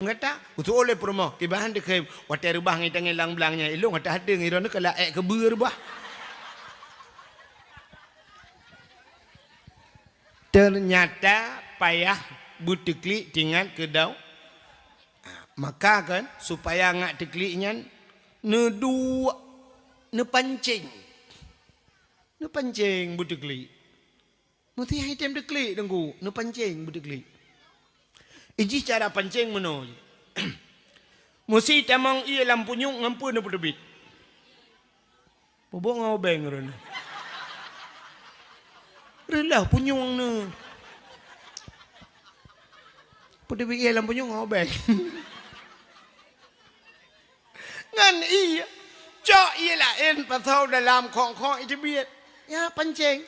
ngata utu oleh promo kibahan dekai water rubah ngai tangai lang belangnya ilung ngata ada ngai ron kala ke ber bah. Ternyata payah butekli tinggal ke dau. Maka kan supaya ngak tekliknya ne dua ne pancing butekli. Mesti item deklik dengku ne pancing butekli. Iji cara pancing meno. Mesti tamang ia lampunyung ngampu ne pedebit. Bobok ngau beng ron. Relah punyung ne. Pedebit ia lampunyung ngau beng. Ngan iya. Cok iya lain pasal dalam kong-kong itu biar. Ya pancing.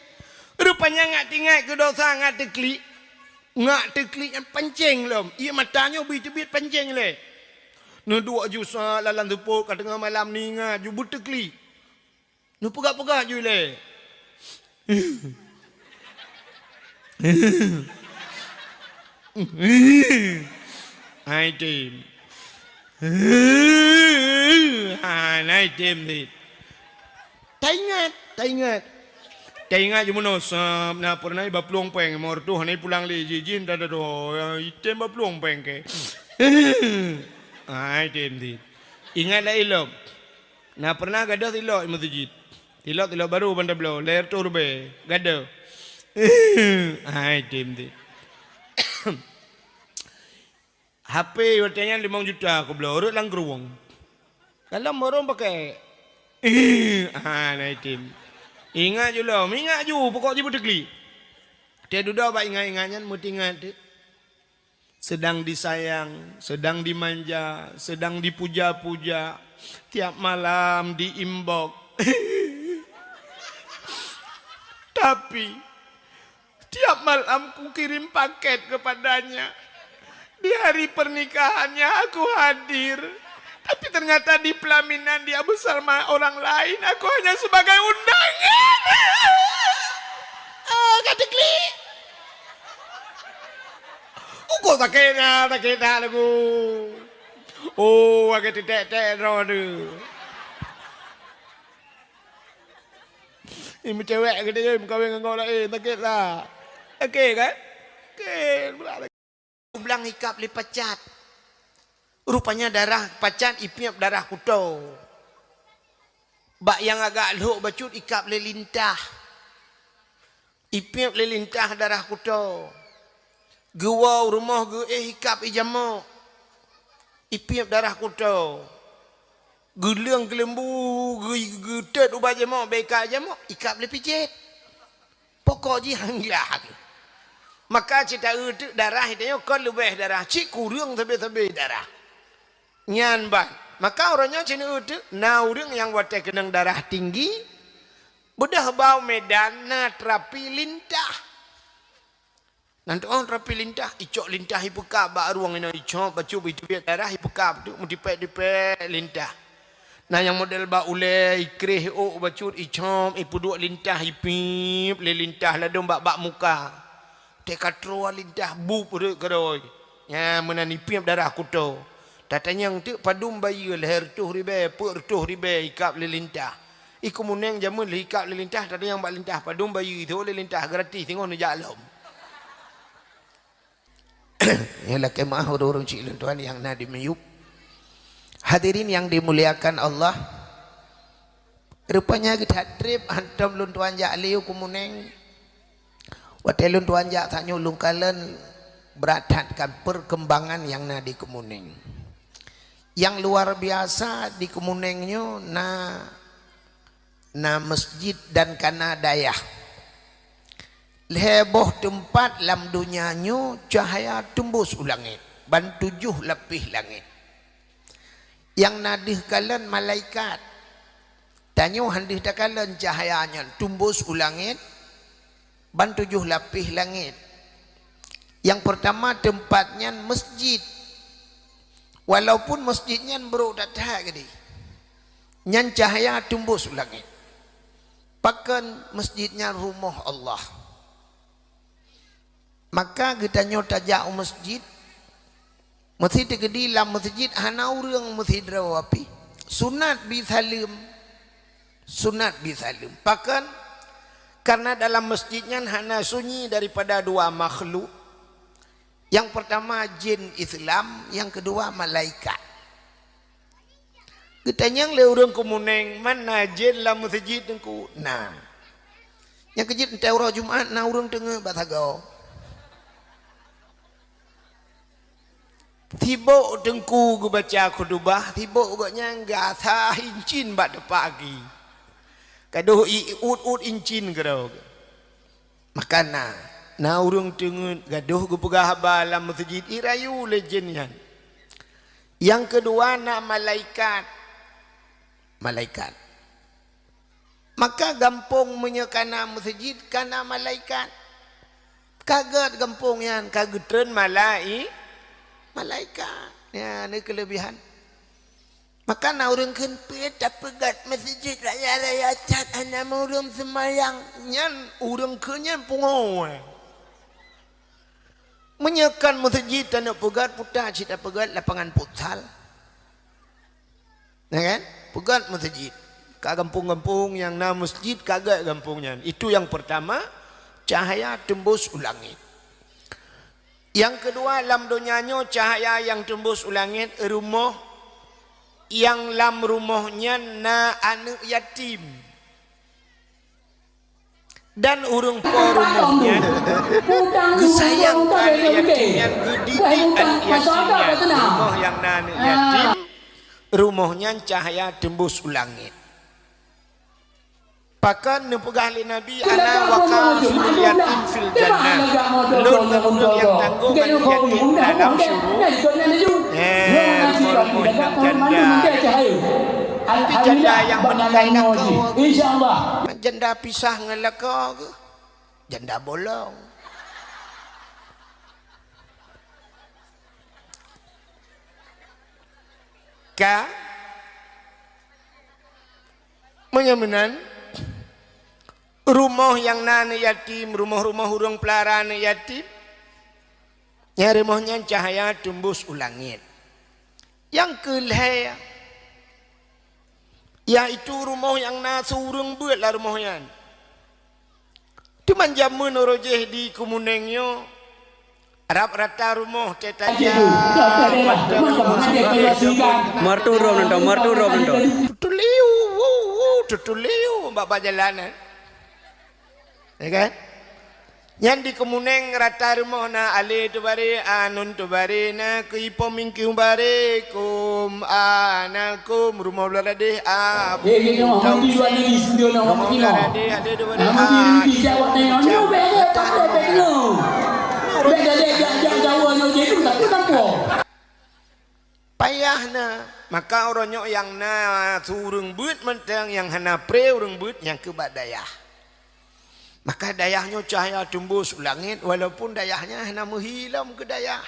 Rupanya ngak tinggal ke dosa ngak teklik. Ngak teklik yang pancing lom. Ia matanya bit-bit pancing le. Nu dua jusa lalan tepuk kat tengah malam ni ngak ju buteklik. Nu pegak-pegak ju le. Hai tim. Hai tim ni. Tak ingat. Tak ingat je mana sap na pernah bapluang peng mor tu hanai pulang le jin dah do item bapluang peng ke. Ai tem di. Ingat lah ilok. Na pernah gadah tilok di masjid. Tilok baru bandar belo ler tu rube gadah. Ai tem di. HP watanya 5 juta aku belo urut lang geruang. Kalau morong pakai naik tim. Ingat je lah, ingat je pokok je bertekli. Dia duduk apa ingat-ingatnya, mesti ingat. Sedang disayang, sedang dimanja, sedang dipuja-puja. Tiap malam diimbok. Tapi, tiap malam ku kirim paket kepadanya. Di hari pernikahannya aku hadir. Tapi ternyata di pelaminan dia bersama orang lain. Aku hanya sebagai undangan. Katekli. Uko takena lagu. Oh, agak titik-titik roda. Ini cewek gede kawin dengan orang lain. Takut lah. Okey kan? Okey. Ulang ikap lipat cat. Rupanya darah pacat ipiap darah kuto. Bak yang agak luk bacut ikap lelintah. Ipiap lelintah darah kuto. Gua rumah gue ikap ijamuk. Ipiap darah kuto. Gulung gelembu getet ubah jamuk beka jamuk ikap le pijit. Pokok ji hanglah. Maka cerita itu darah itu kan lebih darah cik kurang tapi darah. Nyan ban. Maka orangnya cina itu naurung yang watak kenang darah tinggi. Bedah bau medan na terapi lintah. Nanti orang terapi lintah. Icok lintah ipukap. Bak ruang ini icok. Bacu itu biar darah ipukap. Dipek lintah. Nah yang model bak ule ikrih bacu icok. Ipu dua lintah ipip. Lintah ladung bak muka. Teka trua lintah bu perut keroi. Ya menanipip darah kuto. Tatanya yang tu padum bayi leher tuh ribe, pur tuh ribe ikap lelintah. Iku muneng jamun ikap lelintah, tadi yang bak lintah padum bayi itu lelintah gratis tengok ni jalom. Yalah kemah orang cik tuan yang nak dimeyup. Hadirin yang dimuliakan Allah. Rupanya kita trip hantam lun tuan jak liu kumuneng. Watel lun tuan jak tak nyulung kalen beratkan perkembangan yang nak di kumuneng. Yang luar biasa di Kemunengnya na masjid dan kana dayah. Leboh tempat lam dunianya cahaya tembus ulangit. Ban 7 lapis langit. Yang nadih kalian malaikat. Tanya handih kalian cahayanya tembus ulangit. Ban 7 lapis langit. Yang pertama tempatnya masjid. Walaupun masjidnya berudat-dat gede. Nyan cahaya tembus langit. Pakan masjidnya rumah Allah. Maka kita nyota jauh masjid. masjid gede lam masjid hana urang masjid rawapi sunat bi salim pakan karena dalam masjidnya hana sunyi daripada dua makhluk. Yang pertama jin Islam, yang kedua malaikat. Ketanyang le urang kumuneng mana jin lam masjid engku. Nah. Yang kejit ente urang Jumaat na urang tengah batagau. Tiba dengku gue baca khutbah, tiba uganya enggak sah incin pada pagi. Kadoh ut incin gerau. Makana na urang tengah gadoh gue pegah balam masjid irayu lejenyan. Yang kedua na malaikat. Maka gampung menyekana masjid kana malaikat. Kaget gampung yan, kagetren malaikat. Ya, ini kelebihan. Maka na urang kenpit pegat masjid raya cat ana urang semayang nyan urang kenyan pungo. Menyekan masjid tanah pegat putar cita pegat lapangan futsal. Ya kan? Pegat masjid. Kampung-kampung yang na masjid kagak kampungnya. Itu yang pertama, cahaya tembus ulangit. Yang kedua, lam donyanya cahaya yang tembus ulangit rumah yang lam rumahnya na anak yatim. Dan urung po rumahnya kesayang anak yatimnya gedidik anak yatimnya. Rumah yang na anak yatim rumahnya cahaya tembus ulangit. Pakan nepegah li Nabi ana waqal fil yatim fil jannah. Lun urang yang tanggung anak yatim dalam syurga. Rumah yang janda yang menikahi nakau. Insyaallah. Janda pisah ngelakau ke? Janda bolong. Ka menyamenan rumah yang nana yatim, rumah-rumah urang pelaraan yatim, ya rumahnya cahaya tembus ulangit. Yang kelih, yaitu rumah yang nasu urang buat lah rumahnya. Cuman jamun orojeh di kumunengnya, Arab rata rumah tetaja. Marturo nento. Tutuliu, bapak jalanan. Ya kan? Yang di kemuneng rata rumah na ale tu bare anun tu bare na kipo mingkiu bare kum anakum rumah beladeh a. Rumah beladeh ada tu bare payahna maka orangnya yang na surung but mentang yang hana pre urung but yang kebadayah. Maka dayahnya cahaya tembus langit walaupun dayahnya hana menghilam ke dayah.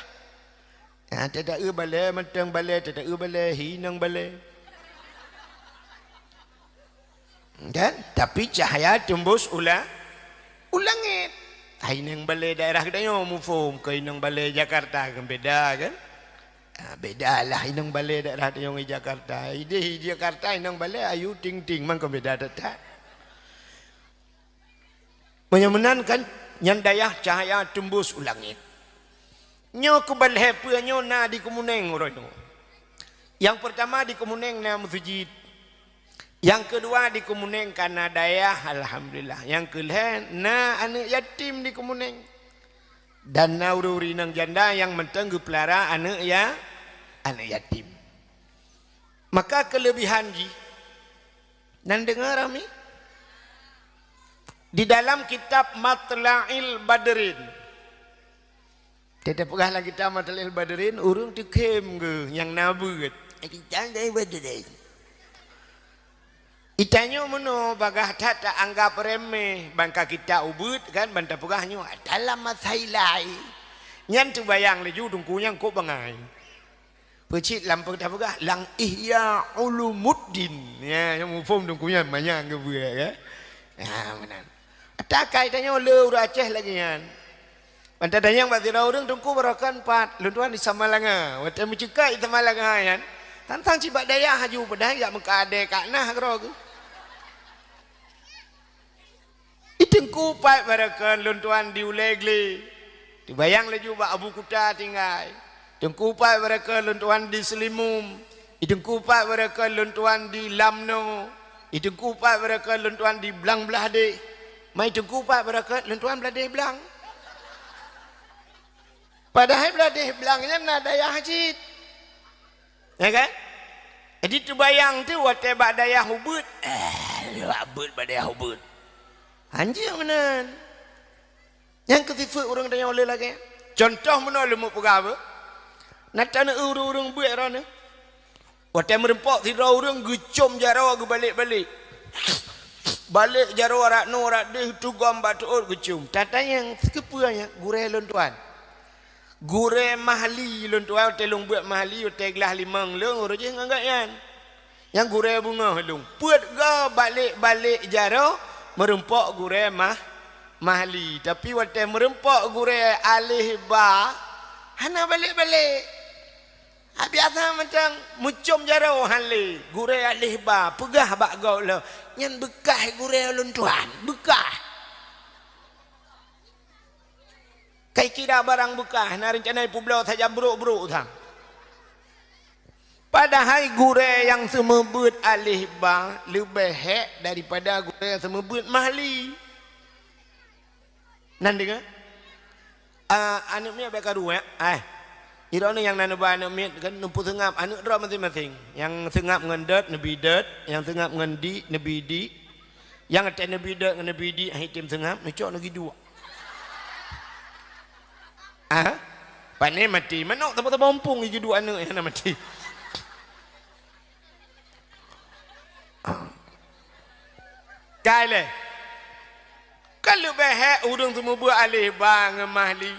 Ya, tidak balai mentang balai, tidak balai hinang balai. Kan? Tapi cahaya tembus ulangit. Hinang balai daerah kedanya mufum ke hinang balai Jakarta kan beda kan? Beda lah hinang balai daerah yang di Jakarta. Di Jakarta hinang balai ayu ting man kan beda tak. Menyamanan kan yang dayah cahaya tembus ulangit. Nyo kebalhe puanyo na di kemuneng oroyo. Yang pertama di kemuneng na masjid. Yang kedua di kemuneng karena dayah alhamdulillah. Yang kelih na anak yatim di kemuneng. Dan na uri nang janda yang mentenggu pelara anak yatim. Maka kelebihan ji. Nan dengar kami? Di dalam kitab Matla'il Badrin. Tidak pernah lagi kitab Matla'il Badrin urung dikem ke yang nabut. Kita dari Badrin. Itanya meno bagah tak anggap remeh bangka kita ubut kan banta pegahnya dalam masailai. Nyan tu bayang le ju dungku yang kok bangai. Pecit lampau tak pegah lang ihya ulumuddin. Ya yang mufum dungkunya banyak ke buaya ya. Ya benar. Tak kaitannya le ur Aceh lagi kan. Mantap dayang bagi orang tungku berakan pat luntuan di Samalanga. Waktu mencekai di Samalanga yan. Tantang cibak daya haju pedang ya mengkade kaknah kerog. Itengku pat berakan luntuan di Ulegli. Dibayang laju bak Abu Kuta tinggal. Tengku pat berakan luntuan di Selimum. Itengku pat berakan luntuan di Lamno. Itengku pat berakan luntuan di Blang Belade. Mai tengku pat berakan luntuan Belade Blang. Padahal beladih belangnya nak daya hajit. Ya kan? Jadi terbayang tu waktu bak daya hubut. Hubut bak daya hubut. Anjir menan. Yang ketifu orang daya oleh lagi. Contoh mana lemuk pegawai. Nak tak nak orang buat rana. Waktu merempak tidak orang gecom jarawa ke balik-balik. Balik jarawa rakno rakdeh tu gambar tu gecom. Tata yang sekepuanya gureh lontuan. Gure mahali lun tuan telung buat mahali hotel gelas 5 lung orang je ngangkat yan. Yang gure bunga lung. Puat ga balik-balik jaro merempak gure mahali. Tapi waktu merempak gure alih ba hana balik-balik. Biasa macam mucum jaro hali gure alih ba pegah bak gau lah. Nyan bekah gure lun tuan, bekah. Kai kira barang bekas nak rencana pulau saja buruk-buruk thang. Padahal gure yang semebut alih ba lebih hek daripada gure yang semebut mahli. Nan dengar? Anak mi abek karu ya. Irone yang nanu ba anak mi kan numpu sengap anak dra masing-masing. Yang sengap ngendet nebi det, yang sengap ngendi nebi di. Yang atas nebi det dengan nebi di hitim sengap necok lagi dua. Pandai mati. Mana tempat bompong iki dua anak yang nak mati. Kale. Kalau behek urang semua buat alih bang mahli.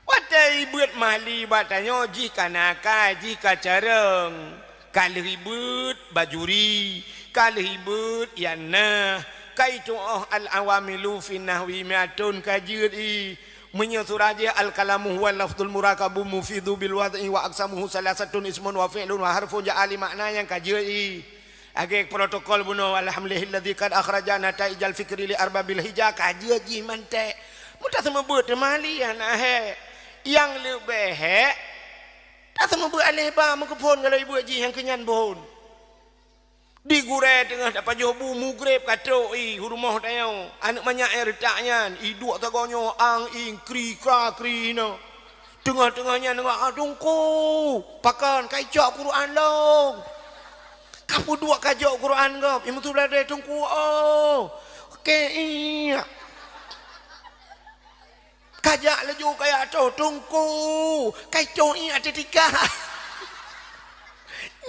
Watai buat mahli batanya jika nakai jika careng. Kalau ribut bajuri, kalau ribut yana. Kaitu al-awamilu fi nahwi mi'atun kajiri. Menyaturaja al-kalamu huwa lafzul murakabu mufidu bil wad'i wa aksamuhu salasatun ismun wa fi'lun wa harfun ja'ali makna yang kajai. Agak protokol buno alhamdulillahilladzi kad akhrajana ta'ijal fikri li arbabil hijah kaji mantek. Mudah semebut mali anak he. Yang lebih he. Tak semebut alih ba mengkepon kalau ibu haji yang kenyan bohon. Di gure tengah dapat jobu mugrib katrok rumah tayau anak banyak air taknya iduk tagonyo ang ing kri kra kri no tengah-tengahnya nengah adungku pakan kajak Quran long kapu dua kajak Quran gop imu tu berada tungku okey kajak laju kayak tu tungku kajak ini ada 3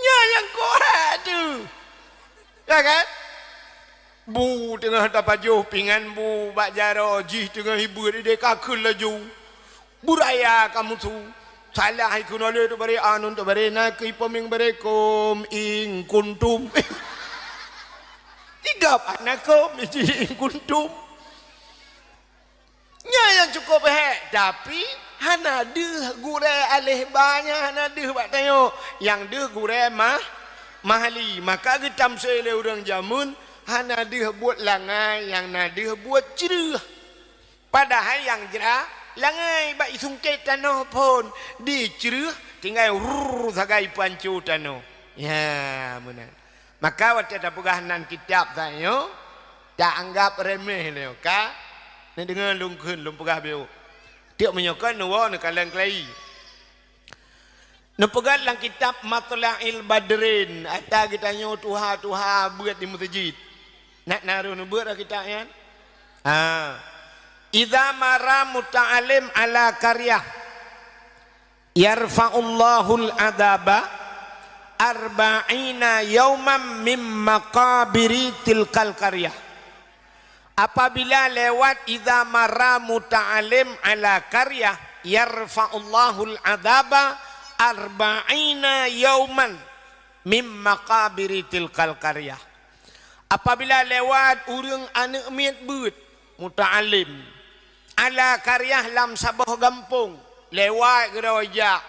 nya yang korek tu. Ya kan? Bu tengah dapat juh pingan bu bak jaro jih tengah ibu dia kakul laju. Buraya kamu tu. Salah ikun oleh tu bari anun tu bari nak ipoming barekum ing kuntum. Igap anakum ing kuntum. Nya yang cukup tapi hana deh gure alih banyak hana deh bak tengok. Yang deh gure mahali maka getam sele orang jamun hana dia buat langai yang nadia buat cerah padahal yang jerah langai bak sungket tanah pun di cerah tinggal sagai pancu tanah ya benar maka waktu ada pegahanan kitab saya tak anggap remeh leo ka ni dengar lungkun lum pegah beo tiap menyokan nuwa nak kalang kelai. Nepegat lang kitab Matla'il Badrin. Ada kita nyo tuha buat di masjid. Nak naruh buat kita kan? Idza mara muta'alim ala qaryah yarfa'ullahul adaba arba'ina yawman mim maqabiri tilkal qaryah. Apabila lewat idza mara muta'alim ala qaryah yarfa'ullahul adaba arba'ina yauman mim maqabiri tilkal qaryah. Apabila lewat urang anak miat beut muta'alim ala karyah lam sabah gampung lewat geroja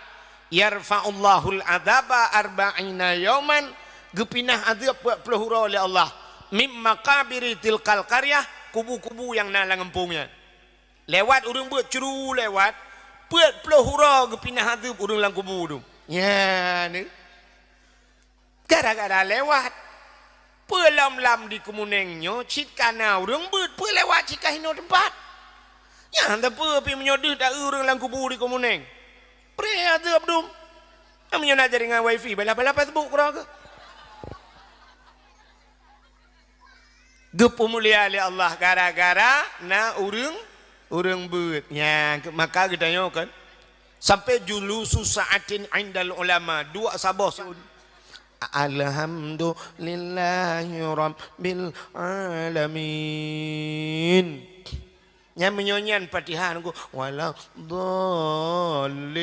yarfa'ullahul adzaba arba'ina yauman gepinah azab 40 hura oleh Allah mim maqabiri tilkal qaryah kubu-kubu yang nala ngempungnya lewat urang buat ceru lewat 40 hura gepinah azab urang lang kubu tu ya ni gara-gara lewat pelam-lam di kemunengnya cit kana urang buat lewat cikah hino tempat ya anda pi menyodeh dak urang lang kubu di kemuneng pre azab dum amnya nak jaringan wifi bala-bala Facebook kurang ke gepu mulia oleh Allah gara-gara na urang beut nya maka kita kan sampai julusu sa'atin indal ulama dua sabah alhamdulillahi rabbil alamin nya menyonyan Fatihah ku wala dhalin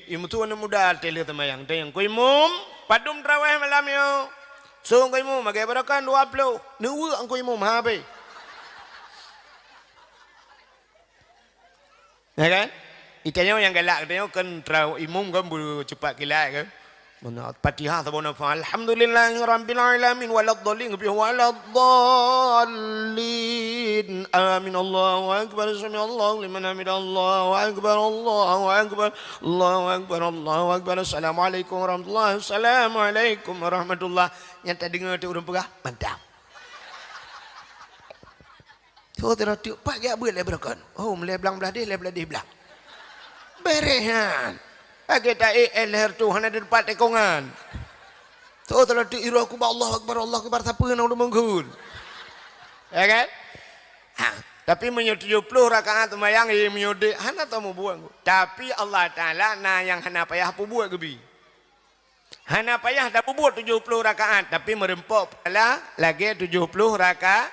imu tu na muda tele tamayang tayang ko imum padum tarawih malam yo so ko imum magai barakan 20 nuwa ang ko imum habe ya kan itanya yang galak dia kan tarawih imum kan bulu cepat kilat kan mana Fatihah sabona fa alhamdulillahi rabbil alamin waladdallin bi waladdallin amin Allahu akbar sami Allahu liman hamida Allahu akbar Allahu akbar Allahu akbar Allahu akbar assalamualaikum warahmatullahi assalamualaikum warahmatullahi yang tak dengar tu urang pegah mantap tu terus pak ya buat le berakan oh mele belang belah dia le belah dia belah berehan kita elher tu hana di depan tekongan. Tu telah diiru aku Allah akbar siapa yang nak menghul. Ya kan? Ha, tapi menyuruh 70 rakaat semayang ia menyuruh hana tahu buang. Tapi Allah Taala na yang hana payah pu buat gebi. Hana payah dah buat 70 rakaat tapi merempok pala lagi 70 rakaat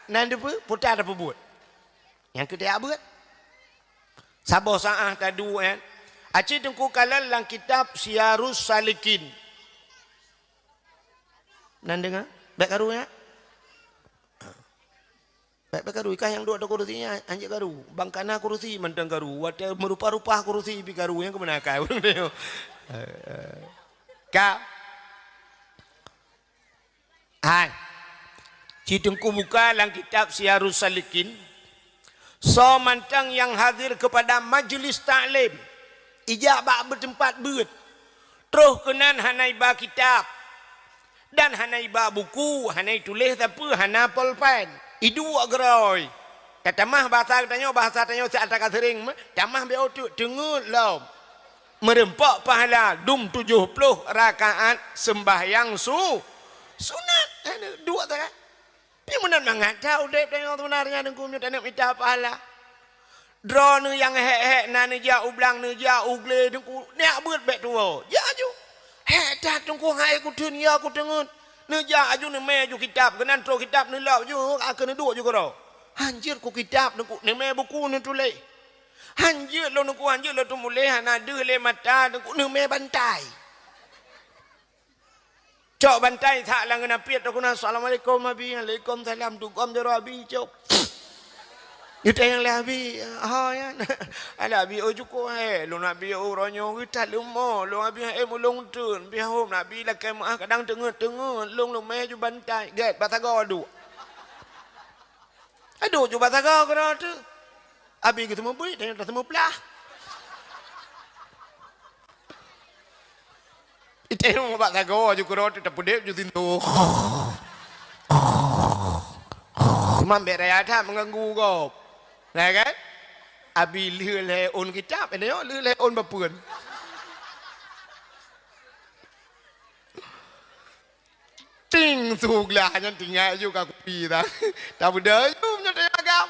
nan depa putar dah buat. Yang kedua buat. Sabar saah tadu kan. Acik tengku kalal lang kitab Siyarus Salikin. Nan dengar? Baik karu ya? Baik karu ikah yang dua ada kursinya anjik karu. Bangkana kursi mentang karu. Wata merupa-rupa kursi pi karu yang kemana kau? Ka. Hai. Cik tengku buka lang kitab Siyarus Salikin. So mantang yang hadir kepada majlis ta'lim. Ijabah bertempat beut. Terus kenan hanai ba kitab. Dan hanai ba buku, hanai tulis tapi hana pulpen. Idu agroy. Katamah bahasa tanya saya tak sering. Tamah be otuk dengut lom. Merempak pahala dum 70 rakaat sembahyang sunat. Dua tak. Pi menan mangatau dep tengok sebenarnya dengku tak nak minta pahala. Draw ni yang hek na ni ja ublang ni ja ugle dengku nak beut bet tu. Ya aju. Hek dah dengku hai ku dunia ku dengut. Ni ja aju ni me ju kitab kenan tro kitab ni lau ju akan duk ju karo. Hanjir ku kitab dengku ni me buku ni tulis. Hanjir lo dengku hanjir lo tu mulai hana de le mata dengku ni me bantai. Cok bantai tak lang kena piat aku na assalamualaikum abi waalaikumsalam tu kom jero abi cok. Itu yang lebih, ya, ada lebih cukup lu nak biar orangnya kita lemah, lu nak biar mulung turun, biar hom nak biar lah kemah kadang tengah, lu maju bantai, get bataga adu je bataga kena tu, abi kita mau beri, tengok tak semua pelah, itu yang bataga je kena tu tak pedep je tintu, cuma beraya tak mengganggu kau. Nah kan? Abi leh on kitab, ini yo leh on bapun. Ting suglah hanya tinggal juga kopi dah. Tak beda ju nyata agam.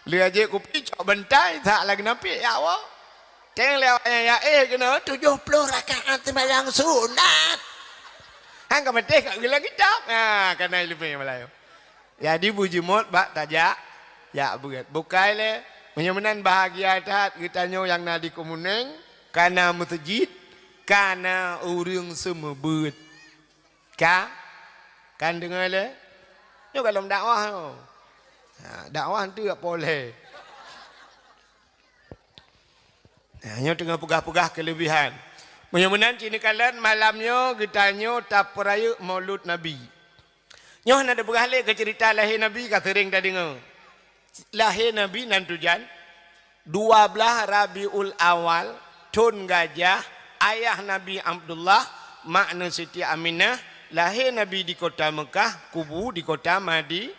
Leh aje kopi cok bantai tak lagi nampi ya wa. Teng lewat ya kena 70 rakaat sembahyang sunat. Hang ka mate kat gila kitab. Ha kana lebih Melayu. Jadi buji mot bak tajak ya berat. Bukai le menyemenan bahagia tat kita nyo yang nadi komuneng kana masjid kana urang semua beut. Kan dengar le? Yo kalau dakwah. Ha, dakwah tu tak boleh. Hanya tengah pegah-pegah kelebihan. Menyamanan cini kalian malamnya getanya tak peraya maulud Nabi. Nyoh ada pegah le ke cerita lahir Nabi ka sering dah dengar. Lahir Nabi nan tujan 12 Rabiul Awal Tun Gajah ayah Nabi Abdullah makna Siti Aminah lahir Nabi di kota Mekah kubu di kota Madi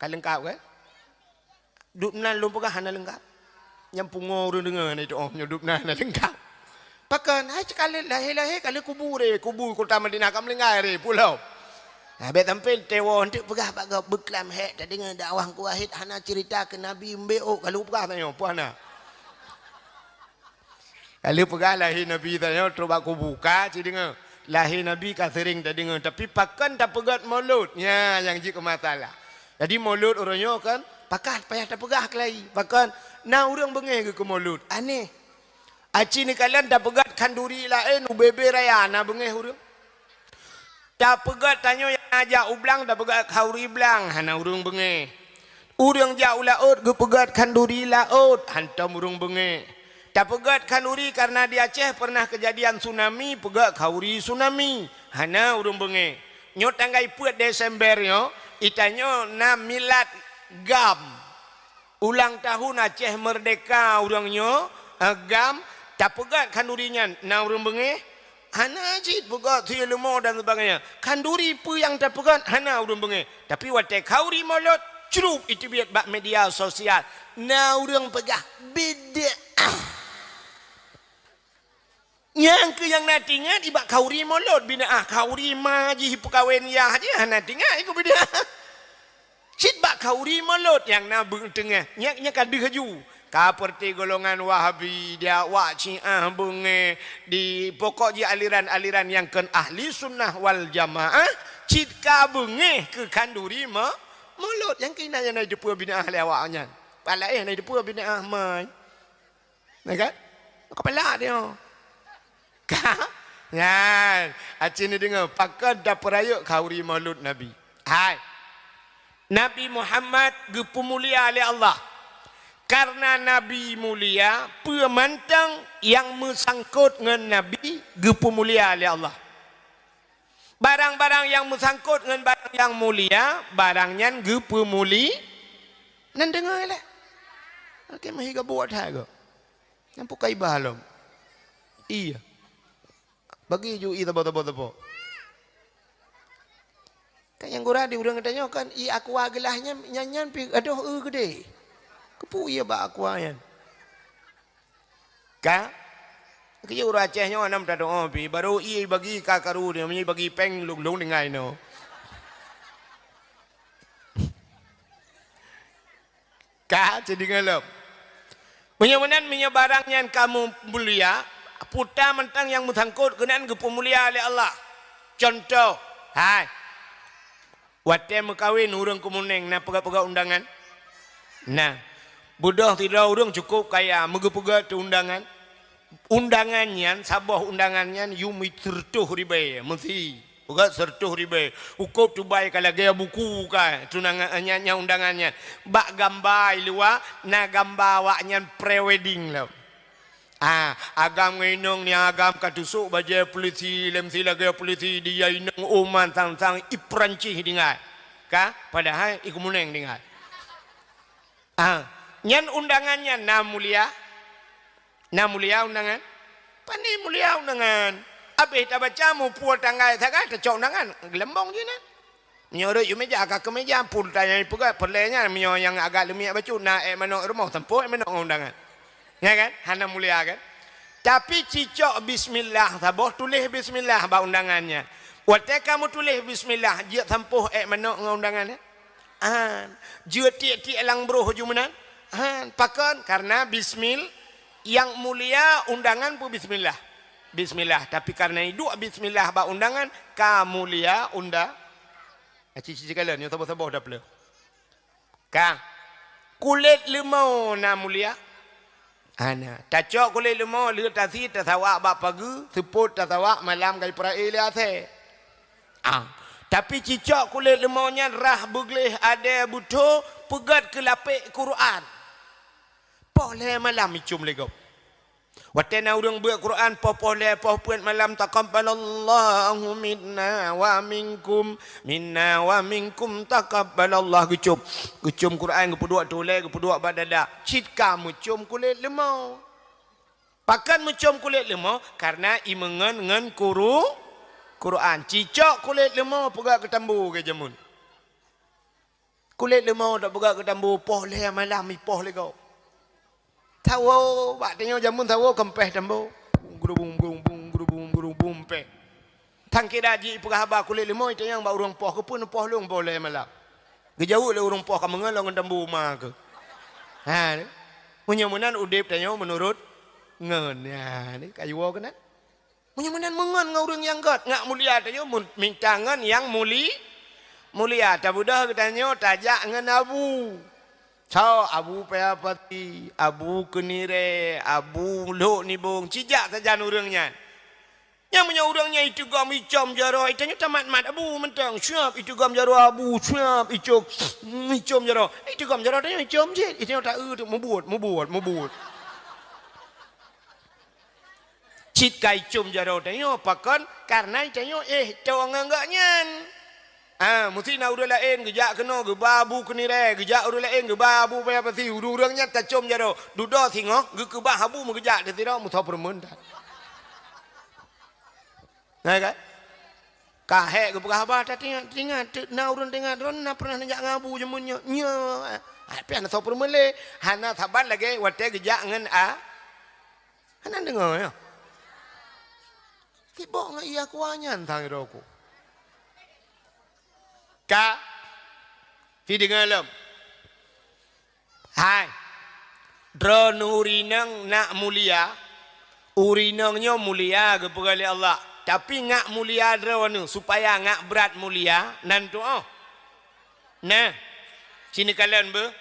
kan lengkap kan duk nan lum pegah hana lengkap nyampungo urang dengar ni tu oh nyudup nan lengkap pakan hai sekali lahir kali kubu kota Madinah kam lengai re pulau habis tampil tewa untuk pegah bag beklam hek tak dengar dakwah ku wahid hana cerita ke Nabi mbeo kalau pegah tanya puana kalau pegah lahir Nabi tanya terus aku buka ci dengar lahir Nabi ka sering tak dengar tapi pakan tak pegat maulud nya yang ji ke masalah jadi maulud orangnya kan pakan payah tak pegah kelai pakan na urang bengeh ke maulud aneh aci ni kalian tak pegat kanduri lain ubebe raya na bengeh urang tak pegat tanya yang ajak ublang tak pegat kauri blang hana urang bengeh urang ja ulaut ge pegat kanduri laut hantam urang bengeh tak pegat kanduri karena di Aceh pernah kejadian tsunami pegat kauri tsunami hana urang bengeh nyo tanggai puat Desember yo itanyo na milad gam ulang tahun Aceh merdeka urangnya gam tak pegat kandurinya na urang bengeh hana jid pegat thi lemo dan sebagainya kanduri pu yang tak pegat hana urang bengeh tapi wate kauri maulud cerup itu biat bak media sosial na urang pegah beda yang ke yang natingan ibak kauri maulud bina kauri maji pekawin ya aja hana tinggal iku beda sit bak kauri maulud yang na tengah nya kadu haju kaperti golongan Wahabi dia wak Syiah bunge di pokok je aliran-aliran yang kan ahli sunnah wal jamaah cit ka bunge ke kanduri maulud yang kena yang naik depua bina ahli awaknya pala naik depua bina ahmai nah kan kepala dia ka ya aci ni dengar pakai dah perayuk kauri maulud Nabi hai Nabi Muhammad gepu mulia oleh Allah karena Nabi mulia pemantang yang mesangkut dengan Nabi gepu mulia oleh Allah barang-barang yang mesangkut dengan barang yang mulia barangnya gepu muli nan dengar lah okey mah higa buat haga nampu kai bahalom iya bagi ju i tabo kan yang gura di urang katanya kan i aqua gelahnya nyanyan pi aduh gede kepu iya ba aqua yan ka ke ura Acehnya anam tado pi baru i bagi ka karu dia bagi peng lung dengai no ka jadi ngelop menyamanan barangnya kamu mulia puta mentang yang mutangkut kenaan gepu mulia oleh Allah contoh hai wate mekawin urang kumuneng na pegak-pegak undangan nah budah tidak urang cukup kaya megepega tu undangannya sabah undangannya yumi tertuh ribe mesti pegat sertuh ribe ukup tu baik kalau gaya buku ka tunangannya undangannya bak gambar luar na gambar waknya pre-wedding lah agam nginong ni agam katusuk baje polisi lem sila gaya polisi dia inong uman sang ipranci dengar ka padahal iku muneng dengar nyan undangannya na mulia undangan pani mulia undangan abe ta baca mu puat tanggai saga ta cok undangan gelembong je na nyoro yu meja agak ke meja pun tanya puga perlenya menyo yang agak lemiak bacu na manok rumah tempo manok undangan ya kan hana mulia kan tapi cicok bismillah taboh tulis bismillah ba undangannya wate kamu tulis bismillah dia tempuh manok undangannya dia tiak-tiak lang bro jumanan pakan karena bismil yang mulia undangan pu bismillah tapi karena itu bismillah ba undangan ka mulia undang cici kalian yo taboh dah pula ka kulit lemau na mulia ana tacok kulit lemau le tasi tasawa ba pagi seput tasawa malam gai prae le ase tapi cicak kulit lemaunya rah begleh ada butuh pegat ke lapik Quran boleh malam icum lego Watena urang buat Quran popole popuan malam taqabbalallahu minna wa minkum taqabbalallah gucum Quran gepudua toleh gepudua badada citka mucum kulit lemau pakan mucum kulit lemau karena imengan ngan Quran cicak kulit lemau pegak ke tambu ke jamun kulit lemau tak pegak ke tambu poh le malam poh le kau tahu bak tengok jamun tahu kempeh tambo gurung pe tang kira ji pegah ba kulit limau itu yang ba urang poh ke pun poh long boleh malam gejauh le urang poh ka mengelong tambo ma ke ha munyamunan udip tanya menurut ngen ya ni kayu wa kana munyamunan mengen ngurang yang gat ngak mulia tanya mintangan yang mulia tabudah katanya tajak ngan abu Sao abu payapati, abu kenire, abu lok ni bong, cijak saja urangnya. Yang punya urangnya itu gam icam jaro, itanya tamat mat abu mentang, siap itu gam jaro abu, siap icam jaro, itu gam jaro tanya icam je, itanya tak tu membuat. Cit kai icam jaro tanya pakan karena itanya cawang enggaknya. Mesti nak urang lain gejak kena ke babu kenire gejak urang lain ke babu payah pasti urangnya tak com jaro duda tengok ke babu mengejak dia tidak mudah permen dah nah kan kahek ke apa tak tengok nak urang tengok ron nak pernah nak ngabu jemunnya nya apa nak tahu permen le hana saban lagi wate gejak ngan hana dengar ya kibok ngan iya kuanyan tang roku Ka Fidengar lem Hai Drone urinang nak mulia Urinangnya mulia kepada Allah Tapi ngak mulia drone supaya ngak berat mulia Nanti Nah Sini kalian ber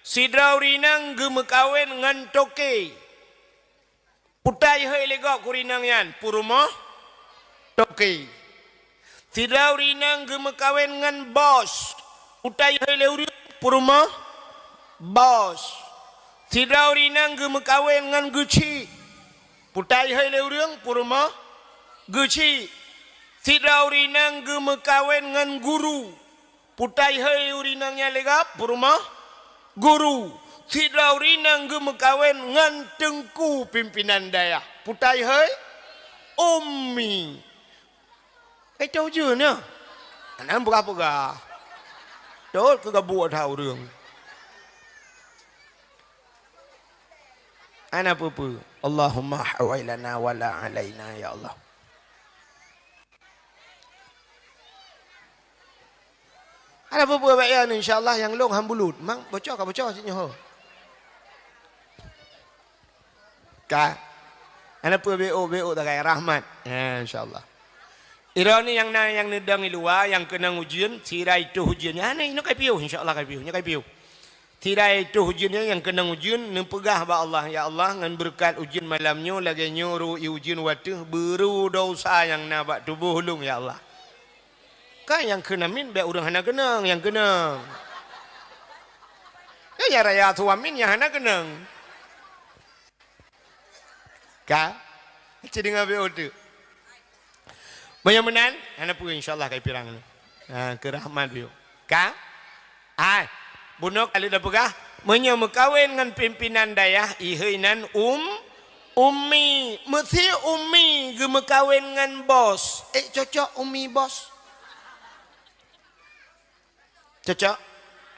Sidra urinang gemekawin ngan toke Putai hai legak urinang yan Purumah Toke Tidak urinang gemekawin ngan bos. Utai hele urang puruma bos. Tidak urinang gemekawin ngan guci. Putai hele urang puruma guci. Tidak urinang gemekawin ngan guru. Putai hele urinangnya legap puruma guru. Tidak urinang gemekawin ngan tengku pimpinan daya. Putai hele ummi. Tahu je ni. Anak berapa? Dot ke gabuat tahu orang. Anak apa? Allahumma hawailana wala alaina ya Allah. Anak apa baik ni insya-Allah yang long hambulut. Mang bocor sini ho. Ka. Anak apa BO tak kaya rahmat. Ya insya-Allah. Ironi yang nedang luar yang kena ujian tirai itu ujiannya ini kai piu insyaallah kai piu tirai itu ujiannya yang kena ujian nempegah ba Allah ya Allah ngan berkat ujian malamnya lagi nyuruh ujian waktu beru dosa yang nabak tubuh hulung ya Allah kan yang kena min be urang hana kenang yang kenang ya raya tuamin yang hana kenang ka ceding abe otu Banyak anak pun insyaAllah kai pirang ni. Ke rahmat biu. Ka? Bunuh kali dah pegah. Menyamukawin dengan pimpinan dayah. Ihainan ummi. Mesti ummi gemekawin dengan bos. Cocok ummi bos. Cocok?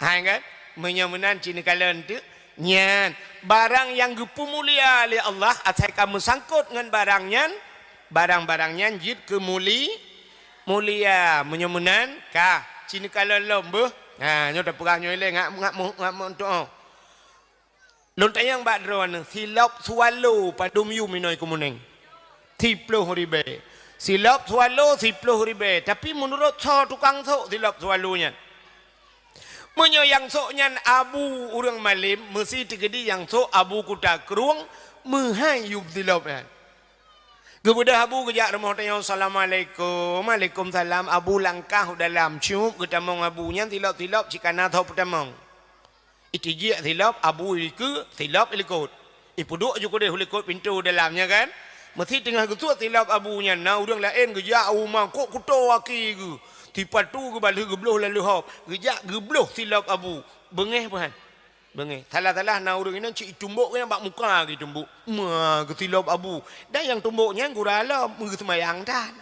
Hai kan? Menyamunan cini kalian tu. Nyan. Barang yang gepu mulia oleh Allah. Asal kamu sangkut dengan barangnya. Barang-barangnya jid ke mulia menyemunan ka cini kalau lombe nyo dah perah nyo ile ngak untuk lon tayang bak drone silap swallow padum yu minoi kumuneng 30 ribe silap swallow 10 ribe tapi menurut tukang sok silap swallownya menyo yang soknya abu urang malim mesti tegedi yang sok abu kuda keruang mehai yub silap kan Kemudian Abu kejak rumah tanya Assalamualaikum Waalaikumsalam Abu langkah dalam cium ketamong abunya tilap-tilap cikana tahu petamong Itu je tilap Abu ikut tilap ikut Ipuduk je ko dia hulikut pintu dalamnya kan. Mesti tengah getuk tilap abunya. Nah udang lain ke jauh mang kok kuto aki ke. Tipa tu ke balik gebloh lalu hop. Gejak gebloh tilap abu. Bengeh pahan. Bengeh. Salah-salah nah udang ini cik tumbuk kan bak muka ke tumbuk. Ma ke tilap abu. Dan yang tumbuknya gurala ke semayang dan.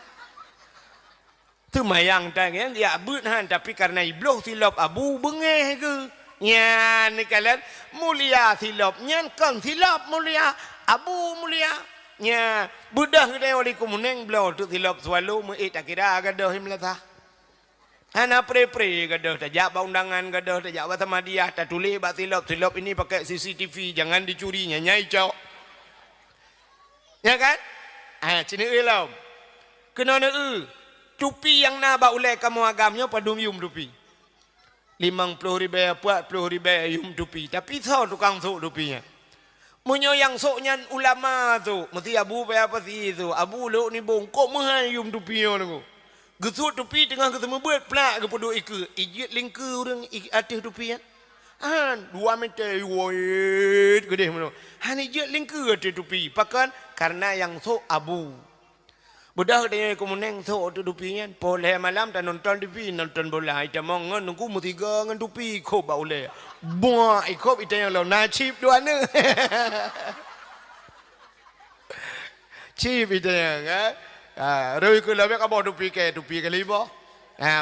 Semayang dan kan dia abut han tapi karena ibloh tilap abu bengeh ke. Nya ni kalian mulia tilap nyan kan tilap mulia abu mulia nya budah gede oli kumuneng blau tu tilap swalu mu tak kira gadah himlata ana pre gadah tajak ba undangan gadah tajak ba tamadiah tak tulis ba tilap ini pakai CCTV jangan dicuri nyai cok ya kan cini elam kena tupi yang na ba ulai kamu agamnya padum yum tupi 50 ribu 40 ribu yum tupi tapi tahu tukang sok tupinya munyo yang soknya ulama tu mesti abu apa sih tu abu lo ni bongkok mahal yum tupinya tu gesut tupi tengah ketemu buat pelak ke podok ike ijit lingke orang atas tupi kan 2 meter wait gede mana ijit lingke atas tupi pakan karena yang sok abu budak dia kumuneng so tu tupinya boleh malam tak nonton TV nonton bola ita mongon nunggu mutiga ngan tupi ko ba boleh buah ikop ita yang lo nachip duana chip ita yang rồi ku lebih ka tupi ke libo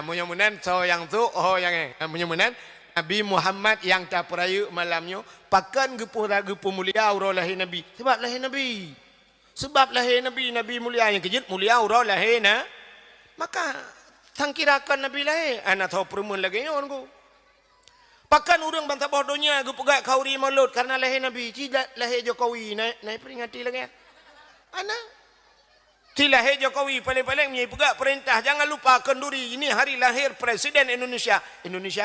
munya-munan so yang tu yang munya-munan Nabi Muhammad yang tak perayu malamnya pakan gepu mulia aurah lahir Nabi sebab lahir Nabi sebab lahir Nabi mulia yang kejut mulia urau lahir maka tangkirakan Nabi lahir anak tahu perumun lagi orang ku pakan orang bantah bodohnya gu pegak kauri maulud karena lahir Nabi tidak lahir Jokowi naik peringati lagi anak ti lahir Jokowi paling-paling menyai pegak perintah jangan lupa kenduri ini hari lahir Presiden Indonesia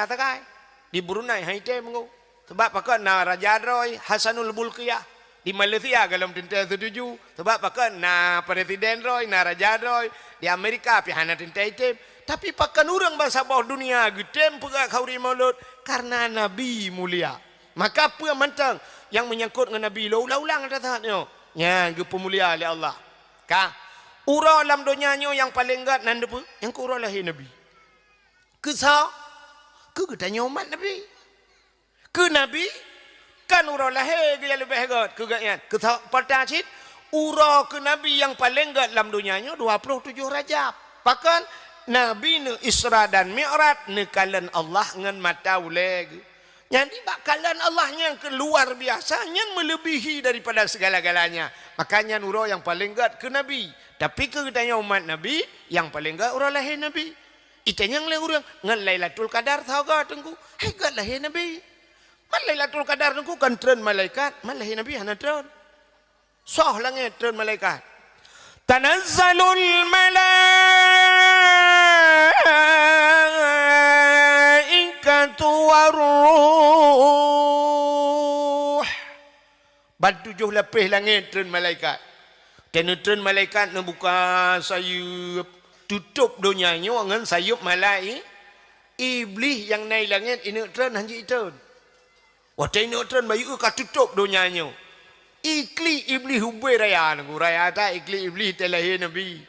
takai di Brunei Haiti mengu sebab pakan Raja Roy Hasanul Bulqiyah di Malaysia dalam tinta setuju sebab pakan Presiden Roy Raja Roy di Amerika pihana tinta item tapi pakan orang bahasa bawah dunia gedem pegak kauri maulud karena Nabi mulia maka apa mantang yang menyangkut dengan Nabi lo ulang ada saatnya ya gepu mulia oleh Allah ka urau dalam dunianya yang paling gat nanda apa yang ku urau lahir Nabi kesah ke getanya umat Nabi ke Nabi kan urau lahir ke yang lebih hebat kegatnya pertanyaan urau ke Nabi yang paling gat dalam dunianya 27 Rajab bahkan Nabi ne Isra dan Mi'raj ne kalan Allah ngan mata uleg jadi bakalan Allah yang keluar biasa yang melebihi daripada segala-galanya makanya urau yang paling gat ke Nabi tapi ke katanya umat Nabi yang paling gat urau lahir Nabi itanya yang orang ngan Lailatul Qadar tahu gak tengku hegat lahir Nabi Lailatul Qadar nungku kan tren malaikat malahir Nabi hana tren soh langit tren malaikat tanazzalul malaikatu waruh batu juh lepih langit tren malaikat dan tren malaikat nak buka sayup tutup dunianya dengan sayup malaik iblis yang naik langit ini tren hanji tren Wata ini tren bayu ka tutup dunianya. Ikli iblis hubai raya nunggu raya tak ikli iblis terlahir Nabi.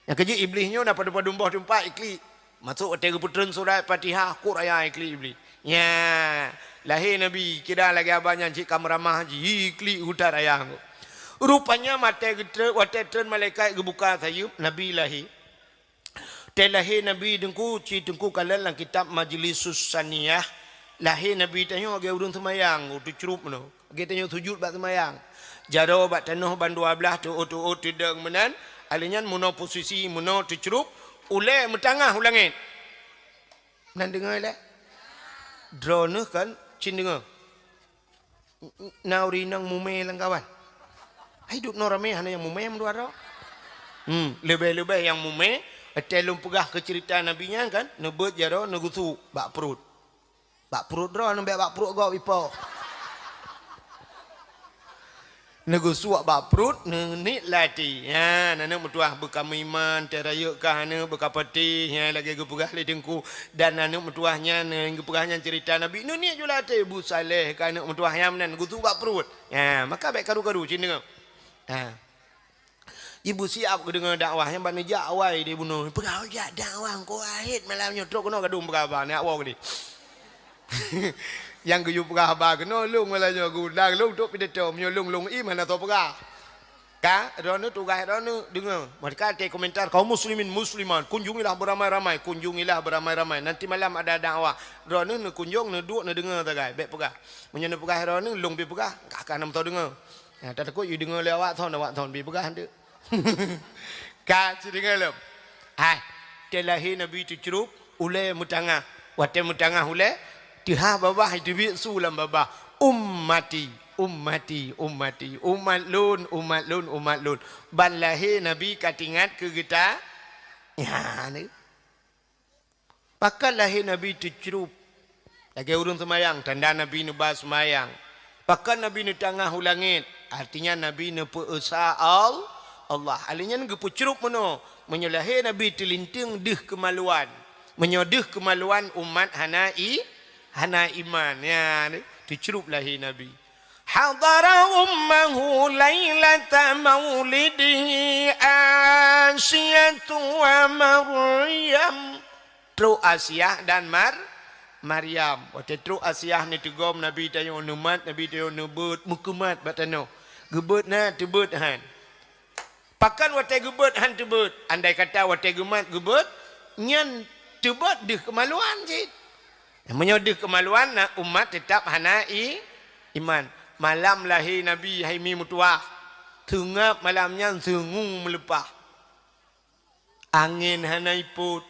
Yang kerja iblisnya nak pada dumbah tempat ikli. Masuk wata keputran surat Fatihah ku raya ikli iblis. Ya, lahir Nabi kira lagi abangnya cik kamramah haji ikli hutar raya. Rupanya mata wata tren malaikat gebuka sayup Nabi lahir. Terlahir Nabi dengku cik dengku kalian kitab Majlisus Saniyah. Lahir Nabi tanya agak urun semayang tu cerup no agak tanya sujud bak semayang jaro bak tanah ban 12 tu tidak menan alinya muno posisi muno tu cerup ule metangah ulangin nan dengar le drone kan cin dengar nauri nang mume lang kawan hidup no rame hanya yang mume dua ro lebih-lebih yang mume telung pegah ke cerita nabinya kan nebut jaro negusu bak perut bak perut ro nampak bak perut gau ipo Nego suak baprut ni lati. Ya, nana mutuah bekam iman terayuk kah ne bekapati ya lagi gepegah le dengku dan nana mutuahnya ne gepegahnya cerita Nabi nu ni julate Bu Saleh kan mutuah yang nan gutu baprut. Ya, maka baik karu-karu cin dengar. Ha. Ibu siap ke dengar dakwah yang bani jawai dia bunuh. Pegawai jak dakwah ko ahid malam nyotrok kena kadung berapa nak awak ni. Yang ke pegah ba kena lung malanya gudang lung tok pidato menyolong lung iman atau pegah. Ka rono tugas rono dengar. Mereka ada komentar kaum muslimin musliman kunjungilah beramai-ramai, kunjungilah beramai-ramai. Nanti malam ada dakwah. Rono ne kunjung ne duk ne dengar tagai baik pegah. Menyana pegah rono lung pi pegah kak kan nam tau dengar. Ya tak takut you dengar lewat awak thon pi pegah ande. Ka dengar lem. Hai, telahi Nabi tu cerup ulai mutangah. Wate mutangah ulai Tiha babah itu sulam babah ummati umat lun balahi Nabi katingat ke kita ya ni pakal lahir Nabi tujuh lagi urun semayang tanda Nabi nuba semayang pakal Nabi nu tangah ulangit artinya Nabi nu peesa Allah alinya nge pucrup meno menyolahir Nabi telinting deh kemaluan menyodeh kemaluan umat hana iman ya dicerup lahir Nabi hadara ummahu lailata maulidihi Asyatu wa Maryam tru Asyah dan Maryam waktu tru Asyah ni tegom Nabi tayo numat Nabi tayo nubut mukumat batano gebut na tebut han pakan waktu gebut han tebut andai kata waktu gemat gebut nyan tebut deh kemaluan cik menyodih kemaluan nak umat tetap hanai iman. Malam lahir Nabi Haimi mutuah. Tengap malamnya sengung melepah. Angin hanai put.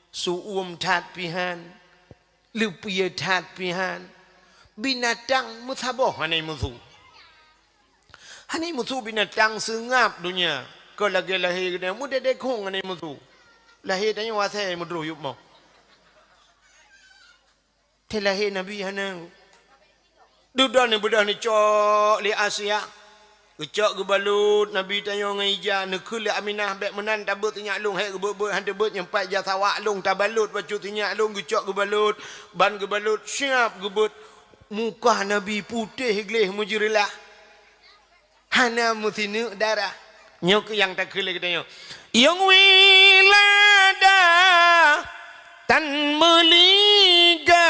Suum tat pihan. Lupia tat pihan. Binatang muthaboh hanai musuh. Hanai musuh binatang sengap dunia. Kau lagi lahir kena muda dekong hanai musuh. Lahir tanya wasai mudruh yuk mau. Telahir Nabi hana. Dudah ni budak ni cok li Asia. Kecok ke balut Nabi tanya dengan ija nekul Aminah bek menan tabut tinyak long hek gebut hantu but nyempat jasawak long tabalut bacu tinyak long kecok ke balut ban ke balut siap gebut muka Nabi putih gleh mujrilah. Hana musinu darah. Nyok yang tak kele katanya. Yang wilada tan meligan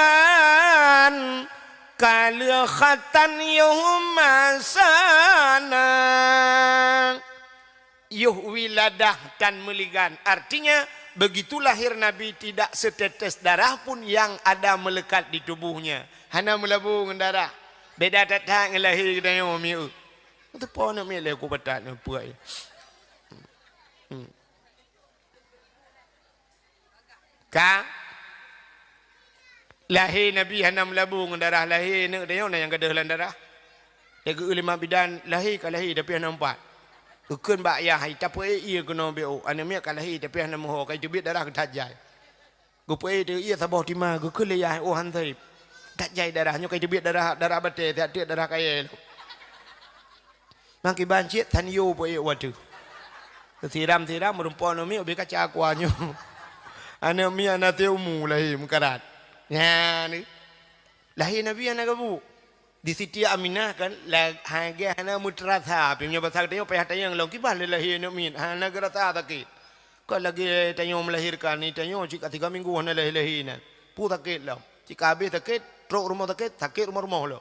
kalikhatan yuhmasana yuh wiladah tan meligan artinya begitu lahir Nabi tidak setetes darah pun yang ada melekat di tubuhnya hana melabung darah beda datang lahir kita yang miu itu pun nak milih aku batat ni puai ka lahir Nabi hana melabung darah lahir ni dia yang gadah lan darah dia ke lima bidan lahir ka lahir tapi hana empat keun bak ya hai tapi ia kena beo ane mi ka lahir tapi hana moho kai tebit darah ketajai gupai dia ia sabah tima keun le ya oh hantai tajai darahnya kai tebit darah bate tiap darah kai maki bancit tan yo po e wadu tiram merumpon mi obi kaca akuanyo ana mi ana teumu lahir mukarat ya ni lahir Nabi ana gabu di Siti Aminah kan la hage ana mutratha pimnya bahasa tanya payah tanya long kibah lahir Nabi ana gerata takit ko lagi tanya melahirkan ni tanya jika 3 minggu ana lahir pu takit lah jika habis takit truk rumah sakit rumah lo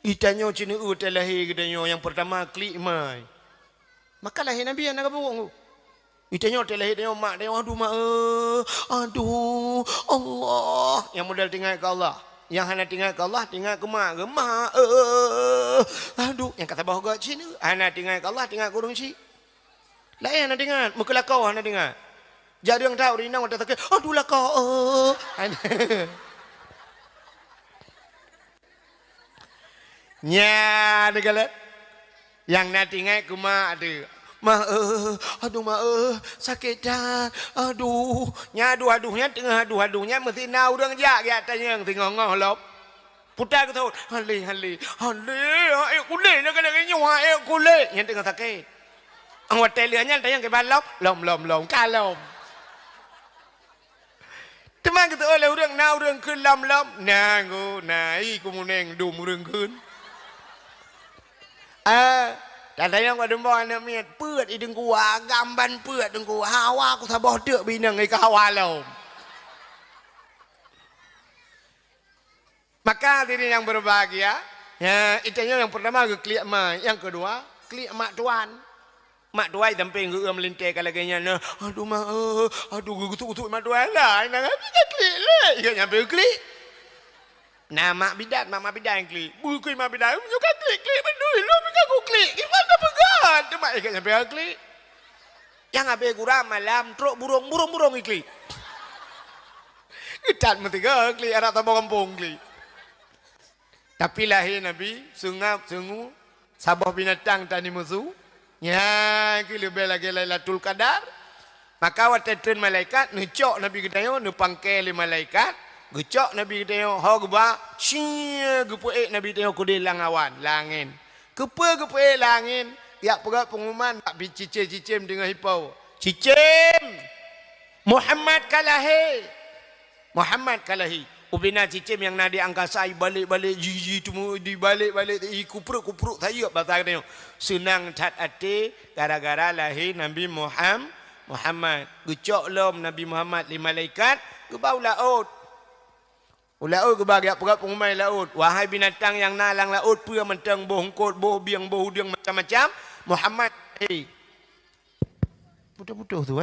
itanya cini lahir gedanya yang pertama klik mai maka lahir Nabi ana gabu itanya lahir dia mak dia aduh mak aduh Allah yang modal tinggal ke Allah yang hana tinggal ke Allah tinggal ke mak aduh yang kata bahagia cini hana tinggal ke Allah tinggal ke urung si lain hana tinggal mukelakau hana tinggal jadi yang tahu rinang wadah takut aduh lakau nya negala yang nak tinggal ke mak ada aduh sakit dah aduh nya aduhnya tengah aduhnya mesti na urang jak ya tanya yang tengah ngoh lop Putar kata, hale. Kulek nak kena nyawa kulek. Yang tengah sakit. Ang hotel nya tayang ke balom, lom kalom. Teman kata oleh urang na urang keun lom. Nanggo nai ku muneng dum urang keun. Dan tayang ka dembo anak miat peut i deng ku gamban peut deng ku hawa ku saboh deuk binang ai ka hawa lom. Maka diri yang berbahagia, ya itanya yang pertama ke klik mak, yang kedua klik mak tuan. Mak tuan sampai ngeueum lintai ka laganya, aduh mak, aduh gutuk mak tuan lah, nang kita klik lah, ia nyampe klik. Nah mak bidat yang klik, buku mak bidat, juga klik bendui, lu mika ku klik, gimana pegat, mak ia nyampe klik. Yang abe gura malam, truk burung klik. Itat metiga klik, anak tambah kampung klik. Tapi lahir Nabi sungap sungu sabah binatang tani musuh ya ki lebih lagi Lailatul Qadar maka watetun malaikat ngecok Nabi gedayo nepangkel malaikat gecok Nabi gedayo ha geba sia gepuek Nabi gedayo kudilang awan langin gepe langin ya pegat pengumuman tak bicicim dengan hipau cicim Muhammad kalahi ubina cicim yang nadi angkasa balik jiji temu di balik kupruk saya bahasa dia senang tat ate gara-gara lahir Nabi Muhammad gecok lom Nabi Muhammad li malaikat ke bau laut ke bagian pegat pengumai laut wahai binatang yang nalang laut pua mentang boh hongkot boh biang boh hudang macam-macam Muhammad putus tu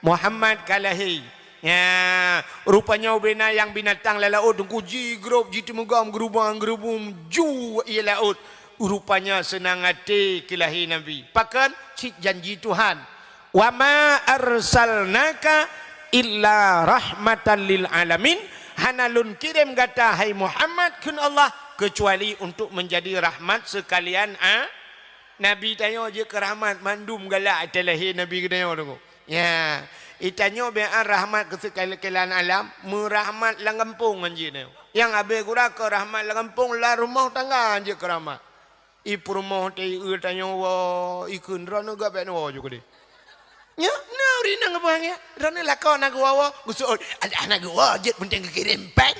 Muhammad kalahi ya rupanya ubena yang binatang laut dengku jigrop jitemugam gerubung ju ia laut rupanya senang hati kelahi Nabi pakan cik janji Tuhan wa ma arsalnaka illa rahmatan lil alamin hanalun kirim kata hai Muhammad kun Allah kecuali untuk menjadi rahmat sekalian Nabi tanya je ke rahmat mandum galak atalahi Nabi tanya tu ya, itanya biar rahmat kesekalian alam, merahmat langampung anjir ni. Yang abe gura ke rahmat langampung lah rumah tangga anjir ke rahmat. Ipu rumah teh tanya wa ikun rana gak ben wa juga deh. Ya, nauri nang apa ya? Rana lakon nak wa gusuk ada anak gua jet penting kirim peng.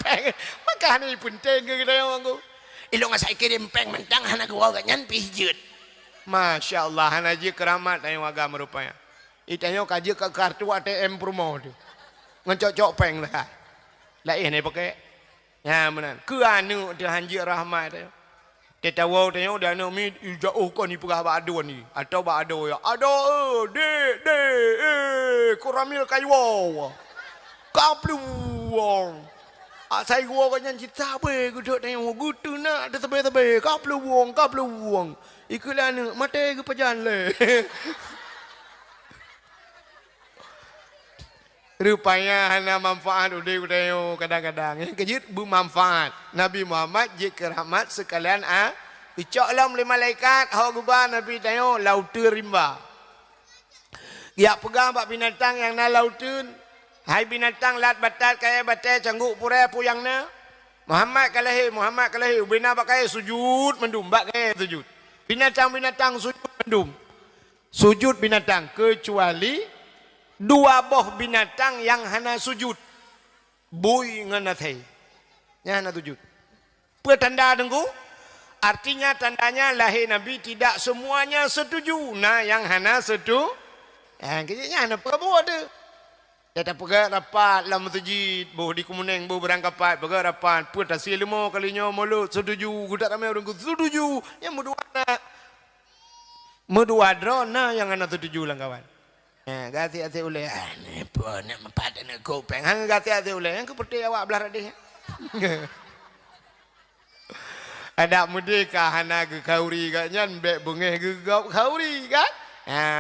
Peng. Maka ni penting ke dia aku. Ilo ngasai kirim peng mentang anak gua gak nyan pijut. Masya Allah, anak je keramat tanya agama rupanya. Itanya kaji ke kartu ATM promo tu. Ngecok-cok peng lah. Lah ini pakai. Ya benar. Ke anu dia hanjir rahmat tu. Dia tahu tanya dia anu mi jauh kau ni pegah bado ni. Atau bado ya. Ado kuramil kayu. Kapluang. Saya gua kan yang cerita be guduk tanya gutu nak ada tebe kapluang. Ikulah anu mate ke pejan le. Rupanya hanya manfaat udah kadang-kadang yang kejut bermanfaat Nabi Muhammad jika rahmat sekalian icok lam lima malaikat hak gubah Nabi tayo lautu rimba ya pegang bak binatang yang na lautun hai binatang lat batat kaya batai cangguk pura puyangna Muhammad kalahi ubina bak kaya sujud mendum bak kaya sujud binatang sujud binatang kecuali dua boh binatang yang hana sujud bui nganathai yang hana sujud petanda dengku artinya tandanya lahir Nabi tidak semuanya setuju nah yang hana setuju kayaknya hana perabo ada dia pegat rapat lam masjid boh di kumuneng boh berangkapat pegat rapat put hasil 5 kalinya mulut setuju gudak ramai orang setuju yang medua drona yang hana setuju lang kawan. Gati uleh ni pun nak mempat nak kopeng hang gati uleh yang keperti awak belah radih ada merdeka hana ke kauri kan nyan bek bengeh gegap kauri kan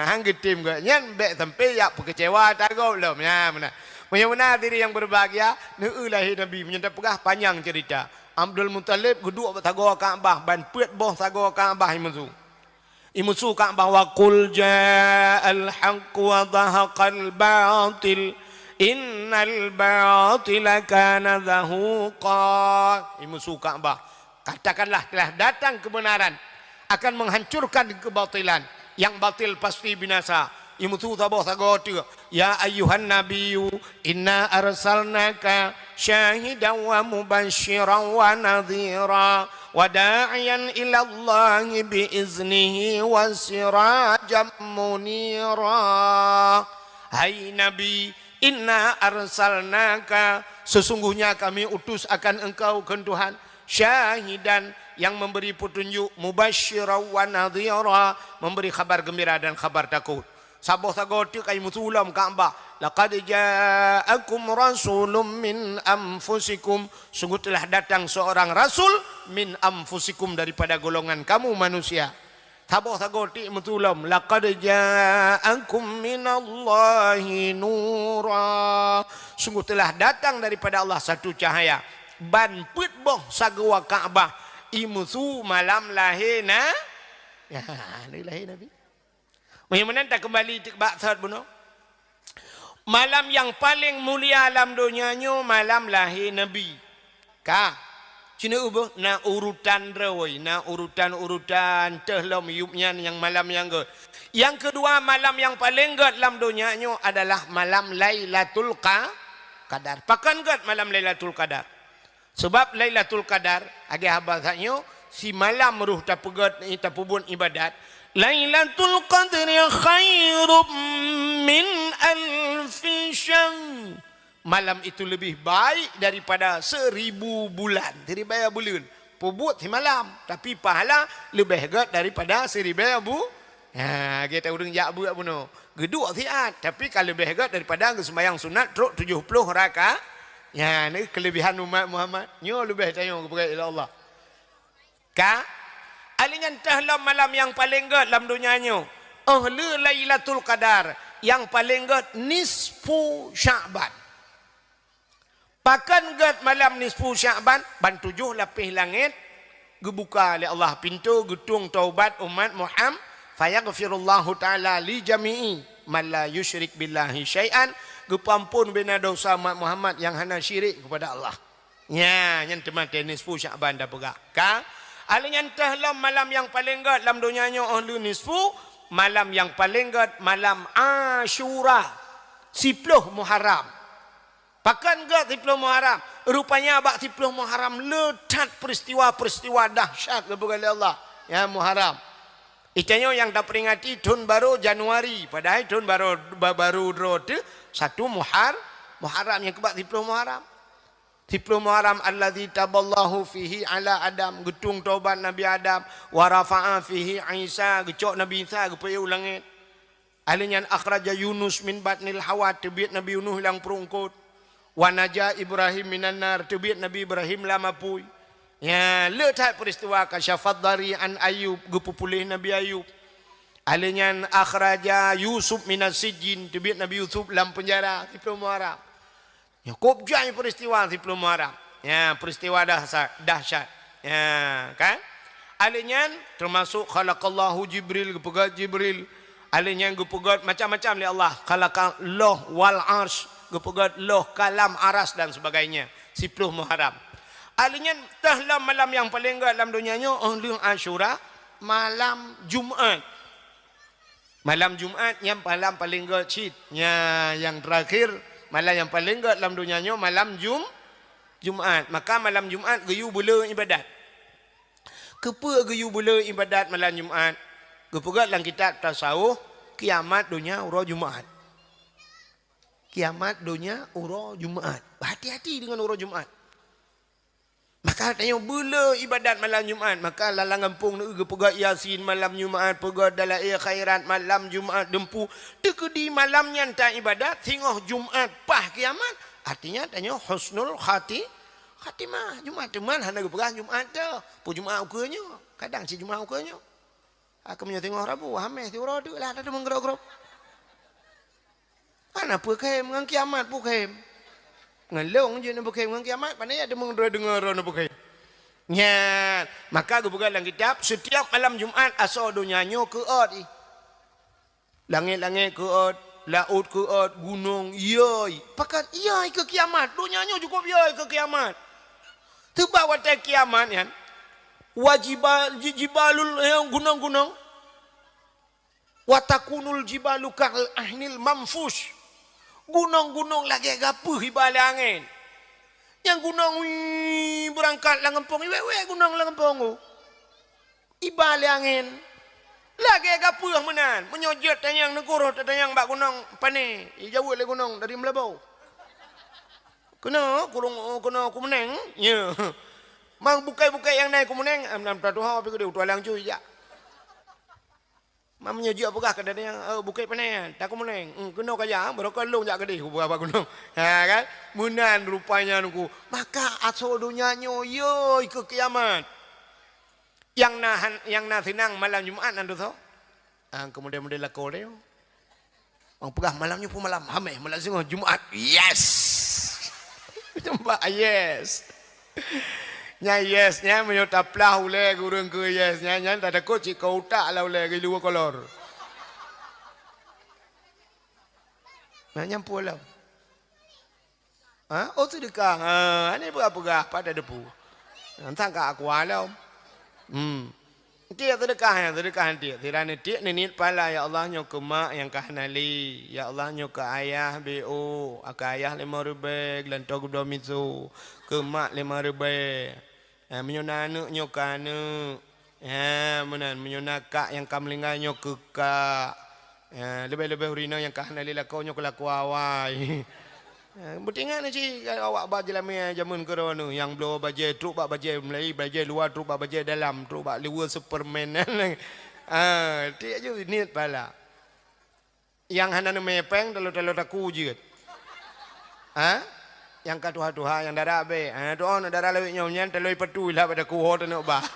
hang getim kan nyan bek sampai ya kecewa tagau lom ya benar diri yang berbahagia lahir Nabi menyentap pegah panjang cerita Abdul Muttalib geduk bertagor Kaabah ban peut boh tagor Kaabah imusu Kaabah wa qul ja'al haqq wa dhahaqal batil innal batila kana zahuqa. Ini musuh Ka'bah. Katakanlah telah datang kebenaran akan menghancurkan kebatilan. Yang batil pasti binasa. Imutu tabah sagotu. Ya ayyuhan nabiyyu inna arsalnaka syahidan wa mubasysyiran wa nadhira wa da'iyan ila Allah bi iznihi wa sirajan munira. Hai Nabi, inna arsalnaka, sesungguhnya kami utus akan engkau ke Tuhan, syahidan, yang memberi petunjuk, mubasysyiran wa nadhira, memberi kabar gembira dan kabar takut. Sabah sagoti kay musulam Ka'bah. Laqad ja'akum rasulun min anfusikum. Sungguh telah datang seorang rasul min anfusikum, daripada golongan kamu manusia. Sabah sagoti musulam. Laqad ja'akum minallahi nura. Sungguh telah datang daripada Allah satu cahaya. Ban put boh sagwa Ka'bah. Imusu malam lahina. Ya, lahir Nabi. Bagaimana tak kembali ke baksat bunuh? Malam yang paling mulia alam dunianya malam lahir Nabi. Ka, cina ubah na urutan rawai, na urutan tehlam yubnya yang malam yang ke. Yang kedua malam yang paling get alam dunianya adalah malam Lailatul Qadar. Pakan get malam Lailatul Qadar. Sebab Lailatul Qadar agak habasnya si malam ruh tak pegat ni tak pubun ibadat. Lailatul Qadri khairum min alfi syahr. Malam itu lebih baik daripada 1000 bulan. Jadi bayar bulan. Pubut si malam. Tapi pahala lebih hebat daripada 1000 bulan. Ha, kita urang jak buat puno. Geduk siat. Tapi kalau lebih hebat daripada sembahyang sunat teruk 70 rakaat. Ya, ni kelebihan umat Muhammad. Nyo lebih tayang kepada Allah. Ka alingan tahlam malam yang paling get dalam dunianya. Ahli Lailatul Qadar yang paling get nisfu Sya'ban. Pakan get malam nisfu Sya'ban ban 7 lapis langit gebuka oleh Allah pintu getung taubat umat Muhammad fayaghfirullahu taala li jami'i man la yusyrik billahi syai'an, gepampun bina dosa umat Muhammad yang hana syirik kepada Allah. Ya, yang teman nisfu Sya'ban dah pegak. Ka alingan tahlam malam yang paling get dalam dunianya ahli nisfu, malam yang paling get malam Asyura 10 Muharram. Pakan get 10 Muharram. Rupanya abak 10 Muharram letat peristiwa-peristiwa dahsyat kepada Allah. Ya Muharram. Itanya yang dah peringati tahun baru Januari. Padahal tahun baru tu 1 Muharram yang kebak 10 Muharram. 10 Muharram alladzi taballahu fihi ala Adam, getung taubat Nabi Adam, wa rafa'a fihi Isa, gecok Nabi Isa kepada langit. Alinyan akhraja Yunus min batnil hawa, tebiat Nabi Yunus hilang perungkut. Wa naja Ibrahim minan nar, tebiat Nabi Ibrahim lama pui. Ya, letak peristiwa kasyafat dari an Ayub, gepupulih Nabi Ayub. Alinyan akhraja Yusuf minas sijin, tebiat Nabi Yusuf dalam penjara 10 Muharram. Ya, kubjai peristiwa 10 Muharram. Ya, peristiwa dahsyat. Ya, kan? Alinyan termasuk khalaqallahu Jibril, gepegat Jibril. Alinyan gepegat macam-macam oleh Allah. Khalaqal loh wal arsh, gepegat loh kalam aras dan sebagainya. 10 Muharram. Alinyan tahlam malam yang paling get dalam dunianya ahli Asyura, malam Jumaat. Malam Jumaat yang paling get cid. Ya, yang terakhir malam yang paling get dalam dunianya malam Jumaat. Maka malam Jumaat geyu bela ibadat. Kepa geyu bela ibadat malam Jumaat? Gepegat dalam kitab tasawuf, kiamat dunia urah Jumaat. Kiamat dunia urah Jumaat. Hati-hati dengan urah Jumaat. Maka tanya bela ibadat malam Jumaat. Maka lalang kampung ni gepegat Yasin malam Jumaat, pegat dalail khairat malam Jumaat dempu. Tekedi malamnya tak ibadat, tengok Jumaat pah kiamat. Artinya tanya husnul khatimah. Jumaat teman hana gepegat Jumaat tu. Pu Jumaat ukanya. Kadang si Jumaat ukanya. Aku punya tengok Rabu, hamil tu ora tu lah ada menggerok-gerok. Mana pekem dengan kiamat pekem. Ngelong je nak pekem dengan kiamat, pandai ada mendengar nak pekem. Ya, maka aku buka dalam kitab setiap malam Jumaat asal dunianya keot. Langit-langit keot, laut ke earth, gunung, yoi. Pakat yoi ke kiamat. Dunyanya cukup yoi ke kiamat. Tebak watai kiamat kan. Jibalul yang gunung-gunung. Watakunul jibalu kal ahnil mamfush. Gunung-gunung lagi gapuh hibale angin. Yang gunung berangkat langempong. Iwe gunung langempong. Ibale angin. Lagi gapuh menan. Menyojot tanyang negoro tanyang bak gunung pane. Jauh le gunung dari Melabau. Kena kumeneng. Ya. Mang bukai-bukai yang naik kumeneng. Amnam tatu ha tapi kedua tualang cuy ya. Mam menyojot apakah kada yang bukai pane. Tak kumeneng. Kena kaya baru kalung jak gede ku apa gunung. Ha kan? Menan rupanya nuku. Maka aso dunyanya yo ke kiamat. Yang senang malam Jumaat nanti tu, kemudian lakor dia. Orang pegah malamnya pun malam hamil malam singgung Jumaat. Yes, Jumaat yes. Nya yes nya menyota plah ule gurung ke yes nya tak ada kunci kau tak lah ule ke luar kolor. Nya pula. Oh sedekah. Ini pegah pada depu. Entah kak aku alam. Dia sedekah dia. Tirana dia nenit pala ya Allah nyok mak yang kahnali. Ya Allah nyok ayah BO, ayah 5,000 gelantog domisu. Ke mak 5,000. Menyona anak nyok anak. Menan menyona kak yang kamlinga nyok ke kak. Lebih-lebih urina yang kahnali lakau nyok laku awai. Bertinggal ni cik awak baju lama zaman corona yang blow baju truk bak baju Melayu baju luar truk bak baju dalam truk bak luar Superman dia je niat pala yang hana mepeng telo-telo taku je yang katuha-tuha yang darah be doa nak darah lewit nyonya telo petu lah pada kuho tu nak bah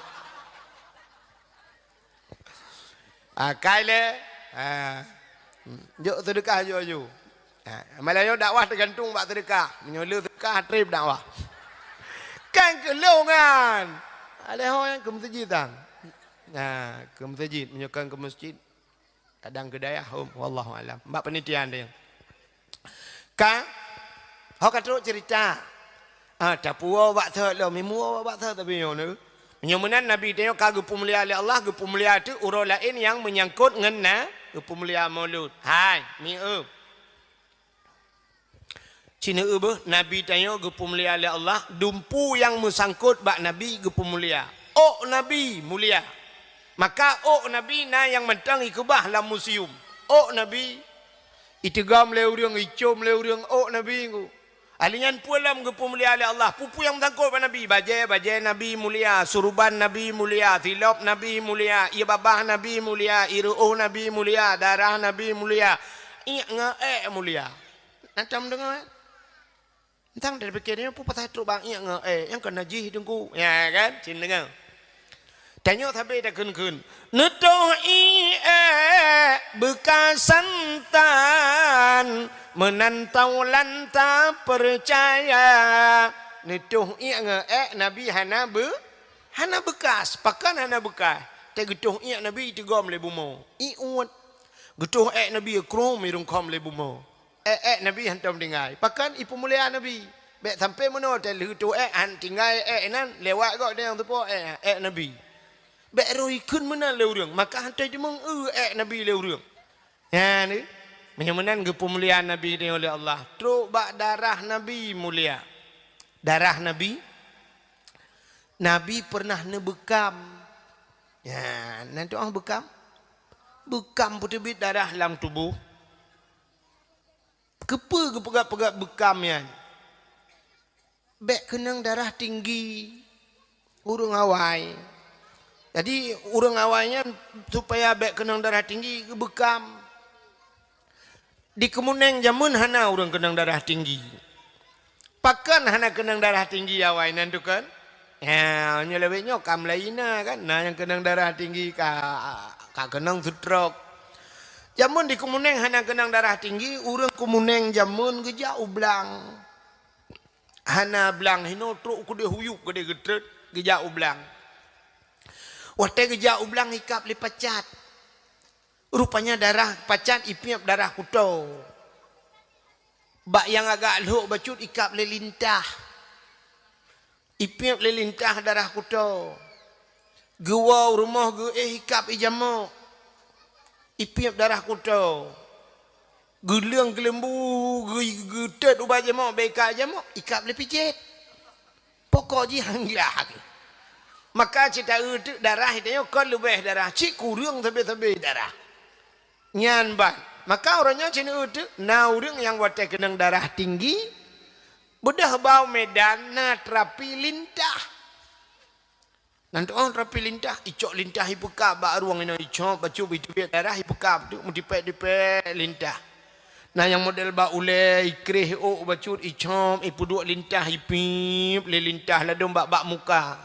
kaile jok sedekah jo Malayo dakwah tergantung bak sedekah. Menyoleh sedekah trip dakwah. Kan kelongan. Ada orang yang ke masjid tang. Ke masjid menyokong ke masjid. Kadang ke dayah wallahu alam. Mbak penitian dia. Kan hok kata cerita. Tapua bak thot lo mimu bak thot tapi yo nu. Menyemenan Nabi dia kagum pemulia oleh Allah, ke pemulia tu urang lain yang menyangkut ngena ke pemulia maulud. Hai, mi Cina Nabi tanya gepu mulia oleh Allah dumpu yang mesangkut bak Nabi gepu mulia. Oh Nabi mulia. Maka oh Nabi na yang mentang ikubah dalam museum. Oh Nabi itigam le urang icom le urang oh Nabi ku. Alingan pulam gepu mulia oleh Allah. Pupu yang mesangkut bak Nabi bajai Nabi mulia, suruban Nabi mulia, tilop Nabi mulia, ibabah Nabi mulia, iru'uh Nabi mulia, darah Nabi mulia. Iya mulia. Nanti mendengar Tang dari pikirnya pun patah truk bang yang kena jih dengku ya kan cin dengar tanya tapi dah kun netoi bekas santan menantau lanta percaya netuh Nabi hana bekas pakan hana bekas te getuh Nabi tigom le bumo iut getuh Nabi krom irung kom le bumo Nabi hantam dengai. Pakan ipu mulia Nabi. Bek sampai mana telu tu han tinggal nan lewat kok dia tu po Nabi. Bek roi kun mana le urang. Maka hantai demong Nabi le urang. Ya ni. Menyamanan ke pemuliaan Nabi ni oleh Allah. Truk bak darah Nabi mulia. Darah Nabi. Nabi pernah nebekam. Ya, nanti orang bekam. Bekam putih darah dalam tubuh. Kepa ke pegat-pegat bekam yan. Bek kenang darah tinggi. Urang awai. Jadi urang awainya supaya bek kenang darah tinggi ke bekam. Di kemuneng jamun hana urang kenang darah tinggi. Pakan hana kenang darah tinggi awai nanti kan. Ya, nyeleweknya kam lainnya kan. Nah yang kenang darah tinggi ka kenang stroke. Jamun di kemuneng hana kenang darah tinggi, urang kemuneng jamun geja ublang. Hana blang hino truk kude huyuk kude getret geja ublang. Wate geja ublang hikap lipacat. Rupanya darah pacat ipiap darah kuto. Bak yang agak luk bacut ikap lelintah. Ipiap lelintah darah kuto. Gua rumah gue ikap ijamuk. Ipiap darah kuto. Gelang gelembu getet ubah jamuk beka jamuk ikap le pijit. Pokok ji hanglah. Maka cita itu darah itu kan lebih darah cik kurang tebe-tebe darah. Nyan ban. Maka orangnya cina itu naurang yang watai kenang darah tinggi bedah bau medan na terapi lintah. Nanti orang terapi lintah icok lintah ibuka bak ruang ini icok bacu itu biar darah ibuka tu mudipet-dipet lintah. Nah yang model ba ule ikrih o bacut icom ipu dua lintah ipip le lintah ladom bak muka.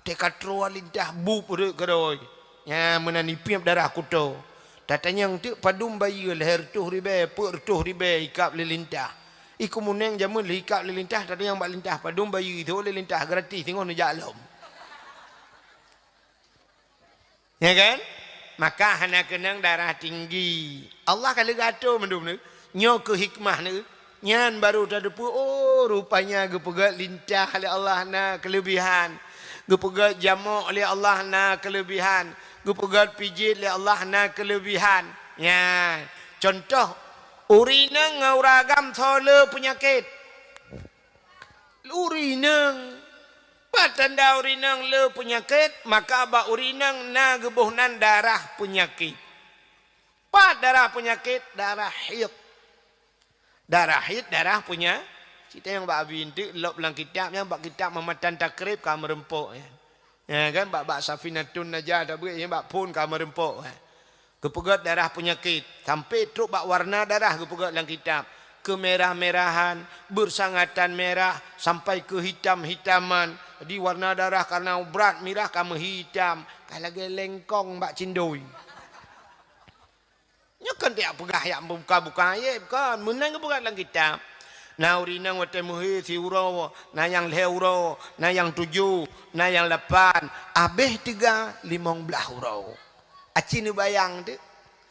Tekatro lintah bu pure keroi. Ya menan ipip darah kuto. Tatanya yang tu padum bayi leher tuh ribe per tuh ribe ikap le lintah. Iku muneng jamun le ikap le lintah tadi yang bak lintah padum bayi tu le lintah gratis tengok nu jalom. Ya kan? Maka hana kenang darah tinggi. Allah kalau gato mendum ni, nyo ke hikmah ni, nyan baru terdepu. Oh rupanya gepegat lintah oleh Allah na kelebihan, gepegat jamak oleh Allah na kelebihan, gepegat pijit oleh Allah na kelebihan. Ya, contoh urineng ngauragam thole penyakit. Urineng patanda urinang le penyakit maka ba urinang na gebuhnan darah penyakit. Pat darah penyakit darah haid. Darah haid darah punya. Kita yang bak bintik lop lang kitab yang bak kitab mematan takrib ka merempuk ya. Ya kan bak Safinatun Najah tak yang bak pun ka merempuk ya. Gepegat darah penyakit sampai truk bak warna darah gepegat lang kitab. Kemerah-merahan, bersangatan merah sampai ke hitam-hitaman. Di warna darah karena berat merah kamu hitam. Kalau lengkong mbak cindoi. Nyakan dia pegah yang buka-buka ayat kan. Menang bukan dalam kitab. Na urinang wate muhi siuro, na yang leuro, na yang 7, na yang 8. Abeh 3, 15 hurau. Aci ni bayang tu.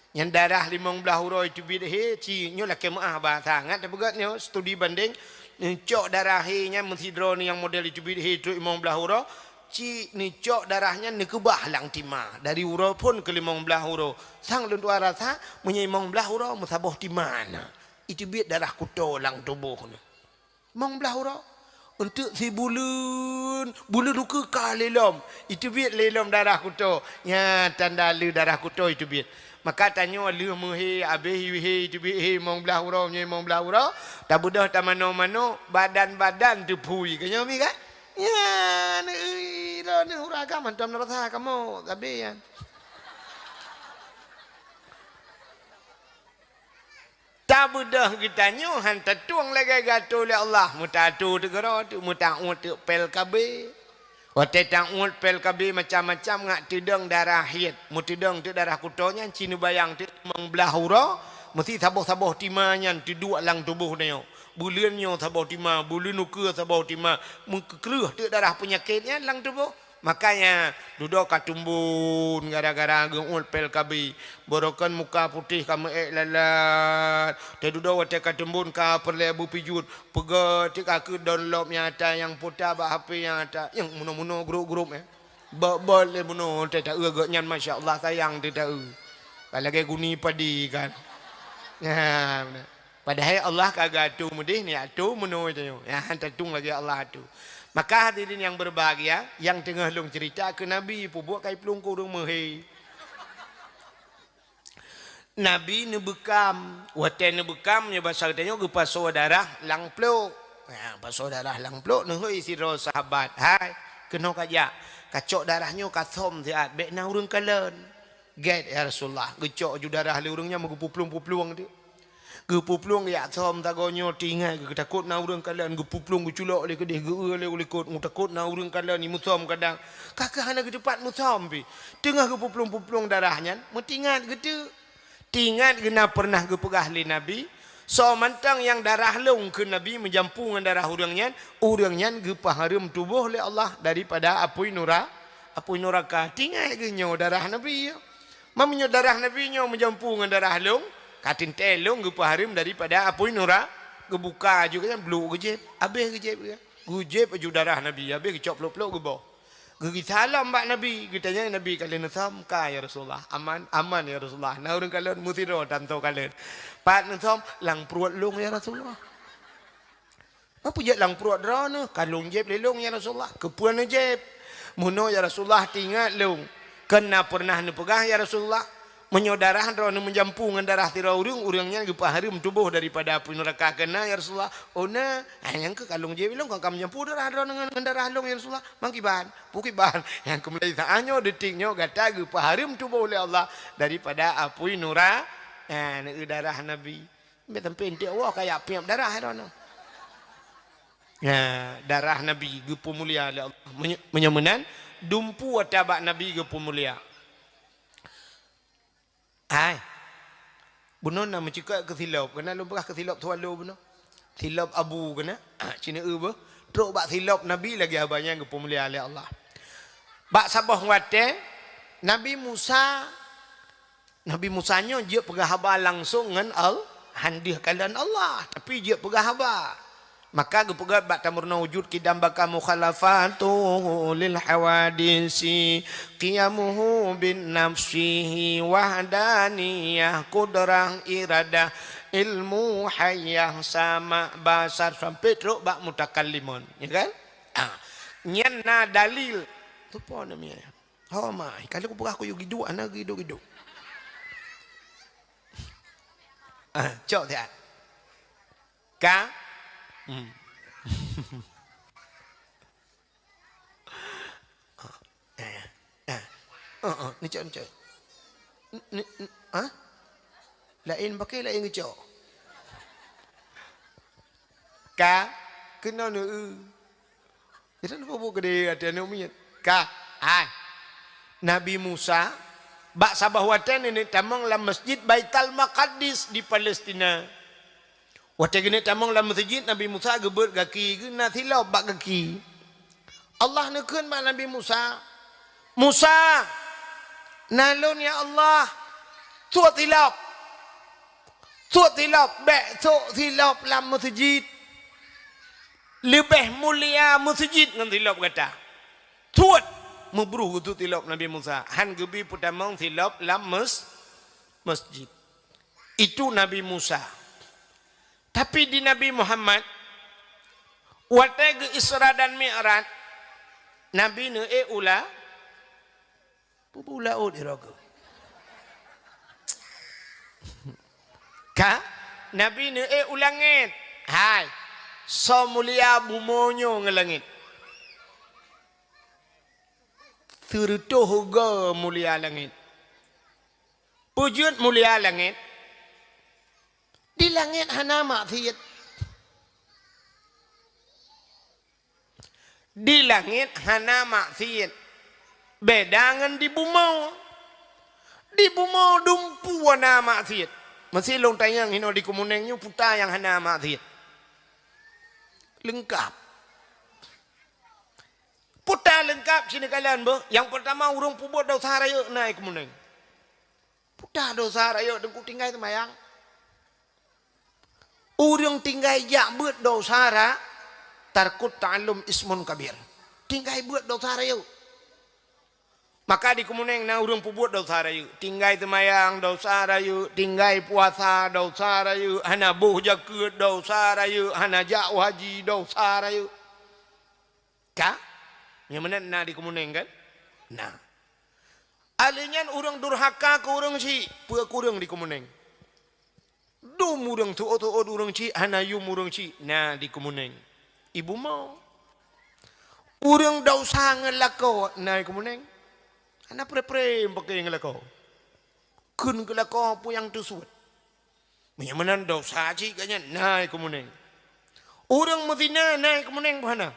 Yang darah 15 hurau itu bidah ci nyo lah kemaah bahasa sangat begat nyo studi banding cok darah nya mensidro ni yang model itu bidah itu 15 hurau ci ni cok darahnya ni kebah lang tima dari hurau pun ke 15 hurau sang lentua rasa punya 15 hurau musabah di mana itu biad darah kuto lang tubuh ni 15 hurau untuk si bulun duka kali lelom itu biad lelom darah kuto ya tanda le darah kuto itu biad. Maka tanya lu muhi abih he tu bi mong belah urau nya mong belah urau tak budah tak mano-mano badan-badan tu pui kanya mi kan ya ni lo ni uraga mantam rasa kamu tapi ya tak budah kita nyo han tatuang lagi gato oleh Allah mutatu tu gero tu mutau tu pel kabe. Waktu tangul pel kabi macam-macam ngak tidang darah haid, mu tidang tu darah kutonya cinu bayang tu membelah hura, mesti saboh-saboh timanya tu dua lang tubuh dia. Bulannya saboh tima, bulan nuka saboh tima, mengkeruh tu darah penyakitnya lang tubuh. Makanya duduk katumbun gara-gara gengul pel kabi, borokan muka putih kamu lalat. Te duduk waktu katumbun ka perle abu pijut, pegat tika ke download yang ada yang putih bah HP yang ada, yang muno-muno grup-grup boleh muno te tak agak nyan masya-Allah sayang te tak. Kalau ke guni padi kan. Ya, padahal Allah kagak tu mudih ni atu muno tu. Ya hantatung lagi Allah tu. Maka hadirin yang berbahagia, yang tengah long cerita ke Nabi pun buat kai pelungku rumah he. Nabi ni bekam, wate ni bekam nya bahasa katanya ke paso darah lang pluk. Ya, paso darah lang pluk ni hoi siro sahabat. Hai, kena kaja. Kacok darahnya kathom siat bek na urang kalen. Get ya Rasulullah, gecok ju darah le urangnya megupuplung-puplung tu. Gepuplung ya thom tagonyo tingai ge takut na urang kalian gepuplung geculok le kedih ge le ulikut takut na urang kalian ni musom kadang kakak hana ge depat musom pi tengah gepuplung-puplung darahnya metingat gitu tingat gena pernah gepegah li nabi so mantang yang darah long ke nabi menjampungan darah urangnya gepaharum tubuh le Allah daripada apui neraka tingat ge nyo darah nabi Mamanya darah Nabi nya menjampu dengan darah long. Katin telong ge paharim daripada apoi nura gebuka juga kan blue gejep. Habis gejep ya. Gejep aju darah Nabi. Habis gecop peluk-peluk ge bawah. Ge salam mbak Nabi. Getanya Nabi kalian thom ka ya Rasulullah. Aman ya Rasulullah. Nah urang kalian mutiro tanto kalian. Pat thom lang pruat long ya Rasulullah. Apa je lang pruat drana kalung jep lelong ya Rasulullah. Kepuan jep. Muno ya Rasulullah tinggal long. Kena pernah nu pegah ya Rasulullah. Menyodarah drana menjampungan darah tira urangnya ge paharim tubuh daripada api neraka kena ya Rasulullah. Ona yang ke kalung jep long kam jampu darah drana dengan darah long ya Rasulullah. Mangkiban, pukiban yang kemudian saanyo detiknya gata ge paharim tubuh oleh Allah daripada api neraka. Darah Nabi. Betam pentik wah kayak piap darah drana. Ya, darah Nabi gepu mulia oleh Allah. Menyemenan dumpu watabak Nabi gepu mulia. Hai. Bunon nama cakap ke silap. Kena lupa ke silap tualu buno. Silap abu kena. Cina ba. Teruk bak silap Nabi lagi abangnya gepu mulia oleh Allah. Bak sabah wate Nabi Musa nya dia pegah haba langsung dengan handih kalian Allah, tapi dia pegah haba. Maka gepegat bak tamurna wujud kidam baka mukhalafatu lil hawadisi qiyamuhu bin nafsihi wahdaniyah kudrah iradah ilmu hayyah sama basar sampai teruk bak mutakallimun ya kan nyanna dalil tu apa namanya mai kalau aku pegah aku gidu ana gidu cok dia ka ni cok lain pakai lain cok ka kena nu kita nak buat gede ada namanya ka Nabi Musa bak sabah watan ini tamang lam masjid Baitul Maqdis di Palestina. Waktu gini tamang dalam masjid Nabi Musa gebut kaki guna silap bak kaki. Allah nekun mak Nabi Musa. Musa, nalun ya Allah. Tuat silap. Bek silap dalam masjid. Lebih mulia masjid dengan silap kata. Tuat memburu tu silap Nabi Musa. Han gebi putamang silap dalam masjid. Itu Nabi Musa. Tapi di Nabi Muhammad waktu Isra dan Mi'raj Nabi ne ula pula diraga ka Nabi ne ulangit hai so mulia bumonyo ngelangit tertuh ga mulia langit pujud mulia langit di langit hana maksiat. Di langit hana maksiat. Beda dengan di bumau. Di bumau dumpu hana maksiat. Masih long tayang hino di kumunengnya puta yang hana maksiat. Lengkap. Puta lengkap sini kalian bo. Yang pertama urung pubut dosa raya naik kumuneng. Puta dosa raya dengku tinggal semayang. Urang tinggal jak buat dosa ra tarkut ta'allum ismun kabir. Tinggal buat dosa ra yuk. Maka di kumuneng na urang pu buat dosa ra yuk. Tinggal semayang dosa ra yuk, tinggal puasa dosa ra yuk, hana buh jaket dosa ra yuk, hana jak haji dosa ra yuk. Ka? Yang mana na di kumuneng kan? Nah. Alinyan urang durhaka ke urang si, pua kurang di kumuneng. Dum urang tu urang ci hanayum urang ci nah di kumuneng ibu mau urang dosa ngelako nah kumuneng ana pre pakai ngelako kun ngelako pu yang tusut menyamanan dosa ci kanya nah kumuneng urang Madinah nah kumuneng bana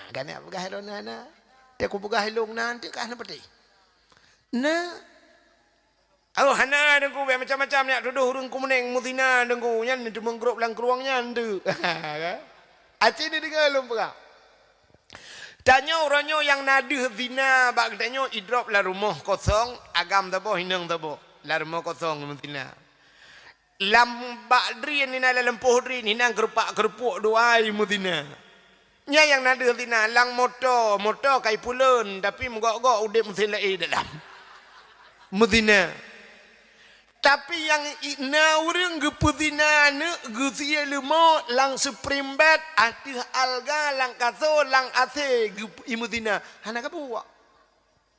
gana pegah helon na te ku pegah helong nanti kana pati nah oh hana dengku macam-macam nak duduk urang kumuneng Madinah dengku nyan tu menggrup lang keruangnya tu. Aceh ni dengar lom pegah. Tanya orangnya yang nada zina, bak tanya idrop lah rumah kosong, agam tabo hinang tabo, lah rumah kosong zina. Lambak dri ni na lempoh dri ni nang kerupuk doai mudina. Nya yang nada zina lang motor kai pulun tapi mogok-gok udip mesti lai dalam. Mudina. Tapi yang ina urang ge pudina ne ge sia lemo lang seprimbat atih alga lang kaso lang ase ge imudina. Hana gabu.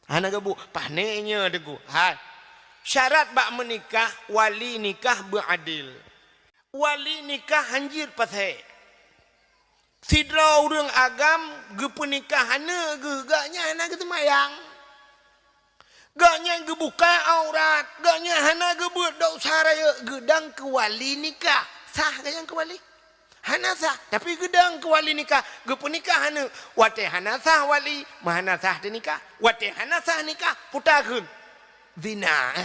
Hana gabu panenya deku. Ha. Syarat bak menikah wali nikah beradil. Wali nikah hanjir pasai. Sidra urang agam ge pernikahan ge gaknya hana ge semayang. Gaknya ge buka aurat, gaknya hana ge buat dosa raya gedang ke wali nikah. Sah gayang ke wali? Hana sah, tapi gedang ke wali nikah, ge pernikahan wate hana sah wali, mahana sah de nikah. Wate hana sah nikah, putakeun. Zina,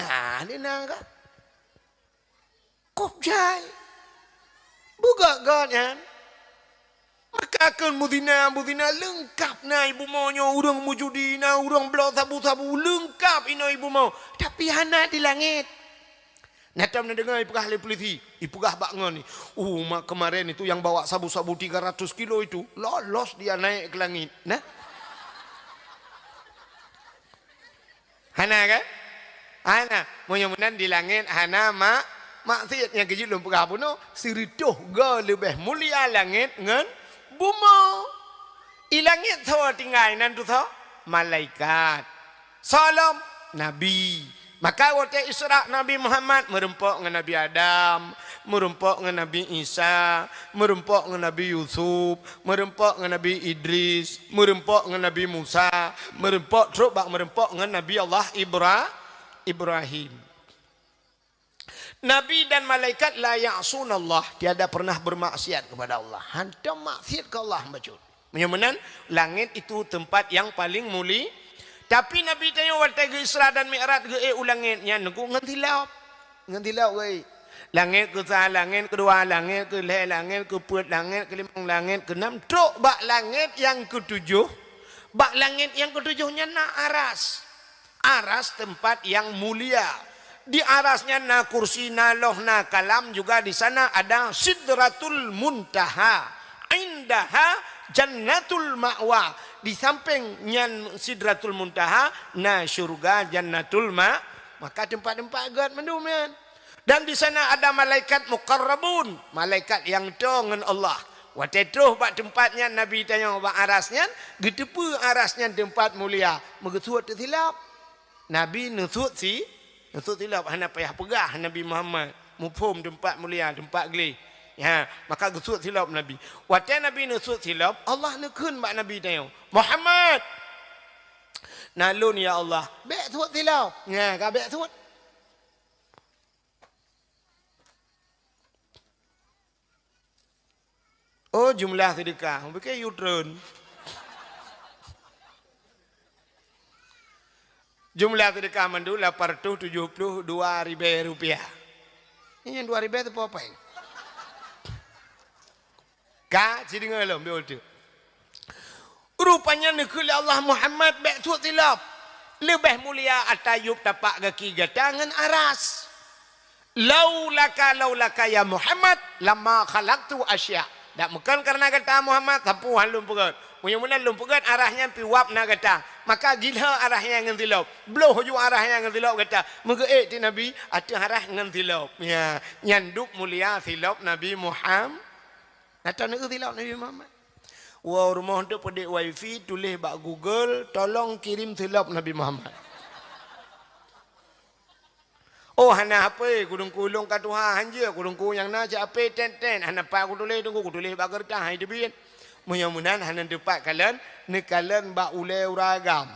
zina kan? Kop jai. Buka gaknya. Maka akan mudina lengkap na ibu maunya urang mujudina urang belau sabu-sabu lengkap ina ibu mau tapi hana di langit. Natam na dengar ibu ahli polisi ibu bak ngon ni mak kemarin itu yang bawa sabu-sabu 300 kilo itu lolos dia naik ke langit nah hana kan hana mudah-mudahan di langit hana maksiat yang kecil belum pegah pun siridoh ga lebih mulia langit ngan buma ilangit thaw tinggai nan tu thaw malaikat salam nabi maka waktu Isra Nabi Muhammad merempok dengan Nabi Adam merempok dengan Nabi Isa merempok dengan Nabi Yusuf merempok dengan Nabi Idris merempok dengan Nabi Musa merempok terus bak merempok dengan Nabi Allah Ibrahim. Nabi dan malaikat la ya'sunallah, tiada pernah bermaksiat kepada Allah. Hantam maksiat ke Allah bacot. Menyamanan langit itu tempat yang paling mulia. Tapi Nabi tanya waktu ke Isra dan Mi'raj ke ulangitnya nunggu ngantilap. Ngantilap gai. Langit ke sah, langit kedua, langit ke leh, langit ke put, langit ke limang, langit ke enam. Truk bak langit yang ketujuh. Bak langit yang ketujuhnya na aras. Aras tempat yang mulia. Di arasnya na kursi na loh na kalam juga di sana ada Sidratul Muntaha. Indaha Jannatul Ma'wa. Di sampingnya Sidratul Muntaha na syurga Jannatul Maka tempat-tempat agak mendumian. Dan di sana ada malaikat muqarrabun, malaikat yang dengan Allah. Waktu itu bak tempatnya Nabi tanya bak arasnya, gedepu arasnya tempat mulia. Mengesuat tersilap. Nabi nusut silap hana payah pegah Nabi Muhammad mufhum tempat mulia tempat geli ya maka gesut silap Nabi waktu Nabi nusut silap Allah nekun bak Nabi tanya Muhammad nalun ya Allah bek sut silap ya ka bek sut oh jumlah sedekah pakai U-turn. Jumlah sedekah mandu 872 ribu rupiah. Ini yang 2 ribu itu apa ini? Kak, jadi ngelom betul. Rupanya nekul Allah Muhammad betul silap. Lebih mulia atayub tapak kaki gatangan aras. Laulaka ya Muhammad lama khalaqtu asya. Tak bukan karena kata Muhammad sapu halum pegat. Mudah-mudahan lumpukan arahnya piwap na kata. Maka gila arahnya dengan tilap. Beloh ju arahnya dengan tilap kata. Mengeek ti Nabi ada arah dengan tilap. Ya, nyanduk mulia tilap Nabi Muhammad. Nata nak tilap Nabi Muhammad. Wah rumah tu pedik wifi tulis bak Google tolong kirim tilap Nabi Muhammad. Oh hana apa kudung-kulung ka Tuhan je kudung-kulung yang na cak apa ten-ten hana pa aku tulis tunggu aku tulis bak kertas hai debin. Mudah-mudahan hana dapat kalian kalian bak ulai uragam.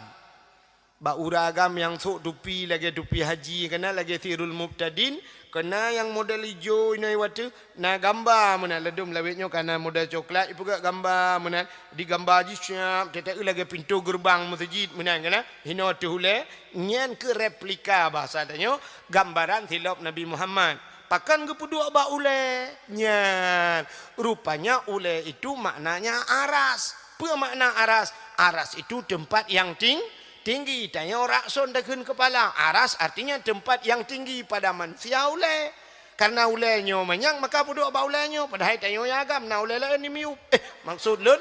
Bak uragam yang sok tupi lagi tupi haji kena lagi tirul mubtadin kena yang model hijau ini waktu na gambar mana ledum lawitnya kena model coklat ipu gak gambar mana di gambar haji siap tetek lagi pintu gerbang masjid mana kena hina tu hule nyan ke replika bahasa tanya gambaran silap Nabi Muhammad. Pakan ke pedua bak ule nyan rupanya ule itu maknanya aras. Apa makna aras? Aras itu tempat yang tinggi. Tanya orang son dekun kepala. Aras artinya tempat yang tinggi pada manusia ulai. Karena ulainya manyang maka puduk ba ulainya. Padahal tanya yang agam na ulai lain ni miup. Maksud lun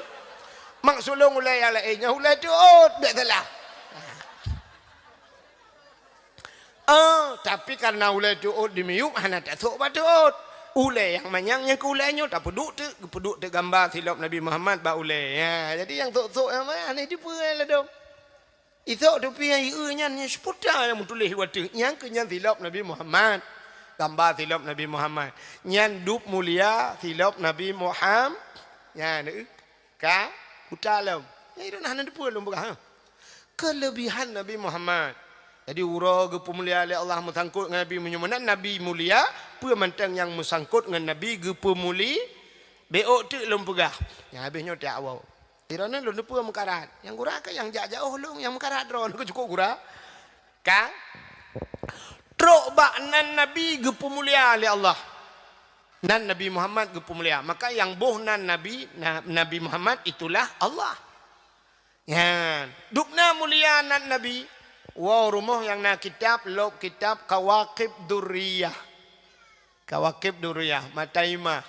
ulai yang lainnya ulai tu tak salah. Tapi karena ulai tu di miup hana tak sok patut. Ulai yang manyang yang ke ulainya tak peduk tu gambar silap Nabi Muhammad ba ulai. Jadi yang sok yang mana ni tipu lah dong. Itu tu pi yang nya seputar yang tulis waktu yang kenyan silap Nabi Muhammad. Gambar silap Nabi Muhammad. Nyan dup mulia silap Nabi Muhammad. Ya ni ka utalam. Ya itu nah nanti pun lomba. Kelebihan Nabi Muhammad. Jadi ura ke pemulia oleh Allah mesangkut dengan Nabi menyumanan Nabi mulia, pemantang yang mesangkut dengan Nabi ke pemuli, beok tu lom pegah. Yang habisnya tak awal. Irana lom depa mekarat. Yang gura ke yang jauh long yang mekarat ron ke cukup gura. Ka trok bak nan Nabi ke pemulia oleh Allah. Nan Nabi Muhammad ke pemulia. Maka yang boh nan Nabi Muhammad itulah Allah. Ya, dukna mulia nan Nabi. Wow, rumah yang nak kitab, lob kitab Kawakib Durriyah. Kawakib Durriyah, Mataimah.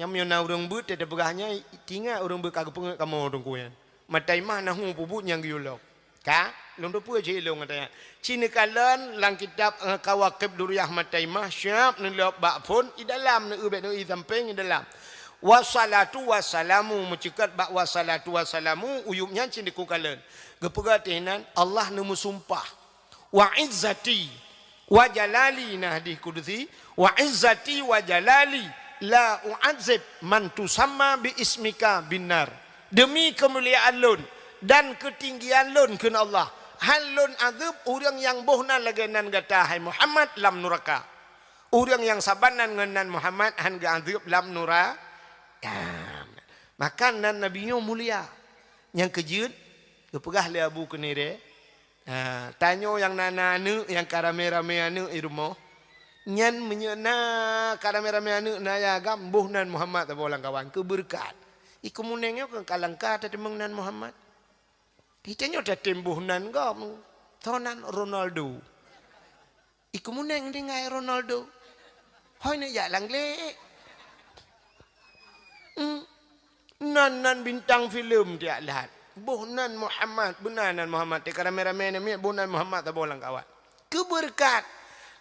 Yang menyana orang but, ada berahnya, tinggal orang but kagak pengak kamu orang kuyan. Mataimah nahu pubut yang giulok. Ka? Long tu pun cik long katanya. Cina kalan lang kitab Kawakib Durriyah Mataimah, syab nilop bak pun, di dalam, ni ubet ni samping, di dalam. Wassalatu wassalamu, mencekat bak wassalatu wassalamu, uyubnya cina kukalan. Gepegatinan Allah nemu sumpah wa izzati wa jalali nah di kudusi wa izzati wa jalali la u'adzib man tusamma bi ismika binar. Demi kemuliaan lun dan ketinggian lun keun Allah hal lun azab orang yang bohna lagenan gata hai Muhammad lam nuraka. Orang yang sabanan ngenan Muhammad han ga azab lam nuraka. Maka nan nabinya mulia. Yang kejut kepegah le abu kenire. Tanyo yang nana anu yang karame-rame anu irmo. Nyan menyena karame-rame anu naya gambuh nan Muhammad tabolang kawan keberkat. Iku munengnya ke kalangka tatemeng nan Muhammad. Kitanya dah tembuh nan gam tonan Ronaldo. Iku muneng dengai Ronaldo. Hoi ne ya langle. Nan bintang filem dia lihat. Buhnan Muhammad, benanan Muhammad. Di karame-rame ni buhnan Muhammad tak bolang kawan. Keberkat.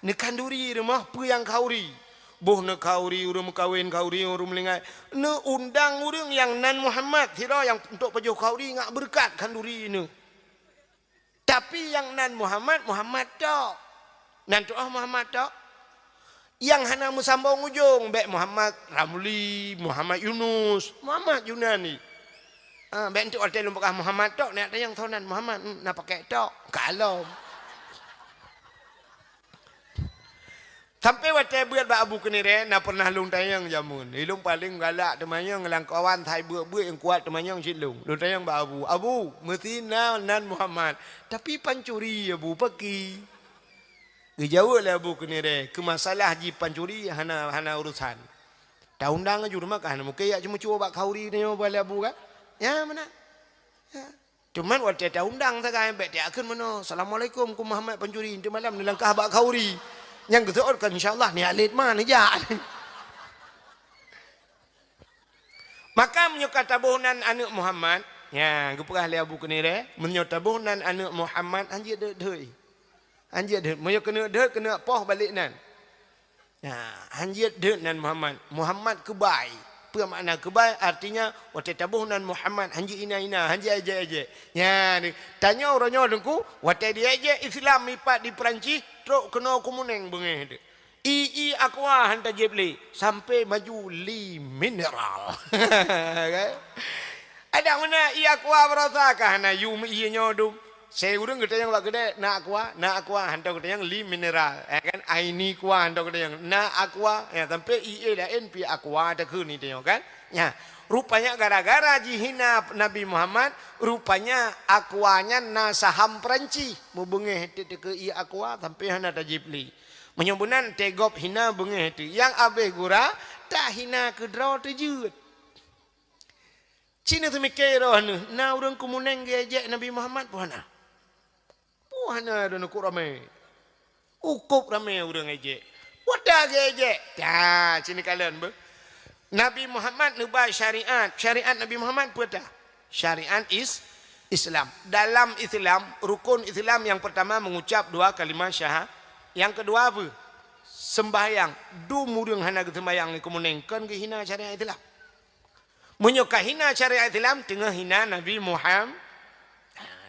Ni kanduri rumah pu yang kauri. Buh ne kauri, urung kawin kauri, urung melingai. Ne undang urang yang nan Muhammad. Tira yang untuk pejuh kauri ngak berkat kanduri ni. Tapi yang nan Muhammad, Muhammad tak. Nan tu Muhammad tak. Yang hana musambung ujung. Baik Muhammad Ramli, Muhammad Yunus, Muhammad Yunani. Bentuk hotel lumpakah Muhammad tok nak yang thonan Muhammad nak pakai tok kalau sampai waktu buat bak abu kenire nak pernah lung tayang jamun ilung paling galak temayang ngelang kawan thai buat yang kuat temayang silung lung tayang bak abu mesti nan Muhammad tapi pancuri abu pergi jauh lah abu kenire ke masalah ji pancuri hana urusan dah undang aja rumah kan mungkin ya cuma cuba bak kauri ni boleh abu kan. Ya mana? Ya. Cuman waktu dia undang sekarang baik dia akan mana? Assalamualaikum ku Muhammad pencuri di malam ni langkah bak kauri. Yang ketua kan insyaallah ni alit mana ja. Maka menyukata bohnan anak Muhammad, ya, geperah le abu kenire, menyukata bohnan anak Muhammad anjir deui. Anjir deui, moyo kena deui kena poh balik nan. Ya, anjir deui nan Muhammad. Muhammad kebai. Apa makna kebaik artinya waktu tabuhnan Muhammad hanji ina hanji aja ya ni tanya orangnya dengku waktu dia aja Islam mipat di Perancis truk kena kumuneng bengeh de ii aqua hanta jebli sampai maju li mineral ada mana i aqua berasa kah na yum inya dum saya urang kita yang gede na aqua hanta kita yang li mineral kan aini aqua hanta kita yang na aqua ya sampai ie dah np aqua ada ke ni tengok kan ya rupanya gara-gara jihina Nabi Muhammad rupanya aquanya na saham Perancis mu bengeh ke i aqua sampai hana tajibli menyebunan tegop hina bengeh tu yang abe gura tak hina ke draw tejut Cina tu mikir roh ni. Na orang kumuneng gejek Nabi Muhammad puhana. Puhana ada nak ramai. Ukup ramai orang gejek. Wadah gejek. Dah, sini kalian ber. Nabi Muhammad nubai syariat. Syariat Nabi Muhammad puata. Syariat Islam. Dalam Islam, rukun Islam yang pertama mengucap 2 kalimat syahadat. Yang kedua apa? Sembahyang. Du murung hana ke sembahyang ni kumuneng. Kan ke hina syariat Islam. Menyukai hina syariat Islam tengah hina Nabi Muhammad.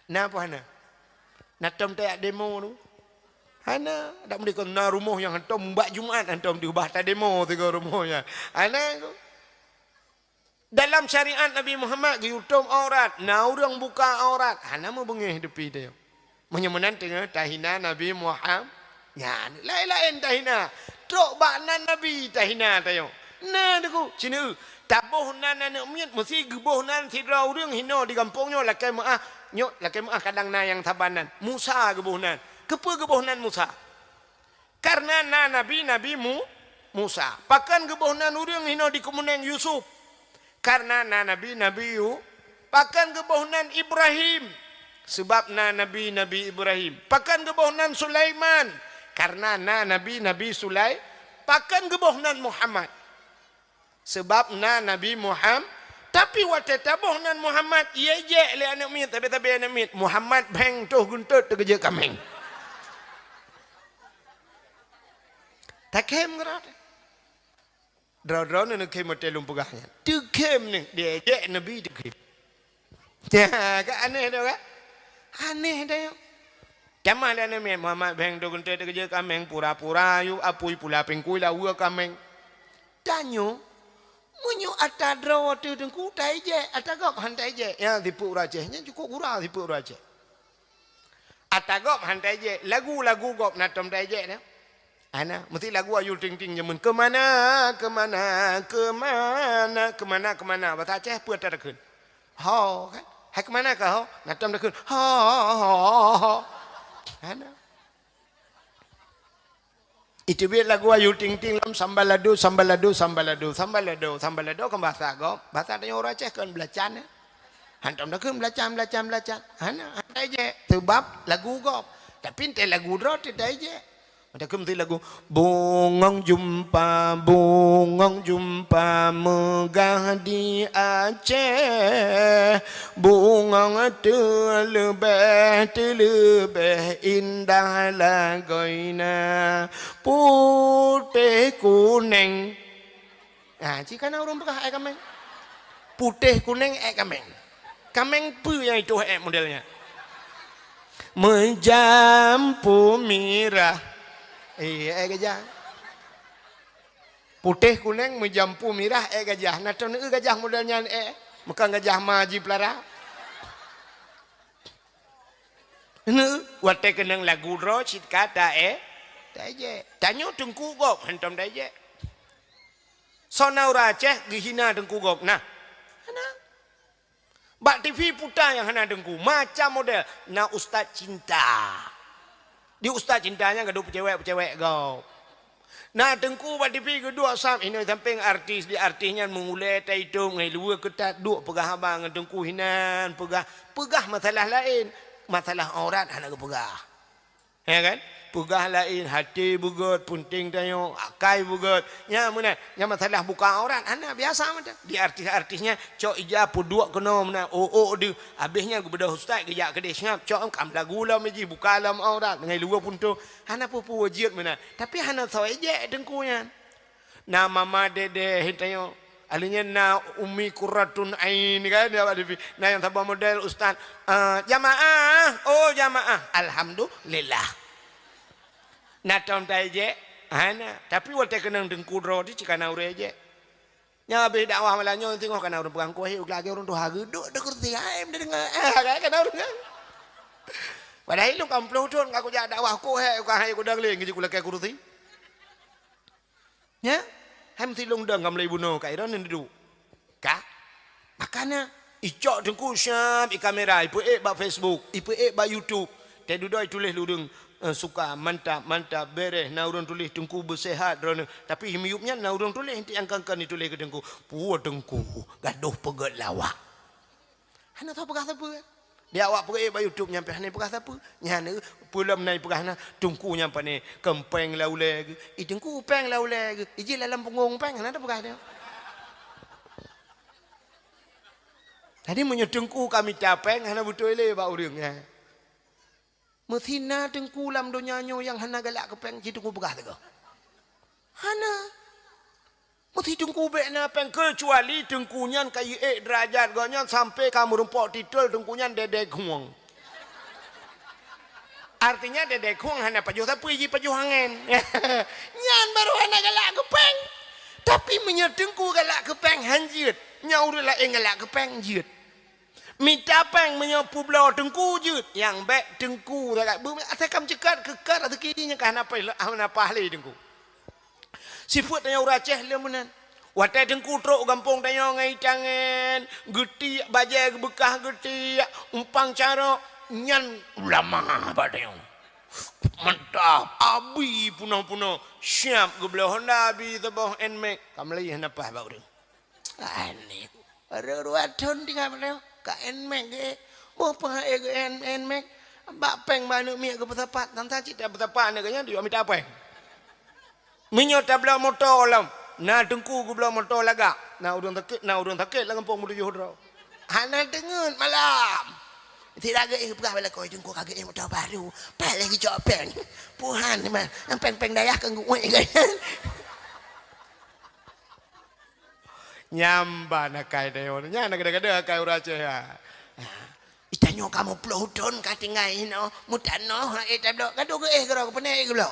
Nah apa hana? Nak tom tak demo tu. Hana tak boleh kena rumah yang hantam mbak Jumaat hantam diubah tak demo tiga rumahnya. Hana tu. Dalam syariat Nabi Muhammad yutum aurat, na orang buka aurat. Hana mau bengih depi dia. Menyemenan tengah tahina Nabi Muhammad. Ya, lain-lain tahina. Trok baknan Nabi tahina tayo. Nah deku, cina tabuh nan anak miat mesti gebuh nan sidra urang hina di kampungnya lakai maah nyok lakai maah kadang na yang tabanan Musa gebuh nan kepa gebuh nan Musa karena na nabi Musa pakan gebuh nan urang hina di kemuneng Yusuf karena na nabi yu pakan gebuh nan Ibrahim sebab na nabi Ibrahim pakan gebuh nan Sulaiman karena na nabi Sulaiman pakan gebuh nan Muhammad sebab na Nabi Muhammad tapi waktu tabuh nan Muhammad ye le anak mit tapi anak mit Muhammad beng tuh guntut terkeje kameng tak kem gerat draw ni kem hotel pegahnya tu kem ni dia je Nabi tu kem ya kan aneh dah kan aneh dah jamal anak mit Muhammad beng tuh guntut terkeje kameng pura-pura yu apui pula pengkui la ua kameng tanyo munyu atadra waktu dengku tai je atagop hantai je ya dipu rajehnya cukup gurau dipu rajeh atagop hantai je lagu-lagu gop natom tai je na ana mesti lagu ayu ting-ting jamun kemana bahasa Aceh puat takun ho kan hai kemana ka ho natom takun ho ana itu biar lagu ayu ting-ting lam sambalado kan bahasa agam bahasa tanya orang Aceh kan belacan hantam dah kan belacan hana hantai je sebab lagu gop tapi ente lagu dro tidak je ada mesti lagu bungong jumpa megah di Aceh bungong terlebih indah lagoina putih kuning jika orang bekah kameng putih kuning kameng pu yang itu modelnya menjampu mirah gajah putih kuning menjampu mirah gajah nato ni gajah modelnya bukan gajah maji pelara ni wate kenang lagu ro cit kata taje tanyo tengku gop hantam taje sonau Aceh gihina tengku gop nah hana bak TV putar yang hana tengku macam model na ustaz cinta di ustaz cintanya gaduh pecewek kau. Nah tengku bak TV kedua sam ini samping artis di artisnya mengulai itu ngai luar ketat duk pegah abang tengku hinan pegah masalah lain masalah aurat hana ke pegah. Ya kan? Pegah lain hati bugut punting tayo akai bugut nya mana nya masalah buka aurat hana biasa macam di artis-artisnya cok ija puduk kena mana de habisnya bedah ustaz gejak kedai ngap cok kam lagu lah meji buka alam aurat ngai luar pun tu hana pupu wajib mana tapi hana saweje dengkunya na mama dede hitayo alinya na ummi qurratun ain kan dia na yang tabah model ustaz jamaah alhamdulillah natom taje ana tapi waktu kenang dengku dro di cikana ureje nya be dakwah malanyo tengok kana urang pegang kuih lagi urang tu hagu duk kerti aim dengar kana urang padahal lu kampung tu ngaku jak dakwah kuih ka hai ku dang le ngi ku lakai kurti nya ham ti long dang gamlai buno kai ron ndu ka makanya icok dengku syam i kamera ipu ba Facebook ipu ba YouTube te dudoi tulis ludung suka mantap bereh na urang tulis dengku bersehat drone tapi himiupnya na urang tulis inti angkangkan ditulis ke dengku puo dengku gaduh pegat lawak hana tahu pegah apa. Dia awak pergi ba YouTube nyampe hana pegah apa. Nyana pulam nai pegah hana tungku nyampe ni kempeng laule. I tungku peng laule. Iji dalam punggung peng hana pegah dia. Tadi menyedengku kami capeng hana betul le ba urangnya. Mesina tengku lam dunia nyo yang hana galak kepeng jitu ku pegah tu. Hana mesti tengku bekna peng kecuali tengkunyan kayu derajat gonyan sampai kamu rumpok titul tengkunyan dedek huang. Artinya dedek huang hana pajuh tapi ji pajuh angin. Nyan baru hana galak kepeng. Tapi menyedengku galak kepeng hanjit. Nyaurlah galak kepeng jit. Minta peng menyapu belau tengku jut yang baik tengku tak bumi atakam cekat kekar atau kirinya kan apa ahli tengku. Sifat yang uraceh lemunan. Watai tengku truk gampung tanya ngai tangan, geti bajai bekah geti, umpang cara nyan ulama badang. Mantap, abi punah-punah, siap ke belah Honda abi tabah enmek. Kamlai henapa bau deng. Aneh. Ruat-ruatan tinggal belah. Ka enmek ke. Mau pa enmek. Bak peng banu mi ke bertepat. Tanta cita bertepat ni kanya dia minta peng. Minyo tabla motor lam. Na tengku ku belah motor lagak. Na urang takit lah kampung mudu Johor. Hana dengen malam. Tidak ada pegah bala kau tengku kagak motor baru. Pak lagi cok peng. Puhan ni mah. Yang peng-peng dayah kan gue kan. Nyamba nak kai deon. Nya nak gede-gede kai urace ya. Itanyo kamu peludon katingai no. Mutano tablo kadu ke gero pene gelo.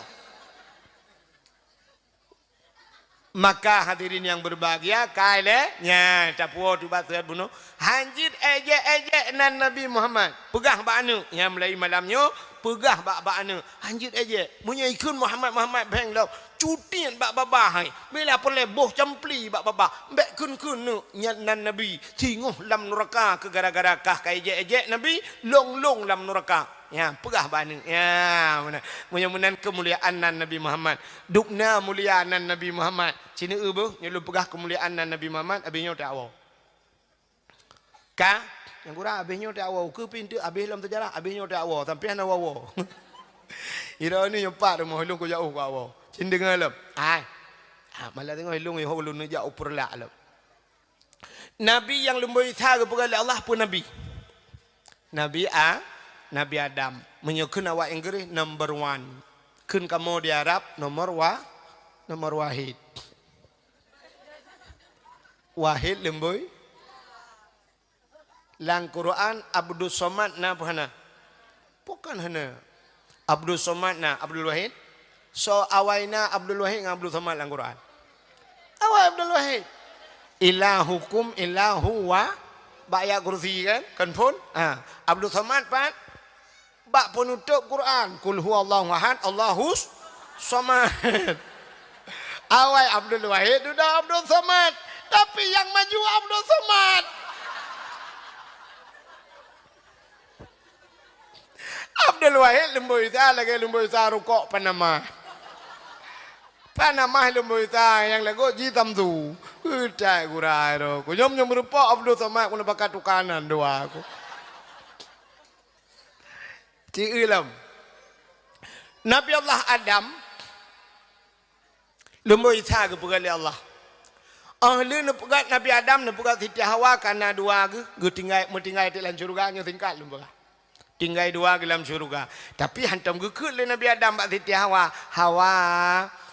Maka hadirin yang berbahagia kaile nya tapuo tu batret bunuh hanjit ejek nan Nabi Muhammad pegah banu yang mulai malamnya pegah bak-bakna hanjit ejek punya ikun Muhammad beng lau cutian bak babah bila perleboh campli bak babah mbek kun nu nan Nabi tinguh lam neraka ke gara-gara kah kai ejek Nabi long lam neraka. Ya, pegah banu. Ya, mana? Mudah-mudahan kemuliaan Nabi Muhammad. Dukna muliaan Nabi Muhammad. Cina eueuh nyelum pegah kemuliaan Nabi Muhammad abihnya tak awau. Ka yang kurang abihnya tak awau ke pintu abih dalam sejarah abihnya tak awau sampai ana awau. Ira ni nyepat rumah hulung ko jauh ko awau. Cin dengar lam. Ai. Malah tengok hulung yo hulung ni jauh perlak lam. Nabi yang lemboi tha ke pegala Allah pun nabi. Nabi Adam menyukun awak Inggris number 1. Kun kamu di Arab nomor wahid. Wahid lemboi. Lang Quran Abdul Somad na pahana. Bukan hana. Abdul Somad na Abdul Wahid. So awaina Abdul Wahid dengan Abdul Somad lang Quran. Awai Abdul Wahid. Ilahukum ilahu wa ba'ya kursi kan pun. Abdul Somad pan bak penutup Quran kul huwallahu ahad Allahus samad. Awai Abdul Wahid sudah Abdul Samad tapi yang maju Abdul Samad. Abdul Wahid lemboi ta lagi lemboi ta rukuk Panama lemboi ta yang lagu jitam tu utai kurai ro ku nyom merupa Abdul Samad ku bakat tukanan doa aku. Ciilam Nabi Allah Adam lemboi tha ke pegali Allah. Ahli ne pegat Nabi Adam ne pegat Siti Hawa kana dua ge tinggal dalam syurga nya tingkat lembah. Tinggal dua dalam syurga. Tapi hantam ge ke Nabi Adam bak Siti Hawa. Hawa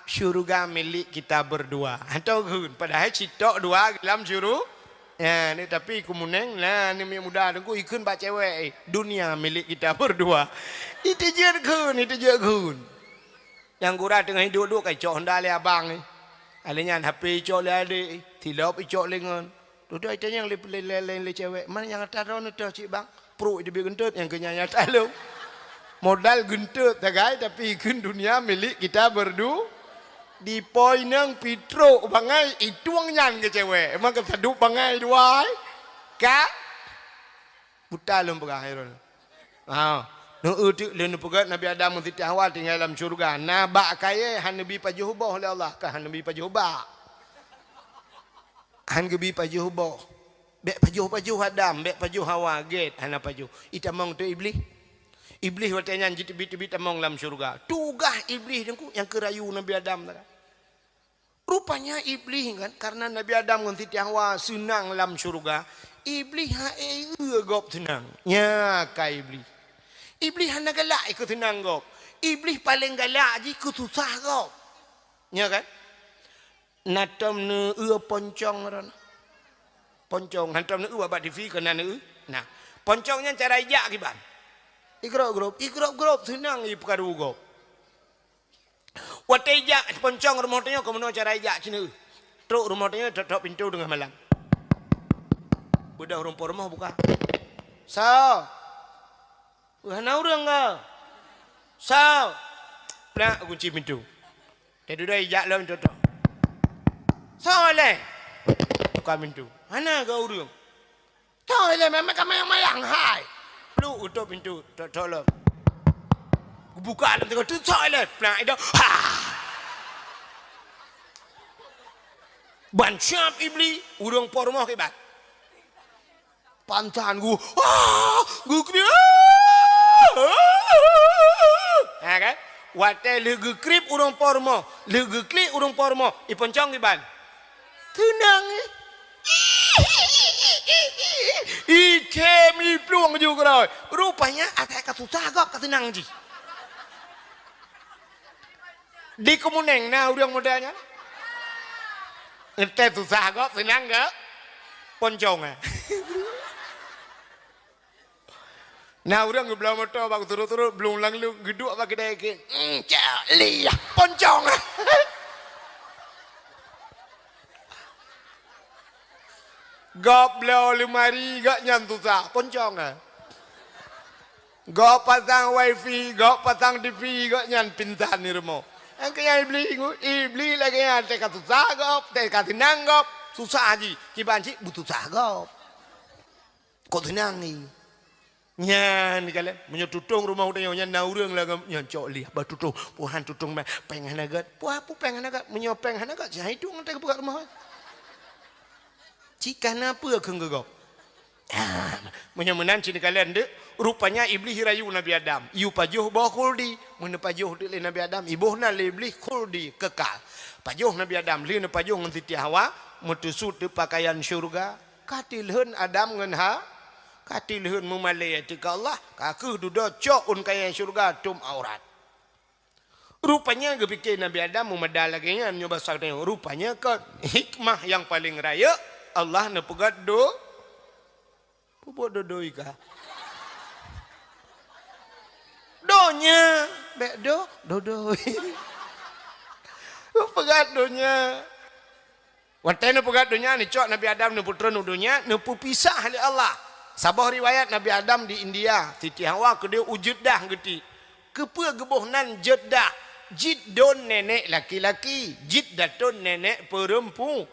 syurga milik kita berdua. Hantam ge padahal citok dua dalam syurga. Ya, ni tapi kumuneng lah ni muda aku ikun bak cewek dunia milik kita berdua. Itu je kun. Yang gura tengah duduk kai cok Honda le abang ni. Alenya HP cok le adik, tilap cok lengan. Duduk itu yang le cewek. Mana yang atas ron tu cik bang? Pro dia gentut yang kenyanya talu. Modal gentut tak guys tapi ikun dunia milik kita berdua. Di poin yang pitro bangai itu nyan ke cewek emang kesaduk bangai dua ka buta lem pegahirun nu utik lenu pegat Nabi Adam Siti Hawa tinggal dalam syurga na bak kaya han nabi pajuhbah oleh Allah ka han nabi pajuhbah han nabi pajuhbah Bek pajuh Adam, bek pajuh Hawa, get hana pajuh. Ita mong tu iblis. Iblis watanya jit-bit mong dalam syurga. Tugah iblis dengku yang kerayu Nabi Adam tadi. Rupanya iblis kan karena Nabi Adam dengan Siti Hawa senang dalam syurga. Iblis gop senang. Ya ka iblis. Iblis hana galak ikut senang gop. Iblis paling galak je ikut susah gop. Ya kan? Natam ne poncong ron. Poncong hantam ne abad difi kena ne. Nah, poncongnya cara ijak kiban. Ikrop grup senang i perkara gop. Wate ijak poncong rumah tanya komono cara ijak cina. Truk rumah tanya tok pintu tengah malam. Budak rumpur rumah buka. Sao? Hana urang ke? Sao? Nak kunci pintu. Tadi dah ijak lah pintu tok. Sao le? Buka pintu. Hana ke urang? Sao le memang mayang hai. Lu utup pintu tok lah. Buka dalam tengah tu sao le? Nak ida. Ha. Ban syap iblis urang por rumah ke bat. Pantan gu. Gu kena. Ha kan? Wate legu krip urang por rumah, legu klik urang por rumah. Iponcong ke ban. Tenang eh. Kemi pluang juga. Rupanya atak kasusah gak ketenang ji. Di kemuneng nah urang modalnya. Ente susah gak senang gak? Poncong ah. Nah urang gebelah motor bak turut-turut belum lang lu geduk apa kedai ke. Cali poncong ah. Gop belau lemari gak nyantu sah poncong ah. Gop pasang wifi, gop pasang TV gak nyan pintan ni rumah. Kaya iblis lagi yang teka susah gop, teka tenang gop, susah aja. Kiban cik butuh susah gop. Kok tenang ni? Nyan kalian menyotutung rumah udah nyan naurang lah nyan cok liah batutung puhan tutung pengen agat puah pu pengen agat menyopeng agat jahit tu ngantai buka rumah. Cika napa keng gegop? Menyemenan cini kalian dek rupanya iblis rayu Nabi Adam. Iu pajuh bawa khuldi, mana pajuh dek Nabi Adam. Ibuh na iblis khuldi kekal. Pajuh Nabi Adam li na pajuh ngan Siti Hawa mutusut de pakaian syurga. Katilhun Adam ngan ha katilhun memalai tika Allah kaku duda cok un kaya syurga tum aurat. Rupanya kepikir Nabi Adam memadal lagi nya nyoba saknya. Rupanya ke hikmah yang paling raya Allah na pegat do pupuk dodoi ka. Donya bek do dodoi. Pegat donya. Watena pegat donya ni cok Nabi Adam ni putra nudunya ni pisah oleh Allah. Sabah riwayat Nabi Adam di India, Siti Hawa ke dia wujud dah geti. Kepa gebohnan jeddah. Jiddon nenek laki-laki, jiddatun nenek perempuan.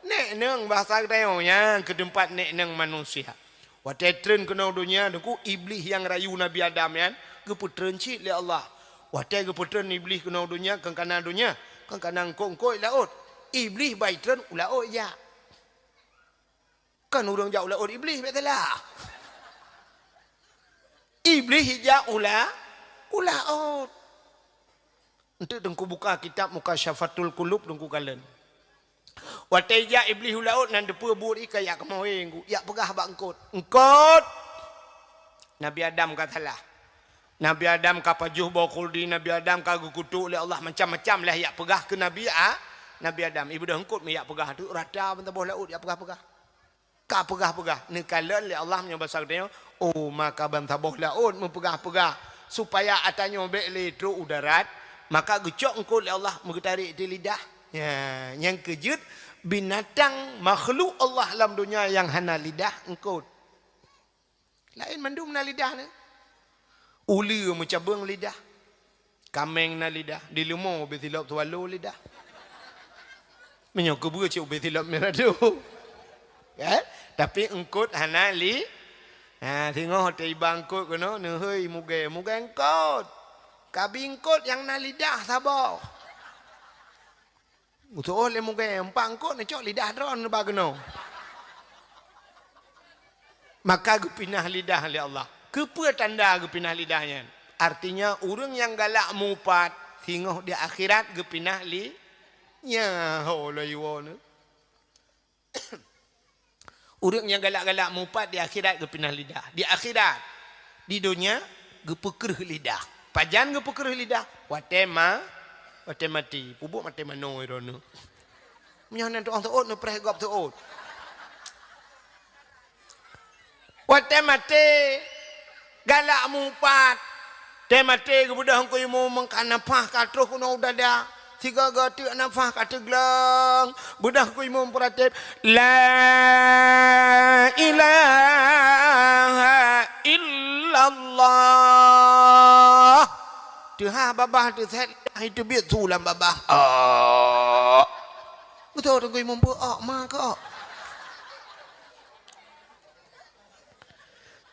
Nek neng bahasa kedayonya ke tempat nek neng manusia. Watetren kena dunia deku iblis yang rayu Nabi Adam yan, keputren cik le Allah. Watet keputren iblis kena dunia kang kanan dunia, kang kanan kongkoi laut. Iblis baitren ulaut ya. Kan orang jauh laut iblis betul lah. Iblis hijau ulaut. Untuk dengku buka kitab muka syafatul kulub dengku kalian. Wateja iblis ulaut nan depu buat ikayak kemaweng. Ya pegah bangkut. Engkot. Nabi Adam katalah. Nabi Adam kapajuh bawa kuldi. Nabi Adam kagukutu oleh Allah macam-macam lah. Ya pegah ke Nabi Adam. Ibu dah engkut ya pegah tu. Rada bentar bawah laut ya pegah-pegah. Kak pegah-pegah. Ni kalian oleh Allah menyebab sakitnya. Oh maka bentar bawah laut mempegah-pegah. Supaya atanya bek tu udarat. Maka gecok engkut oleh Allah mengetarik di lidah. Ya, yang kejut binatang makhluk Allah dalam dunia yang hana lidah engkut. Lain mandum na lidah ni. Uli mencabang lidah. Kameng na lidah. Di lemau betilap tualu lidah. Menyok kebuka cik betilap merah tu. Kan? Tapi engkut hana li. Ha, tengok hotel bangkut kena nehoi mugai engkut. Kabi engkut yang na lidah sabar. Utuh oleh mugai empat engkut ni cok lidah dron bagno. Maka gu pinah lidah oleh Allah. Kepa tanda gu pinah lidahnya? Artinya orang yang galak mupat singoh di akhirat gu pinah li nya Allah iwana. Orang yang galak-galak mupat di akhirat gu pinah lidah. Di akhirat. Di dunia gu pekerh lidah. Pajan gu pekerh lidah. Wate mati. Pubuk mati mano irona. Menyanan tu orang tuot nu prehgop tuot. Wate mati. Galak mupat. Te mati gu budak hangko imu mengkanapah katruh kuno udada. Tiga gati nafah kata gelang. Budak ku imu memperatip. La ilaha illallah. Tuhan babah tu set. Itu biar tulang babah. Betul ku imu buat maka.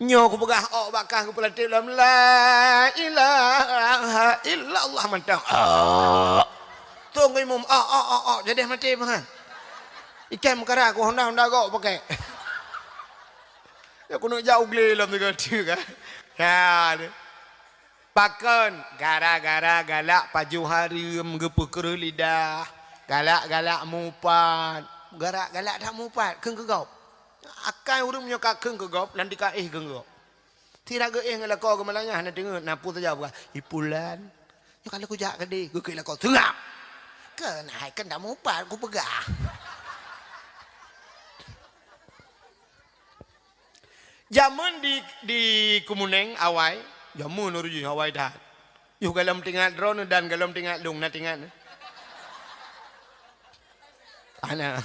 Nyo ku pegah bakah ku pelatip dalam la ilaha illallah mantap. Tunggu imam, jadi mati makan. Ikan mekara aku honda kau pakai. Ya aku nak jauh geli dalam tu kan. Ya, pakan gara-gara galak paju hari menggepuker lidah, galak mupat, galak tak mupat, keng kegop. Akan urung nyokak keng kegop, nanti kaih keng kegop. Tidak kaih ngelak kau kemalanya, nak dengar napu saja bukan. Ipulan, kalau aku jak kedi, aku kira kau tengah. Kenai kan dah mupat aku pegah. Jamun di Kumuneng awai, jamun uruju awai dah. Yu galam tinggal drone dan galam tinggal lung na tinggal. Ana.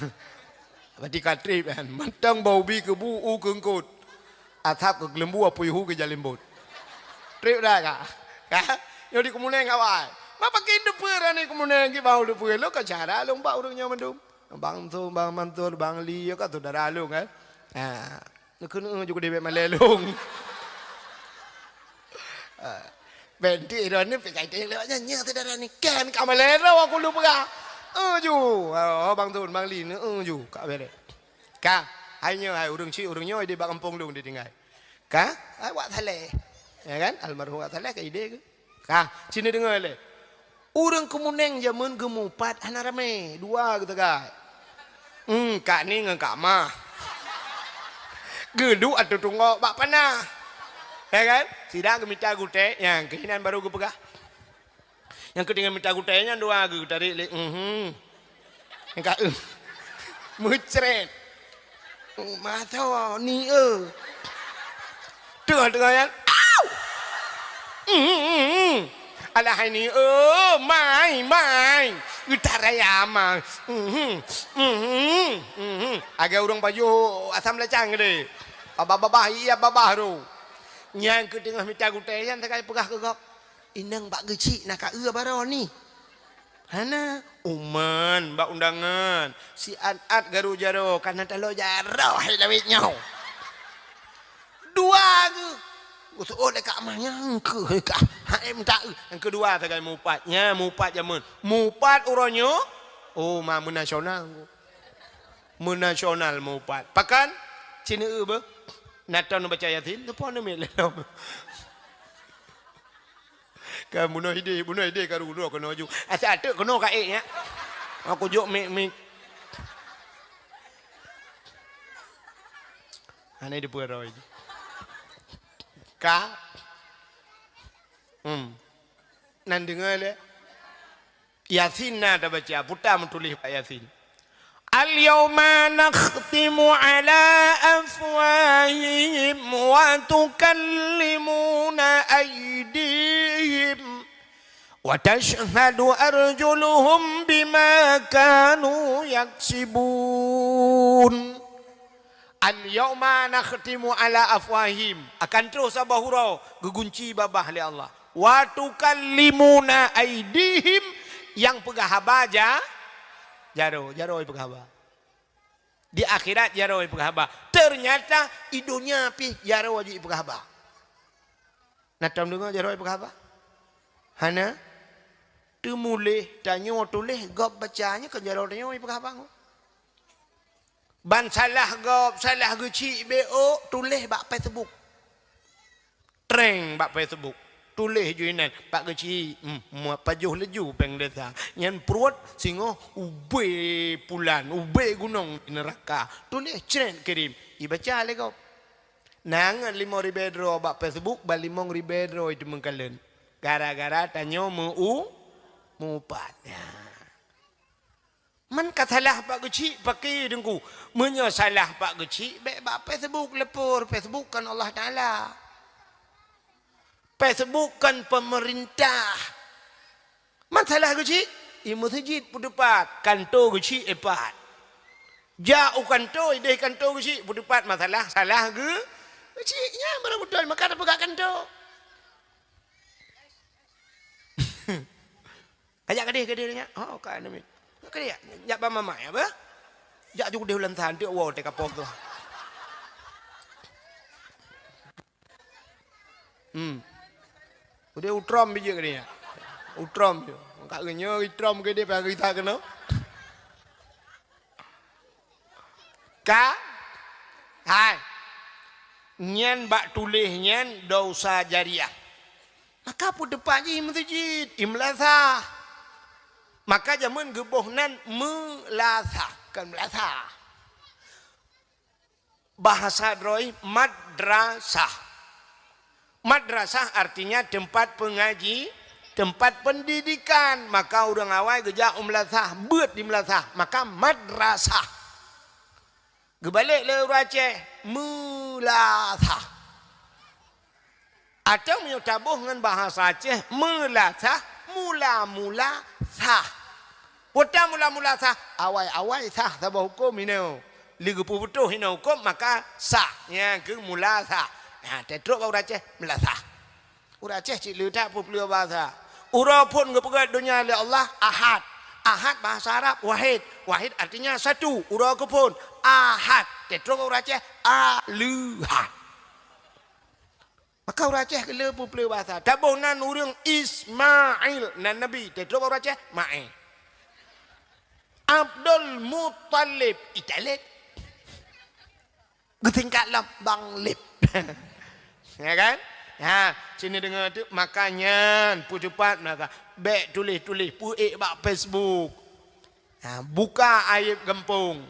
Berarti katrip kan. Mantang bau bi ke bu u kengkut. Atap ke lembu apa yu ke jalimbut. Trip dah kah? Kah? Yo di Kumuneng awai. Apa hidup perani kemudian kita bawa hidup lo kan cara lo mbak orangnya mendum bang tu bang mantur bang li kan tu darah lo kan nak kena juga dia melelong benti ironi pekai dia lewatnya nyata darah ni kan kamalero aku lupa ju bang tu bang li ju kak bere kak hanya hai orang cik orangnya di bak kampung lo dia tinggal kak awak thale ya kan almarhum awak thale ke ide ke kak sini dengar le. Orang Kemuneng zaman gemupat anak rame dua gitu kan. Kak ni dengan kak mah. Geduk atau tunggok bak panah. Ya kan? Tidak gemita gute yang kehinan baru gue pegah. Yang ketinggalan minta gutenya dua gue tarik le. Yang kak mucret. Mata ni Tengah yang. Alah ini mai utaraya mah agak urang baju asam lecang gede babah iya babah ru nyang ke tengah minta guteyan tak pegah kegop inang bak gecik nak ka baro ni hana uman bak undangan si at garu jaro kana talo jaro hai lawit nyau dua ke oh dekat amahnya ke kak haim tak yang kedua tak mupatnya mupat zaman mupat uronyo mah menasional mupat pakan cina be natau baca yasin tu pon me lelom ka bunuh ide karu ro kono ju asa atuk kono ka nya aku juk me ane di pueroi ka nan dengar le Yasin ada baca putar menulis Pak Yasin al-yawma nakhtimu ala afwahihim wa tukallimuna aydihim wa tashhadu arjuluhum bima kanu yaksibun. Al-yawma nakhtimu ala afwahim akan terus sabah hurau gegunci babah li Allah wa tukallimuna aydihim yang pegah haba jaro pegah haba di akhirat jaro pegah haba ternyata idunya pi jaro aja pegah haba natam dengar jaro pegah haba hana temulih tanyo tulis gop bacanya ke jaro tanyo pegah haba Ban salah gop, salah gecik BO, tulis bak Facebook. Treng bak Facebook. Tulis je nan, pak gecik, pajuh leju peng desa. Nyan perut singo ube pulan, ube gunung di neraka. Tulis cren kirim. Ibaca le gop. Nangan 5.000 dro bak Facebook, bal 5.000 dro itu mengkalen. Gara-gara tanyo mupatnya. Man katalah pak kecil pakai dengku. Menyosalah pak kecil. Baik bak Facebook lepur. Facebook kan Allah Ta'ala. Facebook kan pemerintah. Man salah kecil. Masjid pudepat. Kantor kecil epat. Jauh kantor. Ideh kantor kecil pudepat. Masalah salah ke? Kecilnya mana betul. Maka ada pegak kantor. Ajak kedih-kedihnya. Oh kan ini. Kedih. Jak ba mama ya ba? Jak juga dia ulang tahun dia wow teka pok tu. Udah utrom biji kedihnya. Utrom je. Kak genyo utrom ke dia pagi kita kena. Ka hai. Nyan bak tulis nyan dosa jariah. Maka pun depannya masjid imlasah. Maka zaman gebohnan melasah. Kan melasah. Bahasa droi madrasah. Madrasah artinya tempat pengaji, tempat pendidikan. Maka orang awal gejak melasah, buat di melasah. Maka madrasah. Gebalik le Aceh, melasah. Atau menyutabuh dengan bahasa Aceh, melasah, mula-mula sah. Putar mula-mula sah. Awal-awal sah. Sabah hukum ini. Liga puputuh ini hukum. Maka sah. Yang ke mula sah. Nah, tetruk kau Aceh. Mula sah. Urang Aceh cik letak pupulio bahasa. Urang pun kepegat dunia oleh Allah. Ahad. Ahad bahasa Arab. Wahid. Wahid artinya satu. Urang ke pun. Ahad. Tetruk kau Aceh. Aluhad. Maka orang Aceh kena pupulio bahasa. Tabuh nan orang Ismail. Nan Nabi. Tetruk orang Aceh. Ma'e. Abdul Muttalib. Italib. Getingkat lah. Bang Lip. Ya kan? Ha, sini dengar tu. Makanya. Pucepat. Baik tulis-tulis. Puik bak Facebook. Ha, buka aib gempung.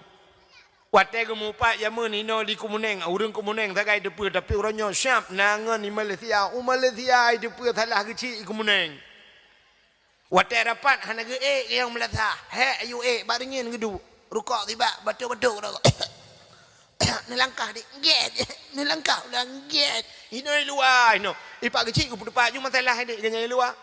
Watai kemupat zaman ini di Kumuneng, orang Kumuneng tak ada depa tapi orangnya siap nangan di Malaysia. Malaysia ada depa salah kecil Kumuneng. Watai dapat hana ke yang Malaysia. He ayu baringin gedu. Rukak tiba betul-betul dah. Ni langkah dik. Get. Ni langkah ulang get. Ini luar ino. Ipak kecil ke depan cuma masalah dik ganya luar.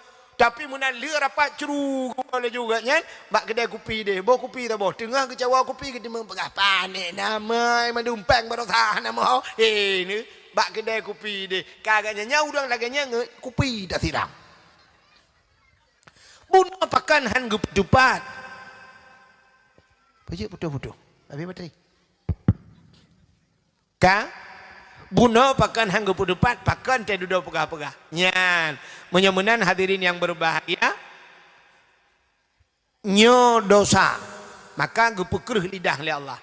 Tapi muna lea rapat ceru boleh juga nyan. Bak kedai kopi dia. Bawa kopi tak bawa. Tengah kecawa kopi kita mempegah panik nama. Mendumpang barosah nama. Ni. Bak kedai kopi dia. Kagaknya nyau udang laganya kopi tak siram. Bunuh pakan han geputupat. Pajak putuh-putuh. Habis bateri. Ka? Bunuh pakan hangga pudupat, pakan tak duduk pegah-pegah. Nyan. Menyemenan hadirin yang berbahagia. Nyo dosa. Maka gepekerh lidah oleh Allah.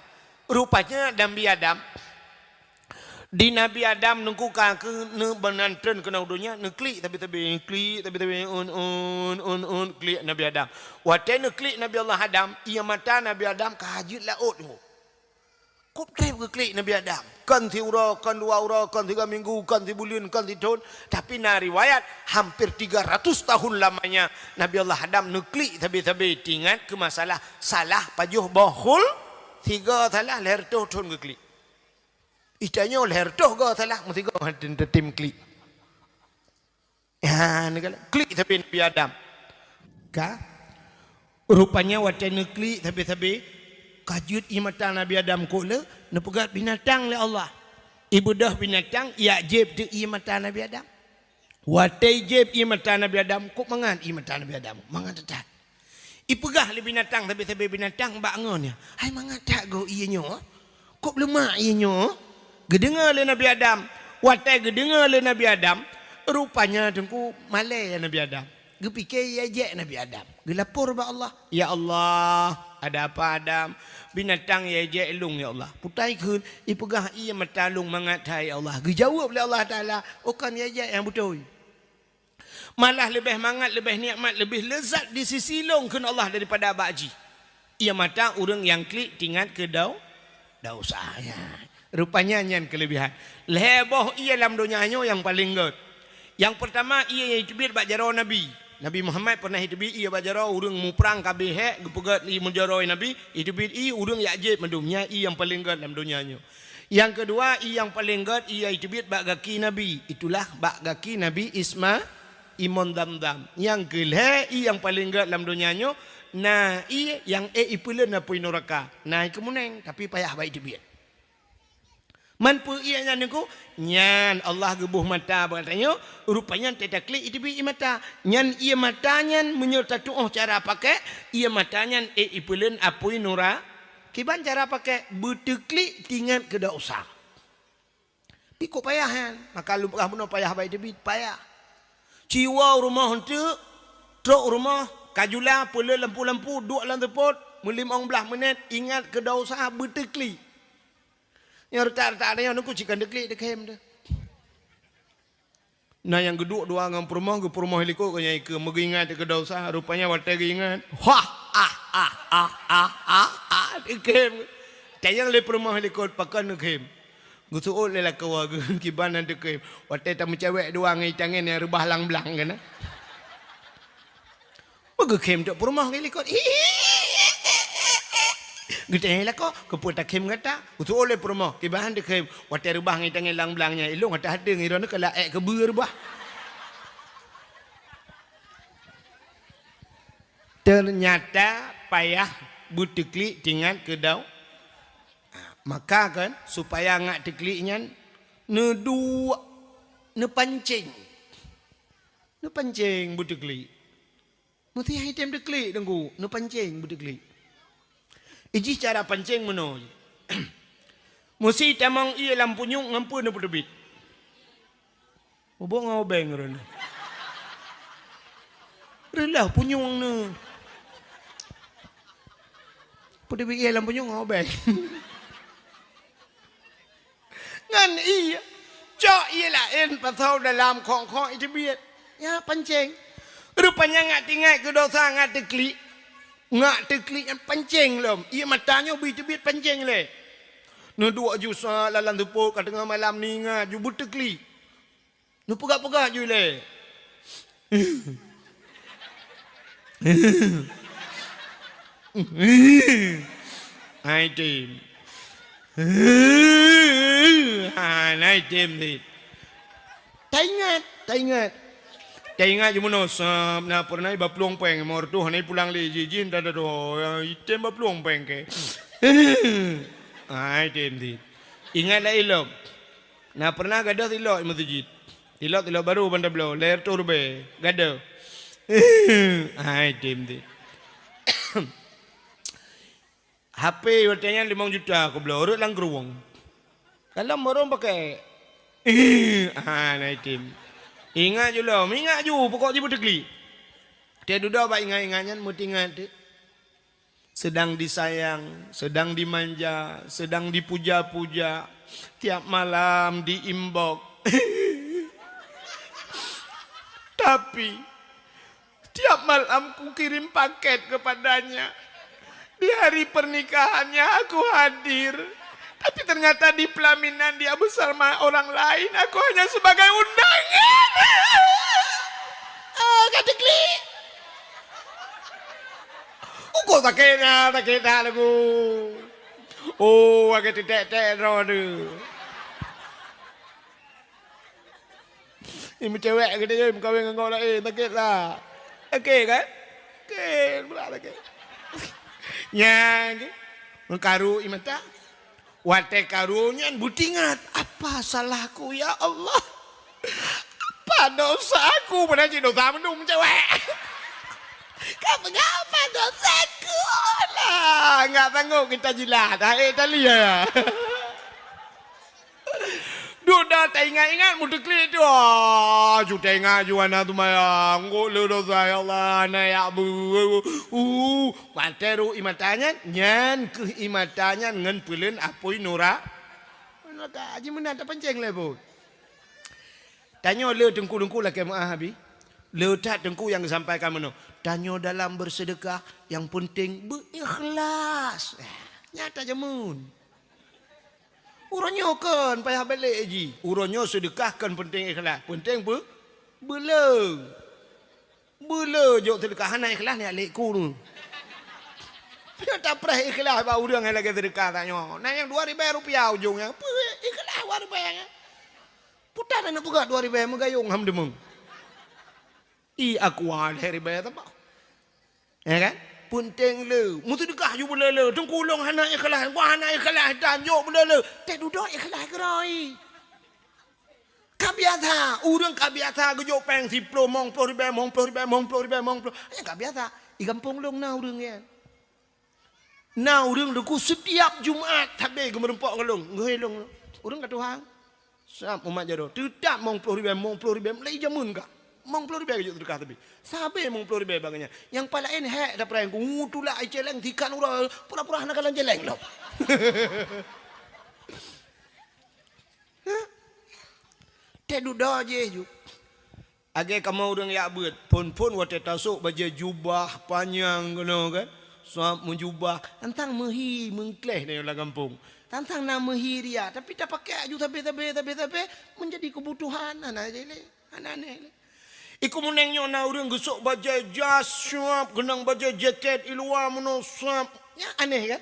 Rupanya Nabi Adam. Di Nabi Adam nengkukan ke benantren kena udunya. Neklik tapi-tapi. Klik tapi-tapi. Klik Nabi Adam. Waktu neklik Nabi Allah Adam. Ia mata Nabi Adam kahajit laut. Kop trip ke klik Nabi Adam. Kan si ura, kan 2 ura, kan 3 minggu, kan 3 bulan, kan 3 tahun. Tapi na riwayat hampir 300 tahun lamanya Nabi Allah Adam nuklik tabi-tabi tingat ke masalah salah pajuh bahul 3 salah leher tuh tahun ke klik. Itanya leher tuh ga salah mesti ga tim klik. Ya, negala klik tapi Nabi Adam. Ka rupanya wacana nuklik tabi-tabi kajut imatan Nabi Adam kula nepegat binatang le Allah. Ibu dah binatang ya jeb tu imatan Nabi Adam. Watai jeb imatan Nabi Adam kok mangan imatan Nabi Adam. Mangan tetat. Ipegah le binatang tapi binatang bak ngonnya. Hai mangan tak go ianyo. Kok lemak ianyo. Gedengar le Nabi Adam. Watai gedengar le Nabi Adam. Rupanya dengku malai Nabi Adam. Gepikir ya je Nabi Adam. Gelapor ba Allah. Ya Allah. ada apa Adam? Binatang ya je elung ya Allah. Putai kun ipegah ia matalung mangatai ya Allah. Dijawab oleh Allah Taala, "Okan ya je yang betul." Malah lebih mangat, lebih nikmat, lebih lezat di sisi long kun Allah daripada abak haji. Ia mata orang yang klik tingkat ke daun usahanya. Rupanya nyan kelebihan. Leboh ia dalam dunianya yang paling good. Yang pertama ia yang itibir bak jarau Nabi. Nabi Muhammad pernah itibir ia bak jarau urang mu perang kabeh hek gepegat li menjarau Nabi, itibir i urang yak jeb mendumnya i yang paling good dalam dunianya. Yang kedua i yang paling good ia itibir bak gaki Nabi. Itulah bak gaki Nabi Isma Imon Damdam. Yang kelih i yang paling good dalam dunianya. Nah i yang ipulen apoi neraka. Nah kemuneng tapi payah baik itibir. Man pu ia nyan ku nyan Allah gebuh mata bertanya rupanya tidak klik itu bi mata nyan ia mata nyan menyerta tuh cara pakai ia mata nyan ipulen apui nura kiban cara pakai beteklik tinggal ke dak usah piko payahan maka lu pernah payah baik itu payah ciwa rumah hente truk rumah kajula pula lampu-lampu duk lan tepot mulim ong belah menit ingat ke dak usah beteklik. Yang retak-retak ada yang aku cikan deklik dekem dah. Nah yang geduk dua ngam perumah ke perumah heliko kanya ke mengingat ke dosa rupanya watai ingat. Wah dekem. Tayang le perumah heliko pakan dekem. Gusuul le lakawa kibanan dekem. Watai tak mencewek dua ngai tangan yang rebah lang-belang kan. Begekem dak perumah heliko. Gede lah kok keputak kem kata utu oleh perumah kibahan dekem watai rubah ngai tangan lang-belangnya ilung ada ngai rona kala ke berbah ternyata payah buteklik tinggal ke dau maka kan supaya ngak tekliknya ne dua ne pancing buteklik mesti item deklik dengku ne pancing buteklik. Iji cara pancing meno. Musi tamang ia lampunyung ngampu na putubit. Obo ngau beng ron. Relah punyung na. Putubit ia lampunyung ngau beng. Ngan iya. Cok ia lain pasal dalam kong-kong itu biat. Ya pancing. Rupanya ngak tinggal ke dosa ngak teklik. Ngak teklik yang pancing lom. Ia matanya bit-bit pancing le. Nu dua jusa lalan tepuk kat tengah malam ni ngak ju berteklik. Nu pegak-pegak ju le. Hai tim. Hai tim ni. Tak ingat. Kaya ingat je menos na pernah iba peluang peng mor tu hanai pulang le jijin dah do item ba peluang peng ke. Ai tem di. Ingat lah ilok. Na pernah gadah tilok masjid. Tilok baru bandar belo ler turbe gadah. Ai tem di. HP watanya 5 juta aku belo urut lang geruang. Kalau morong pakai nai tim. Ingat je lah, ingat je pokok je berteklik. Dia duduk apa ingat-ingatnya, mesti ingat. Sedang disayang, sedang dimanja, sedang dipuja-puja. Tiap malam diimbok. Tapi, tiap malam ku kirim paket kepadanya. Di hari pernikahannya aku hadir. Tapi ternyata di pelaminan dia bersama orang lain. Aku hanya sebagai undangan. Katekli. Kau sakit lagu. Oh, agak tidak roda. Ini cewek kita kawin dengan kau lain. Sakit lah. Okey kan? Okey, pula sakit. Yang mengkaru imata. Watai karunya butingat. Apa salahku ya Allah? Apa dosa aku? Padahal je dosa menung cewek. Apa dosaku? Lah, enggak sanggup kita jilat. Hai Talia. Duduk tak ingat-ingat muda klik tu. Juta ingat juana tu maya. Ngok le dosa ya Allah na ya bu. Materu imatanya nyan ke imatanya ngan peuleun apoi nora. Maka aji meuna tak panceng le bu. Tanya le dengku-dengku lah ke Habi. Letak dengku yang disampaikan mana? Tanya dalam bersedekah yang penting berikhlas. Nyata jamun. Urangnya kan payah balik haji. Urangnya sedekah kan penting ikhlas. Penting bela. Bela jok sedekah anak ikhlas ni alikku tu. Dia tak pernah ikhlas pak urang yang lagi sedekah tanya. Nah yang 2,000 rupiah ujungnya. Ikhlas 2,000. Putar anak buka 2,000 megayung ham demung. Aku ada riba apa? Ya kan? Penting le. Mu sedekah ju boleh le. Tengkulung anak ikhlas. Wah anak ikhlas dan jok boleh le. Tak duduk ikhlas gerai. Kabiasa. Urang kabiasa gejok peng 10 mong 10,000. Ya kabiasa. I kampung long na urang ya. Na urang deku setiap Jumaat habis gemerempak ngelong. Ngelong. Urang kat Tuhan. Sap umat jado. Tidak mong 10,000. Lai jamun kah? Mong 10,000 kejut sedekah tapi. Sabe mong 10,000 baganya. Yang palain hek dah perang ku ngutulah ai celeng tikan ura pura-pura nak kalan celeng lo. Te duda je ju. Age kamu urang ya beut. Pun wate tasuk baju jubah panjang ngono kan. Suap menjubah tentang mehi mengkleh ni orang kampung. Tentang nama hiria tapi tak pakai aju tapi menjadi kebutuhan anak je le. Anak-anak. Iku menengnya na urang gesok baju jas suap genang baju jaket iluar mono suap. Ya aneh kan?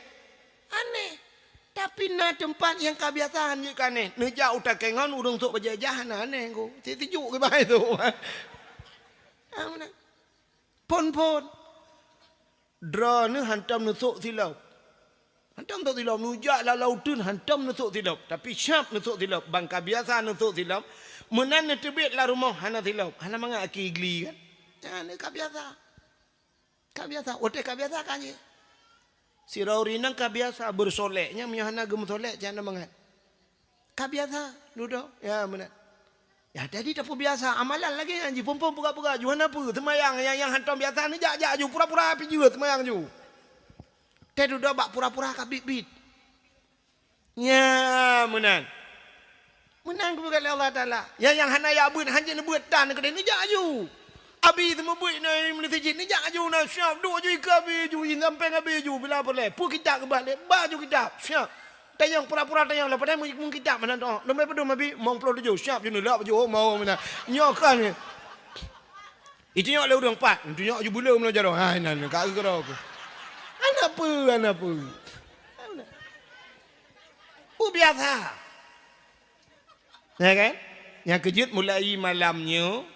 Aneh. Tapi na tempat yang kebiasaan je kan aneh. Nejak utak kengan urang sok baju jahan aneh ko. Tijuk ke bahai tu. Pon. Dra ni hantam nusuk silap. Hantam nusuk silap. Nujak lah lautun hantam nusuk silap. Tapi syap nusuk silap. Bangka biasa nusuk silap. Menan tebit lah rumah hana silap. Hana mangak aki igli kan. Ya ni kabiasa. Kabiasa. Ote kabiasa kan je. Si Raurinang kabiasa bersoleknya. Mia hana gem solek. Jangan mangat. Kabiasa. Duduk. Ya benar. Ya tadi tak biasa. Amalan lagi anji. Pom buka-buka. Juhan apa? Temayang. Yang hantam biasa ni. Jak ju. Pura-pura api juga. Temayang ju. Teh duduk bak pura-pura kabit-bit. Ya menan. Menang kepada Allah Ta'ala. Yang hana ya buat hanya buat tan ke ni jak ju. Abi tu buat ni menisijit ni jak ju na syap duk ju ke abi ju sampai abi ju bila boleh. Pu kita ke balik baju kita syap. Tayang pura-pura tayang lah padahal mung kita mana tu. Lemai pedum abi mong 27 syap ju ni lah baju mau mana. Nyokan ni. Itu nyok le urang 4. Itu nyok ju bula mula jaro. Ha nan ka gero aku. Anak apa? Biasa. Ya kan? Yang kejut mulai malamnya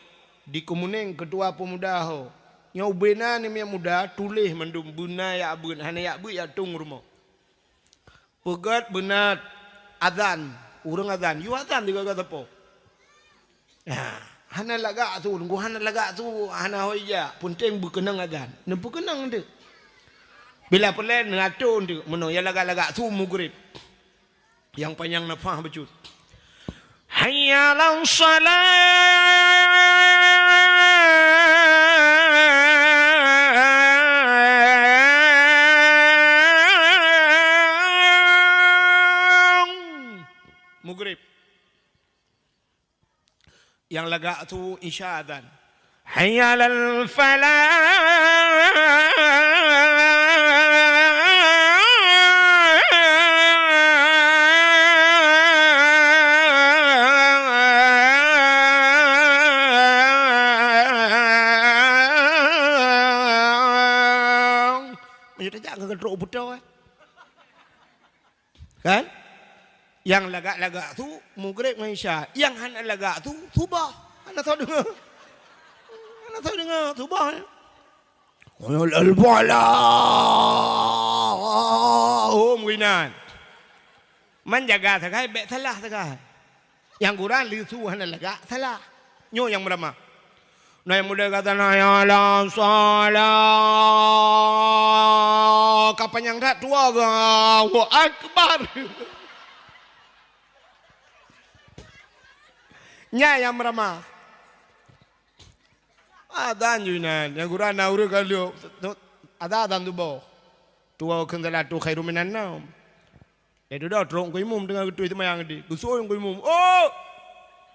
di Kemuning ketua pemuda ho. Yang ubena ni yang muda tulis mendum buna ya abun hana ya bu ya tung rumah. Pegat benat azan, urang azan, you azan juga kata po. Ya, hana laga tu, nunggu hana laga tu, hana hoya, penting berkenang azan. Nempu kenang tu. Bila pelan ngatur tu, meno ya laga-laga tu mugrib. Yang panjang nafah becut. Hayya 'alan salah. Maghrib. Yang laga tu isya adzan. Hayya 'alal falah. Kan? Yang lagak-lagak tu maghrib dengan isya. Yang hana lagak tu subah. Hana tahu dengar. Hana tahu dengar subah. Al-bala. Oh mungkinan. Menjaga sakai bet salah sakai. Yang Quran lisu hana lagak salah. Nyo yang beramah. Nah yang muda kata ya la salah. Kapan yang dah tua ke? Allahu Akbar. Nya yang meramah. Adan juinan yang gura nauru kalio ada adan tu bo. Tua kendala tu khairu minan naum. Itu dah terong kau imum dengan itu mayang di. Gusoy kau imum. Oh,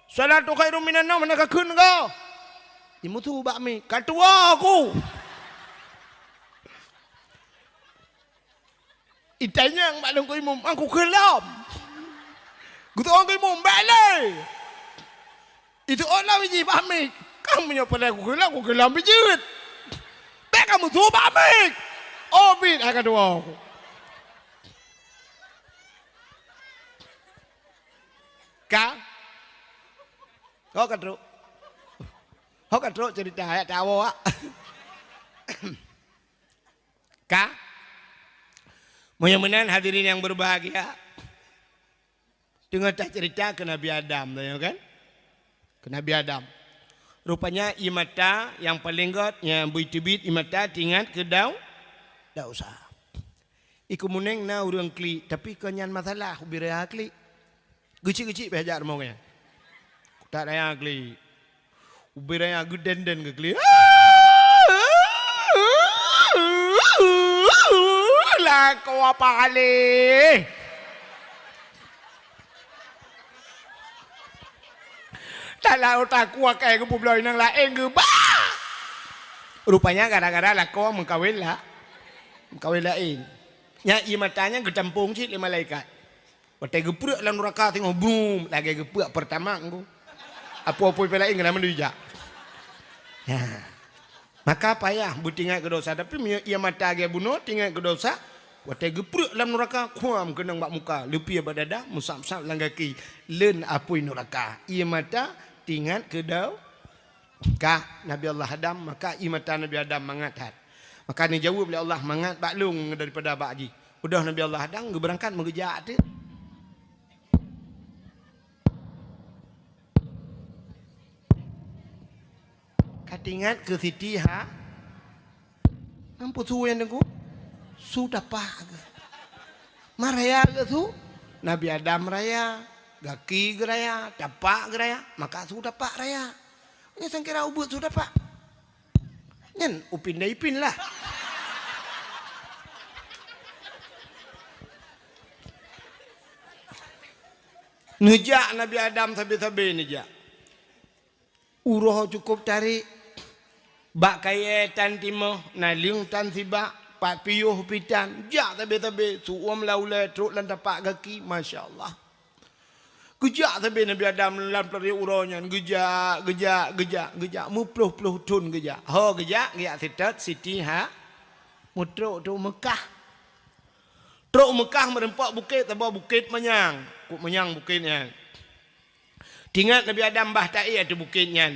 salatu khairu minan naum nak kun kau. Imu tu bakmi katua aku. Itanya yang maklum kau imum aku kelam. Gutu orang kau imum balik. Itu orang biji bakmi. Kamu punya pada aku kelam bijit. Bek kamu tu bakmi. Oh bit akan dua aku. Kau kan Kau kan cerita ya tahu ah. Kak, mudah-mudahan hadirin yang berbahagia dengar tak cerita ke Nabi Adam, ya kan? Ke Nabi Adam. Rupanya imata yang paling got yang buit-bit imata tingat ke dak usah. Iku muneng na urang kli tapi kenyan masalah ubira kli. Gecik-gecik behajar mongnya. Tak ada kli. Ubira yang geden-den ke kli. Lah kau apa kali? Tak lah otak kuat kayak ke pulau inang lain ke bah. Rupanya gara-gara lah kau mengkawin lah. Mengkawin lain. Nya imatanya getampung sih lima malaikat. Pakai gepuk lah neraka tengok boom. Lagi gepuk pertama aku. Apa-apa pelain kena menujak. Ya. Maka payah butingat ke dosa. Tapi ia mata dia bunuh tinggal ke dosa. Watai gepruk dalam neraka. Kuam kenang bak muka. Lepi badada. Musap-sap lang kaki. Len apui neraka. Ia mata tinggal ke dosa. Kah Nabi Allah Adam. Maka ia mata Nabi Adam mangat. Maka ni jawab oleh Allah. Mangat baklung daripada bak haji. Udah Nabi Allah Adam. Berangkat mengerjak tu. Katingat ke Siti ha. Nampu su yang dengku. Su dapat ke. Maraya ke su. Nabi Adam raya. Gaki geraya. Dapat geraya. Maka su dapat raya. Ini sangkira ubut su dapat. Nyen upin dah ipin lah. Nejak Nabi Adam sabi-sabi nejak. Uroh cukup tarik. Bak kaya tan timo, naling tan sibak, pat piyuh pitan, jak tabe-tabe, suam laulai, truk lan tapak kaki, Masya Allah. Gejak tabe Nabi Adam lan pelari urohnya, gejak, mupluh-pluh tun gejak. Ho gejak sitat, Siti ha, mutruk tu Mekah. Truk Mekah merempak bukit, tabah bukit menyang, menyang bukitnya. Tingat Nabi Adam bah ta'i ada bukitnya.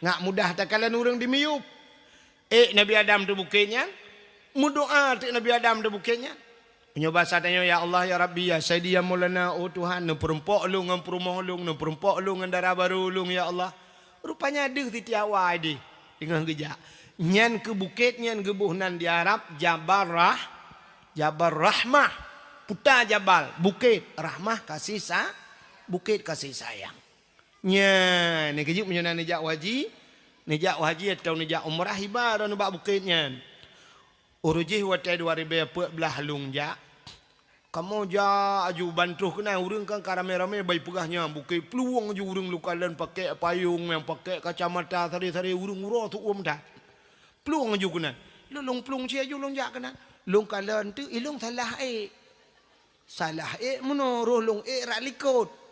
Ngak mudah tak kalian orang dimiyup. Nabi Adam tu bukitnya. Mudoa tu Nabi Adam tu bukitnya. Menyoba tanya ya Allah ya Rabbi ya Sayyidi ya Maulana oh Tuhan nu perempok lu ngan perumah lu nu perempok lu ngan darah baru lu ya Allah. Rupanya ada titi awal di dengan gejak. Nyan ke bukit nyan gebuhnan di Arab Jabal Rahmah. Puta Jabal bukit Rahmah kasih bukit kasih sayang. Nya ni kejuk punya nejak haji atau nejak umrah ibarat nu bak bukitnya. Urujih watai 2014 halung jak. Kamu ja aju bantuh kena urang kan karame-rame bai pegahnya bukit peluang aju urang lukalan pakai payung yang pakai kacamata sari-sari urang uro tu dah. Peluang aju kena. Long pelung cia aju long jak kena. Long kalan tu ilung salah Salah menurut long rak likut.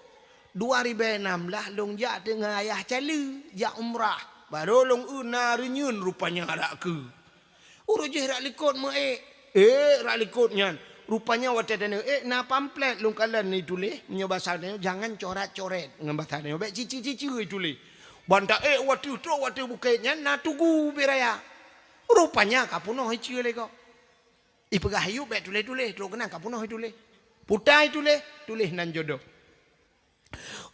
2016 long jak dengan ayah cala jak umrah baru long una renyun rupanya ada ke urujih rak likut me rak likutnya rupanya wate dana na pamflet long kalan ni tulis menyoba bahasanya jangan coret-coret dengan bahasanya baik cici-cici tulis banta wate bukitnya na tugu beraya rupanya kapunoh ici le kau ipegah hiu baik tulis terus kena kapunoh tulis putai tulis nan jodoh.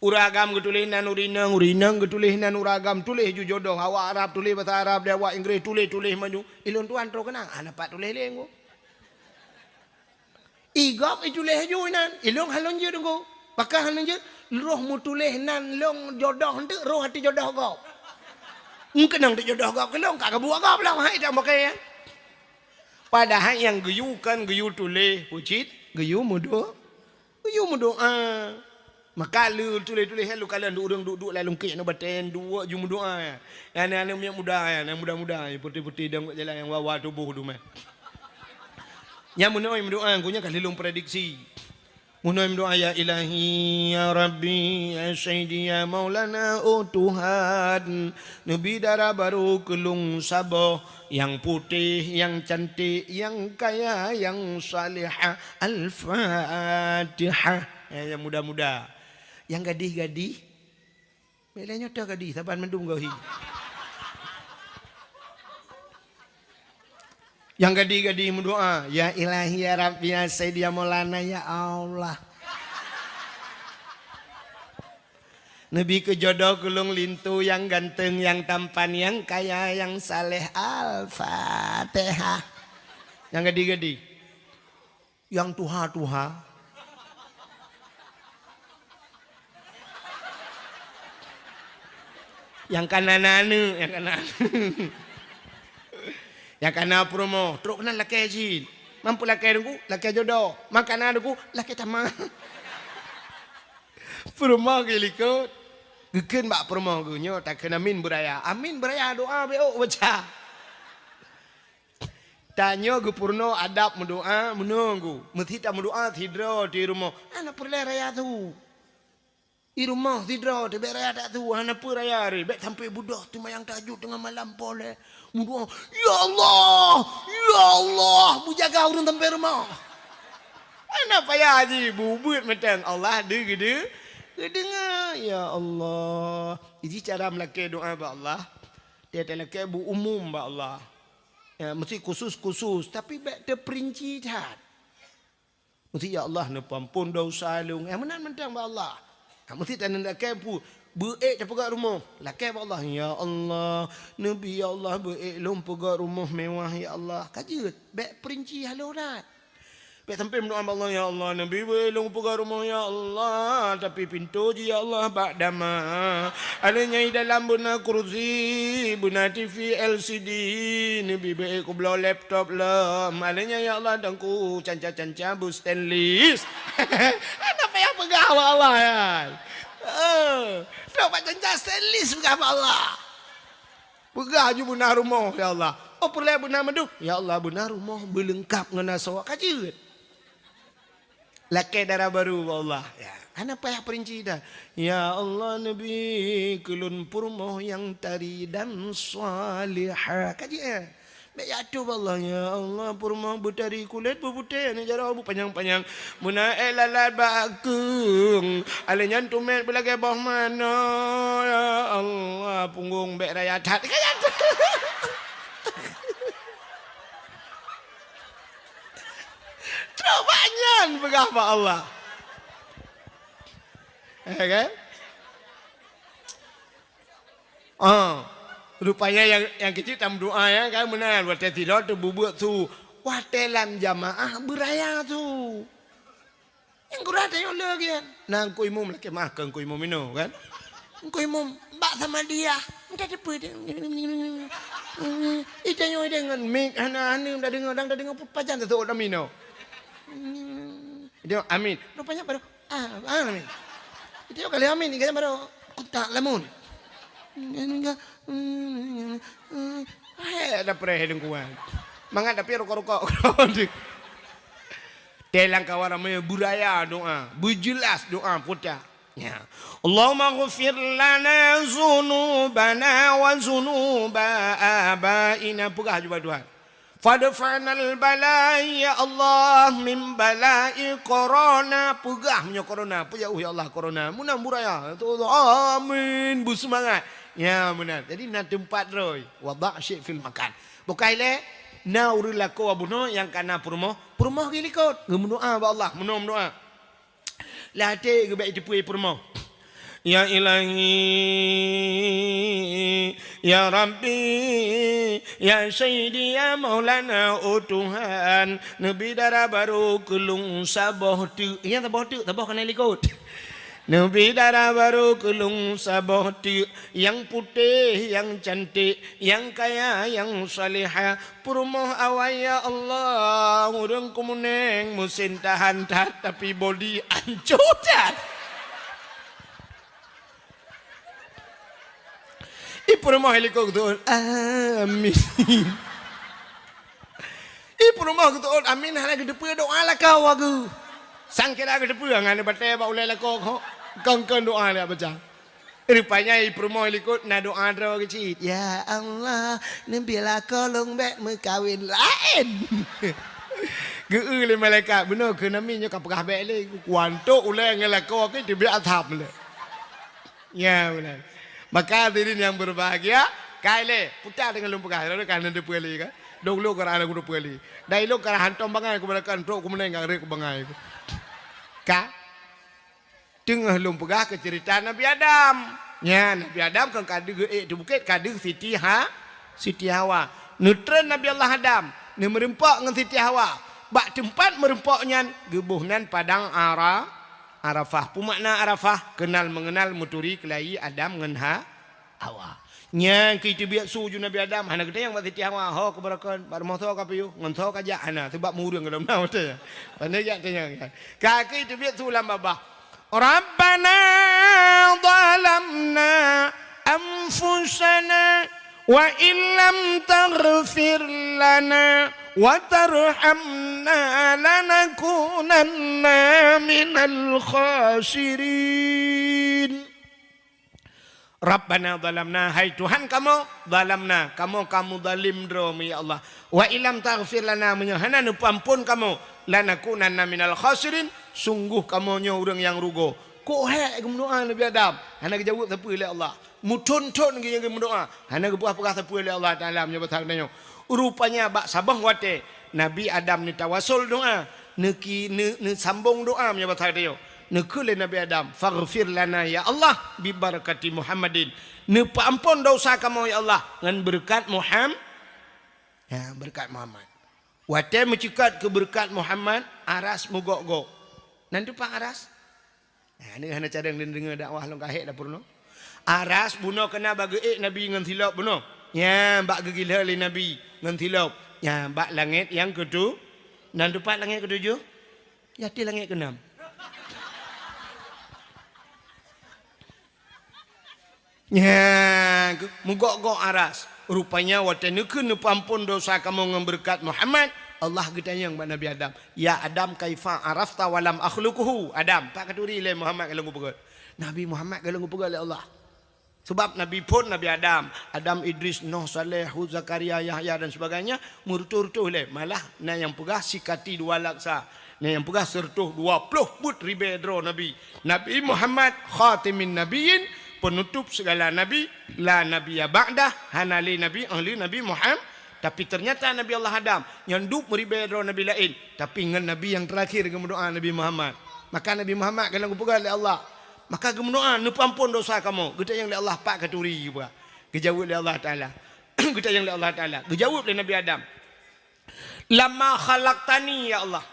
Uragam ketulis nan urinang ketulis nan uragam tulis ju jodoh awak Arab tulis bahasa Arab dia awak Inggeris tulis maju ilun tuan tro kenang dapat tulis lenggo igop tulis ju nan ilung halon je dengko pakah halon je roh mu tulis nan long jodoh henteu roh hati jodoh kau. Mungkin nang jodoh kau kelong kagak buat kau belang hai dah pakai ya. Padahal yang geyu kan geyu tulis pucit, geyu mudo. Geyu doa. Maka lu tulis-tulis lu kalian urang duduk lalu ke nak baten dua ju doa. Yang yang muda ya, yang muda-muda putih-putih dan jalan yang wawa tubuh tu mah. Yang munoi doa gunya kalilung prediksi. Munoi doa ya ilahi ya rabbi ya sayyidi ya maulana oh Tuhan nabi darah baru kelung sabah yang putih yang cantik yang kaya yang salihah al-fatihah yang muda-muda yang gadih-gadih belanya dah gadih saban mendung gauhi yang gadih-gadih mendoa, ya ilahi ya rabbi ya sayyidi ya maulana ya Allah. Nabi ke jodoh kulung lintu yang ganteng, yang tampan, yang kaya, yang saleh al-fatihah. Yang gadih-gadih. Yang tuha-tuha. Yang kanan-anu, yang kanan. Yang kana promo, teruk kena laki jin. Mampu laki aku, laki jodoh. Makanan aku, laki tamah. Promo kelikut. Geken bak promo gunyo tak kena amin beraya. Amin beraya doa beok baca. Tanya gu purno adab mendoa menunggu. Mesti tak mendoa tidro di rumah. Anak perle raya tu. Di rumah tidro di beraya tak tu. Anak pun raya ri. Bek sampai budak tu mayang tajud tengah malam boleh. Mendoa, ya Allah, bu jaga urang sampai rumah. Anak payah haji, bubut macam Allah gede, dengar, ya Allah. Jadi cara melaki doa ba Allah, dia tak melaki bu umum ba Allah. Ya, mesti khusus, tapi bek terperinci tak. Mesti ya Allah, ne pampun dosa lung. Menan mentang ba Allah. Mesti tak nak kepu. Beek dah pegang rumah. Laki Allah. Ya Allah. Nabi ya Allah. Beek lom pegang rumah mewah ya Allah. Kajut. Bek perinci halau rat. Bek sampai mendoa Allah ya Allah. Nabi beek lom pegang rumah ya Allah. Tapi pintu je ya Allah. Bak dama. Adanya dalam buna kursi. Buna TV LCD. Nabi beek ku belau laptop lah. Adanya ya Allah. Dan ku canca-canca bu stainless. Apa yang pegang Allah ya. Dapat janji stainless pegang Allah. Pegang je benar rumah ya Allah. Oh perlu benar madu. Ya Allah benar rumah berlengkap dengan sawak kajut. Laki darah baru Allah. Ya. Anak payah perinci dah. Ya Allah Nabi kulun purmoh yang tari dan salihah. Kajut ya. Baik atuh Allah ya Allah purma butari kulit berputih ni jarau bu panjang-panjang muna lalat bakung alenyan tumet belage bawah mana ya Allah punggung bek raya tat kayan terbanyan begapa Allah kan rupanya yang kecil tam doa ya kan benar buat tidur tu bubuk tu wah dalam jamaah beraya tu yang kurang tanya lagi kan nang ku imum laki makan ku imum minum kan ku imum bak sama dia minta cepet itanya dengan mik hana dah dengar pajan tu dah minum dia amin rupanya baru amin itu kali amin kan baru kutak lamun ada pereh dengan kuat. Mangat tapi rokok-rokok. Telang kawan ramai budaya doa, berjelas doa putar. Ya. Allahumma ghfir lana zunubana wa zunuba abaina pegah juga Tuhan. Fadfa'nal balai ya Allah min balai corona pegah punya corona. Pejauh ya Allah corona. Munam buraya. Amin. Bu semangat. Ya benar. Jadi nak tempat roy. Wada' syai' fil makan. Bukai le na urilako abuno yang kana purmo. Purmo gilikot. Ngemendoa ba Allah, mendoa. La te ge baik tipu purmo. Ya ilahi ya rabbi ya sayyidi ya maulana oh Tuhan nabi darah baru kelung sabah tu ya tabah kana likut Nabi darah baru kulung saboh yang putih, yang cantik, yang kaya, yang salihah. Purmoh awaya Allah, urang kumuneng musin tahan tapi body ancutat. Purmoh helikopter, amin. Purmoh helikopter, amin. Hana kedepan doa lah kau aku. Sangkira kedepan, ngana batai ba ulai lah kau. Kongkong doa dia baca. Rupanya purmoh helikopter na doa draw kecil. Ya Allah, nembilah kolong bek mekawin lain. Geule malaikat benar ke naminya kapakah bek le. Kuantuk ulai ngala kau ke dia atap le. Ya benar. Maka hadirin yang berbahagia, kaile putar dengan lumpur lalu kan nanti peli kan. Dulu kerana aku peli. Dah lo kerana hantam bangai aku berakan pro aku menengah rek bangai. Ka tengah lumpur ke cerita Nabi Adam. Ya Nabi Adam kan kadu di bukit kadu Siti Hawa. Nutren Nabi Allah Adam. Ni merempak dengan Siti Hawa. Bak tempat merempaknya gebuhnan padang Arafah. Pumakna Arafah kenal mengenal muturi kelahi Adam dengan Hawa. Nya kita biak suju Nabi Adam hana kita yang Siti Hawa ho kebarakan bar moto ka piu ngonto ka ja hana sebab murung dalam nau teh. Pandai ja tanya. Kaki kita biak sulam babah. Rabbana zalamna anfusana wa illam taghfir lana wa tarhamna lanakunanna minal khasirin. Rabbana zalamna, hai Tuhan kamu zalamna, kamu zalim drom ya Allah. Wa illam taghfir lana, menyahana nu ampun kamu, lanakunanna minal khasirin, sungguh kamu nya urang yang rugo. Ko hek doa Nabi Adam, hana jawab siapa oleh Allah. Muton-ton ge yang doa, hana buah perkara siapa oleh Allah Taala menyebut haknya. Rupanya bak sabah wate Nabi Adam ni tawasul doa, ne sambung doa menyebut haknya. Nekule Nabi Adam, faghfir lana ya Allah bi barakati Muhammadin. Ne ampun dosa kamu ya Allah dengan berkat Muhammad. Ya, berkat Muhammad. Wate mencikat ke berkat Muhammad, aras mugok-gok. Nanti Pak aras. Nah, ini hanya cadang dengar dakwah long kahek dapur no. Aras buno kena bagi Nabi ngan tilap buno. Ya, bak gegila li Nabi ngan tilap. Ya, bak langit yang kedua. Nanti Pak langit ketujuh. Ya, ti langit keenam. Ya, mugok-gok aras. Rupanya waktu ni kena ampun dosa kamu dengan berkat Muhammad. Allah getanya yang Nabi Adam. Ya Adam kaifa arafta walam akhluquhu. Adam, tak keturi le Muhammad kalau ngupegat. Nabi Muhammad kalau ngupegat oleh Allah. Sebab Nabi pun Nabi Adam, Adam Idris, Nuh, Saleh, Hud, Zakaria, Yahya dan sebagainya murtuh-urtuh le. Malah na yang pegah sikati dua laksa. Na yang pegah sertuh 20 put ribedro Nabi. Nabi Muhammad khatimin nabiyyin, penutup segala nabi, la nabiya ba'dah, hanali nabi ahli Nabi Muhammad. Tapi ternyata Nabi Allah Adam yang duk meribadro nabi lain, tapi dengan nabi yang terakhir gemendoa Nabi Muhammad. Maka Nabi Muhammad kalau ngupegat oleh Allah, maka gemendoa nu ampun dosa kamu. Kita yang oleh Allah pak katuri juga. Gejawab oleh Allah Taala. Kita yang oleh Allah Taala. Gejawab oleh Nabi Adam. Lama khalaqtani ya Allah.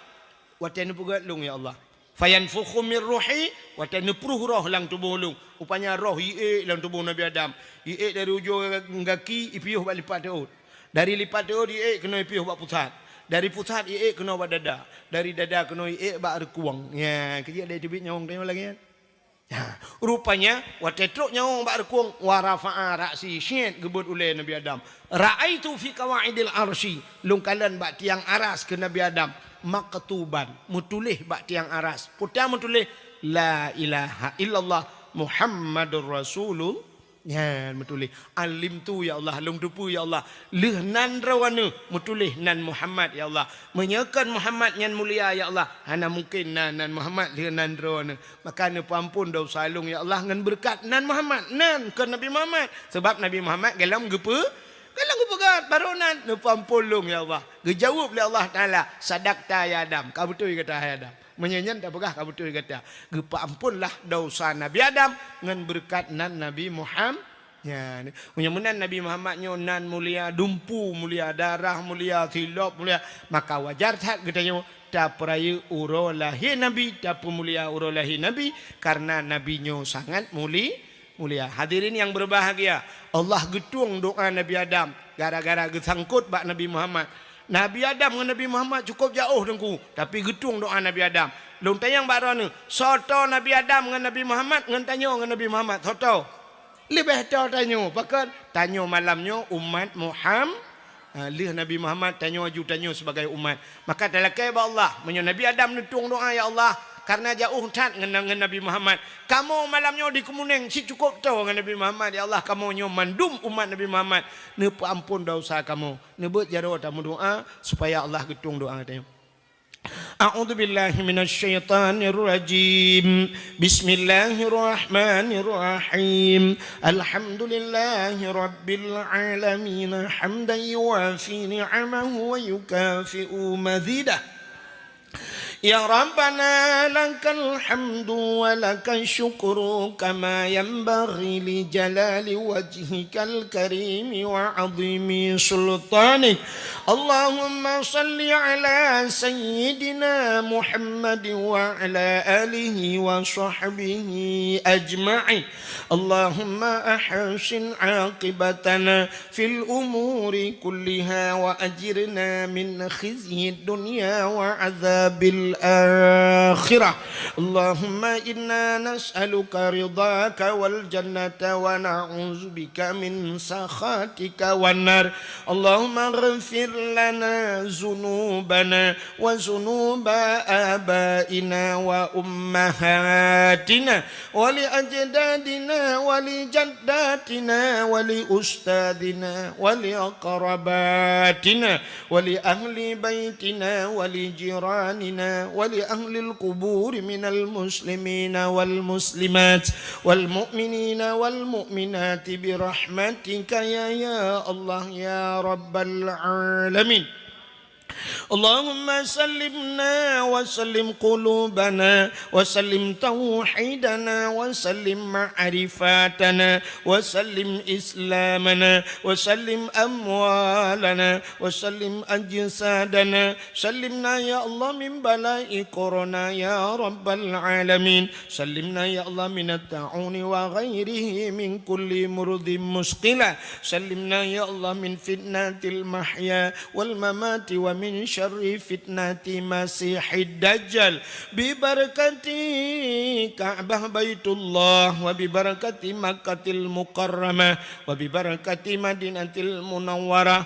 Wa tanu pegat lung ya Allah. Fayanfukhu min ruhi wa tanpruh roh lang tubuh lung. Rupanya roh ie lang tubuh Nabi Adam. Ie dari ujung kaki ipiuh balik lipat daud. Dari lipat daud ie kena ipiuh bak pusat. Dari pusat ie kena bak dada. Dari dada kena ie bak rekuang. Ya, kerja dia tibik nyawang tengok lagi kan. Ya, rupanya wa tetruk nyawang bak rekuang wa rafa'a ra'si syid gebut oleh Nabi Adam. Ra'aitu fi qawaidil arsy. Lungkalan bak tiang aras ke Nabi Adam. Maktuban mutulih bak tiang aras putih mutulih la ilaha illallah Muhammadur Rasulullah. Ya mutulih alim tu ya Allah lung dupu ya Allah leh nan rawana mutulih nan Muhammad ya Allah menyekan Muhammad yang mulia ya Allah hana mungkin nan Muhammad leh nan rawana maka ne pampun dosa lung ya Allah ngan berkat nan Muhammad nan ke Nabi Muhammad sebab Nabi Muhammad galam gepe kalau aku pegat baronan nepampulung ya Allah. Gejawab oleh Allah Taala, sadaqta ya Adam. Kau betul kata ya Adam. Menyanyian tak pegah kau betul kata. Gepampunlah dosa Nabi Adam dengan berkat nan Nabi Muhammad. Ya, menyemenan Nabi Muhammadnya nan mulia, dumpu mulia, darah mulia, silap mulia, maka wajar tak katanya tak peraya uro lahir Nabi, tak pemulia uro lahir Nabi karena Nabi-Nya sangat mulia. Hadirin yang berbahagia, Allah getung doa Nabi Adam gara-gara gesangkut bak Nabi Muhammad. Nabi Adam dengan Nabi Muhammad cukup jauh dengku, tapi getung doa Nabi Adam. Long tayang bak ni, soto Nabi Adam dengan Nabi Muhammad dengan tanya dengan Nabi Muhammad, soto. Lebih tahu tanya, bahkan tanya malamnya umat Muhammad. Lih Nabi Muhammad tanya sebagai umat. Maka talakai ba Allah menyo Nabi Adam nutung doa ya Allah karena jauh tat dengan Nabi Muhammad. Kamu malamnya di kemuning si cukup tahu dengan Nabi Muhammad ya Allah kamu nyo mandum umat Nabi Muhammad. Ne ampun dosa kamu. Ne buat jaro tamu doa supaya Allah getung doa tanya. أعوذ بالله من الشيطان الرجيم بسم الله الرحمن الرحيم الحمد لله رب العالمين حمدا يوافي نعمه ويكافئ مزيده يا ربنا لك الحمد ولك الشكر كما ينبغي لجلال وجهك الكريم وعظيم سلطانك اللهم صل على سيدنا محمد وعلى آله وصحبه أجمعين اللهم أحسن عاقبتنا في الأمور كلها وأجرنا من خزي الدنيا وعذاب الآخرة اللهم إنا نسألك رضاك والجنة ونعوذ بك من سخطك والنار اللهم اغفر لنا ذنوبنا وذنوب آبائنا وأمهاتنا ولأجدادنا ولجداتنا ولأستاذنا ولأقرباتنا ولأهل بيتنا ولجيراننا ولأهل القبور من المسلمين والمسلمات والمؤمنين والمؤمنات برحمتك يا الله يا رب العالمين اللهم سلمنا وسلم قلوبنا وسلم توحيدنا وسلم معرفاتنا وسلم إسلامنا وسلم أموالنا وسلم أجسادنا سلمنا يا الله من بلاء كورونا يا رب العالمين سلمنا يا الله من الطاعون وغيره من كل مرض مسقلة سلمنا يا الله من فتنة المحيا والممات ومن شر فتنة مسيح الدجال ببركة كعبة بيت الله وببركة مكة المكرمة وببركة مدينة المنورة